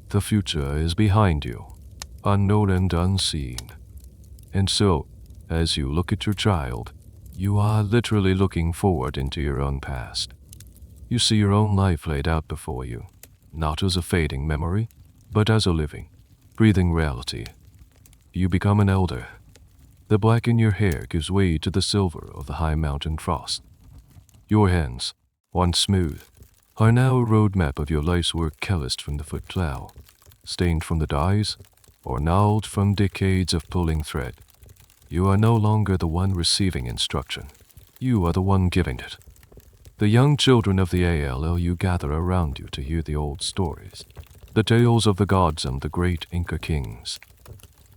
The future is behind you, unknown and unseen. And so, as you look at your child, you are literally looking forward into your own past. You see your own life laid out before you, not as a fading memory, but as a living, breathing reality. You become an elder. The black in your hair gives way to the silver of the high mountain frost. Your hands, once smooth, are now a roadmap of your life's work calloused from the foot plow, stained from the dyes, or gnarled from decades of pulling thread. You are no longer the one receiving instruction. You are the one giving it. The young children of the ALLU gather around you to hear the old stories, the tales of the gods and the great Inca kings.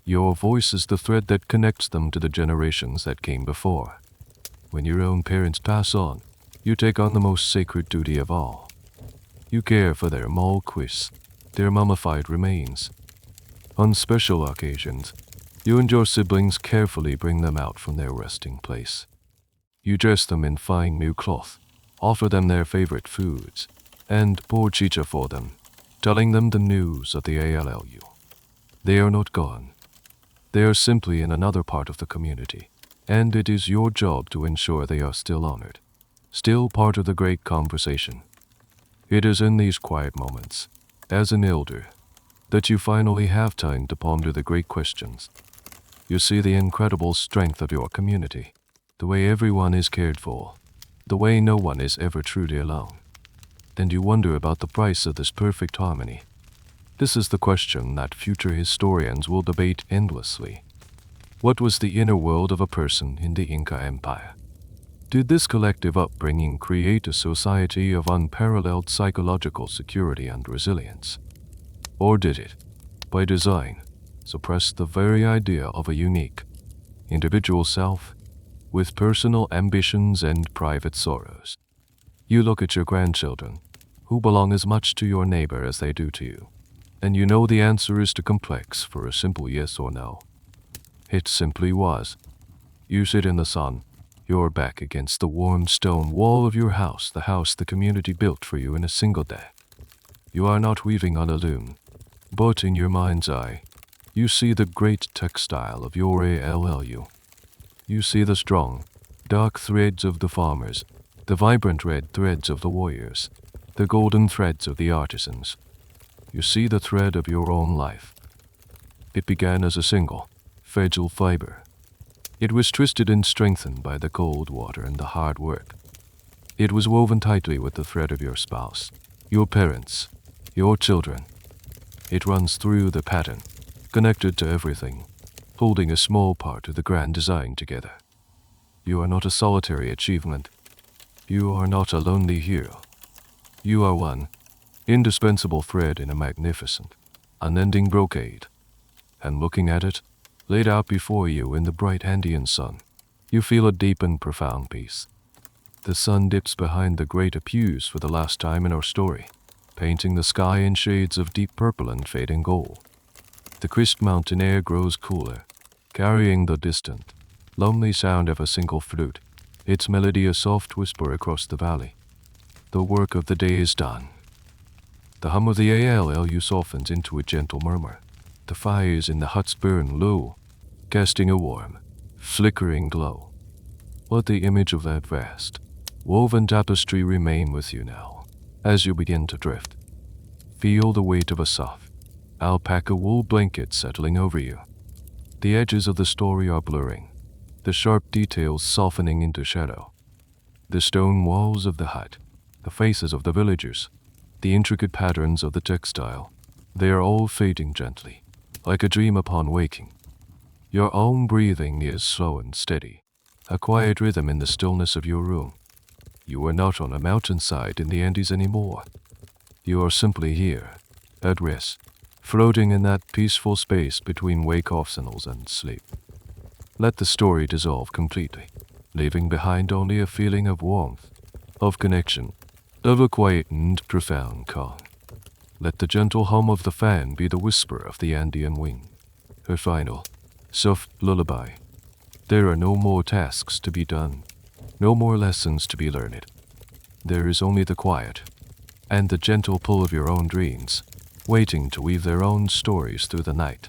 Your voice is the thread that connects them to the generations that came before. When your own parents pass on, you take on the most sacred duty of all. You care for their malquis, their mummified remains. On special occasions, you and your siblings carefully bring them out from their resting place. You dress them in fine new cloth, offer them their favorite foods, and pour chicha for them, telling them the news of the ALLU. They are not gone. They are simply in another part of the community, and it is your job to ensure they are still honored, still part of the great conversation. It is in these quiet moments, as an elder, that you finally have time to ponder the great questions. You see the incredible strength of your community, the way everyone is cared for, the way no one is ever truly alone. And you wonder about the price of this perfect harmony. This is the question that future historians will debate endlessly. What was the inner world of a person in the Inca Empire? Did this collective upbringing create a society of unparalleled psychological security and resilience? Or did it, by design, suppress the very idea of a unique, individual self with personal ambitions and private sorrows? You look at your grandchildren, who belong as much to your neighbor as they do to you, and you know the answer is too complex for a simple yes or no. It simply was. You sit in the sun, your back against the warm stone wall of your house, the house the community built for you in a single day. You are not weaving on a loom, but in your mind's eye, you see the great textile of your ALLU. You see the strong, dark threads of the farmers, the vibrant red threads of the warriors, the golden threads of the artisans. You see the thread of your own life. It began as a single, fragile fiber. It was twisted and strengthened by the cold water and the hard work. It was woven tightly with the thread of your spouse, your parents, your children. It runs through the pattern, connected to everything, holding a small part of the grand design together. You are not a solitary achievement. You are not a lonely hero. You are one indispensable thread in a magnificent, unending brocade. And looking at it, laid out before you in the bright Andean sun, you feel a deep and profound peace. The sun dips behind the great Apus for the last time in our story, painting the sky in shades of deep purple and fading gold. The crisp mountain air grows cooler, carrying the distant, lonely sound of a single flute, its melody a soft whisper across the valley. The work of the day is done. The hum of the ALLU softens into a gentle murmur. The fires in the huts burn low, casting a warm, flickering glow. Let the image of that vast, woven tapestry remain with you now, as you begin to drift. Feel the weight of a soft, alpaca wool blanket settling over you. The edges of the story are blurring, the sharp details softening into shadow. The stone walls of the hut, the faces of the villagers, the intricate patterns of the textile, they are all fading gently, like a dream upon waking. Your own breathing is slow and steady, a quiet rhythm in the stillness of your room. You are not on a mountainside in the Andes anymore. You are simply here, at rest, floating in that peaceful space between wake-off signals and sleep. Let the story dissolve completely, leaving behind only a feeling of warmth, of connection, of a quiet and profound calm. Let the gentle hum of the fan be the whisper of the Andean wind, her final, soft lullaby. There are no more tasks to be done, no more lessons to be learned. There is only the quiet, and the gentle pull of your own dreams, waiting to weave their own stories through the night.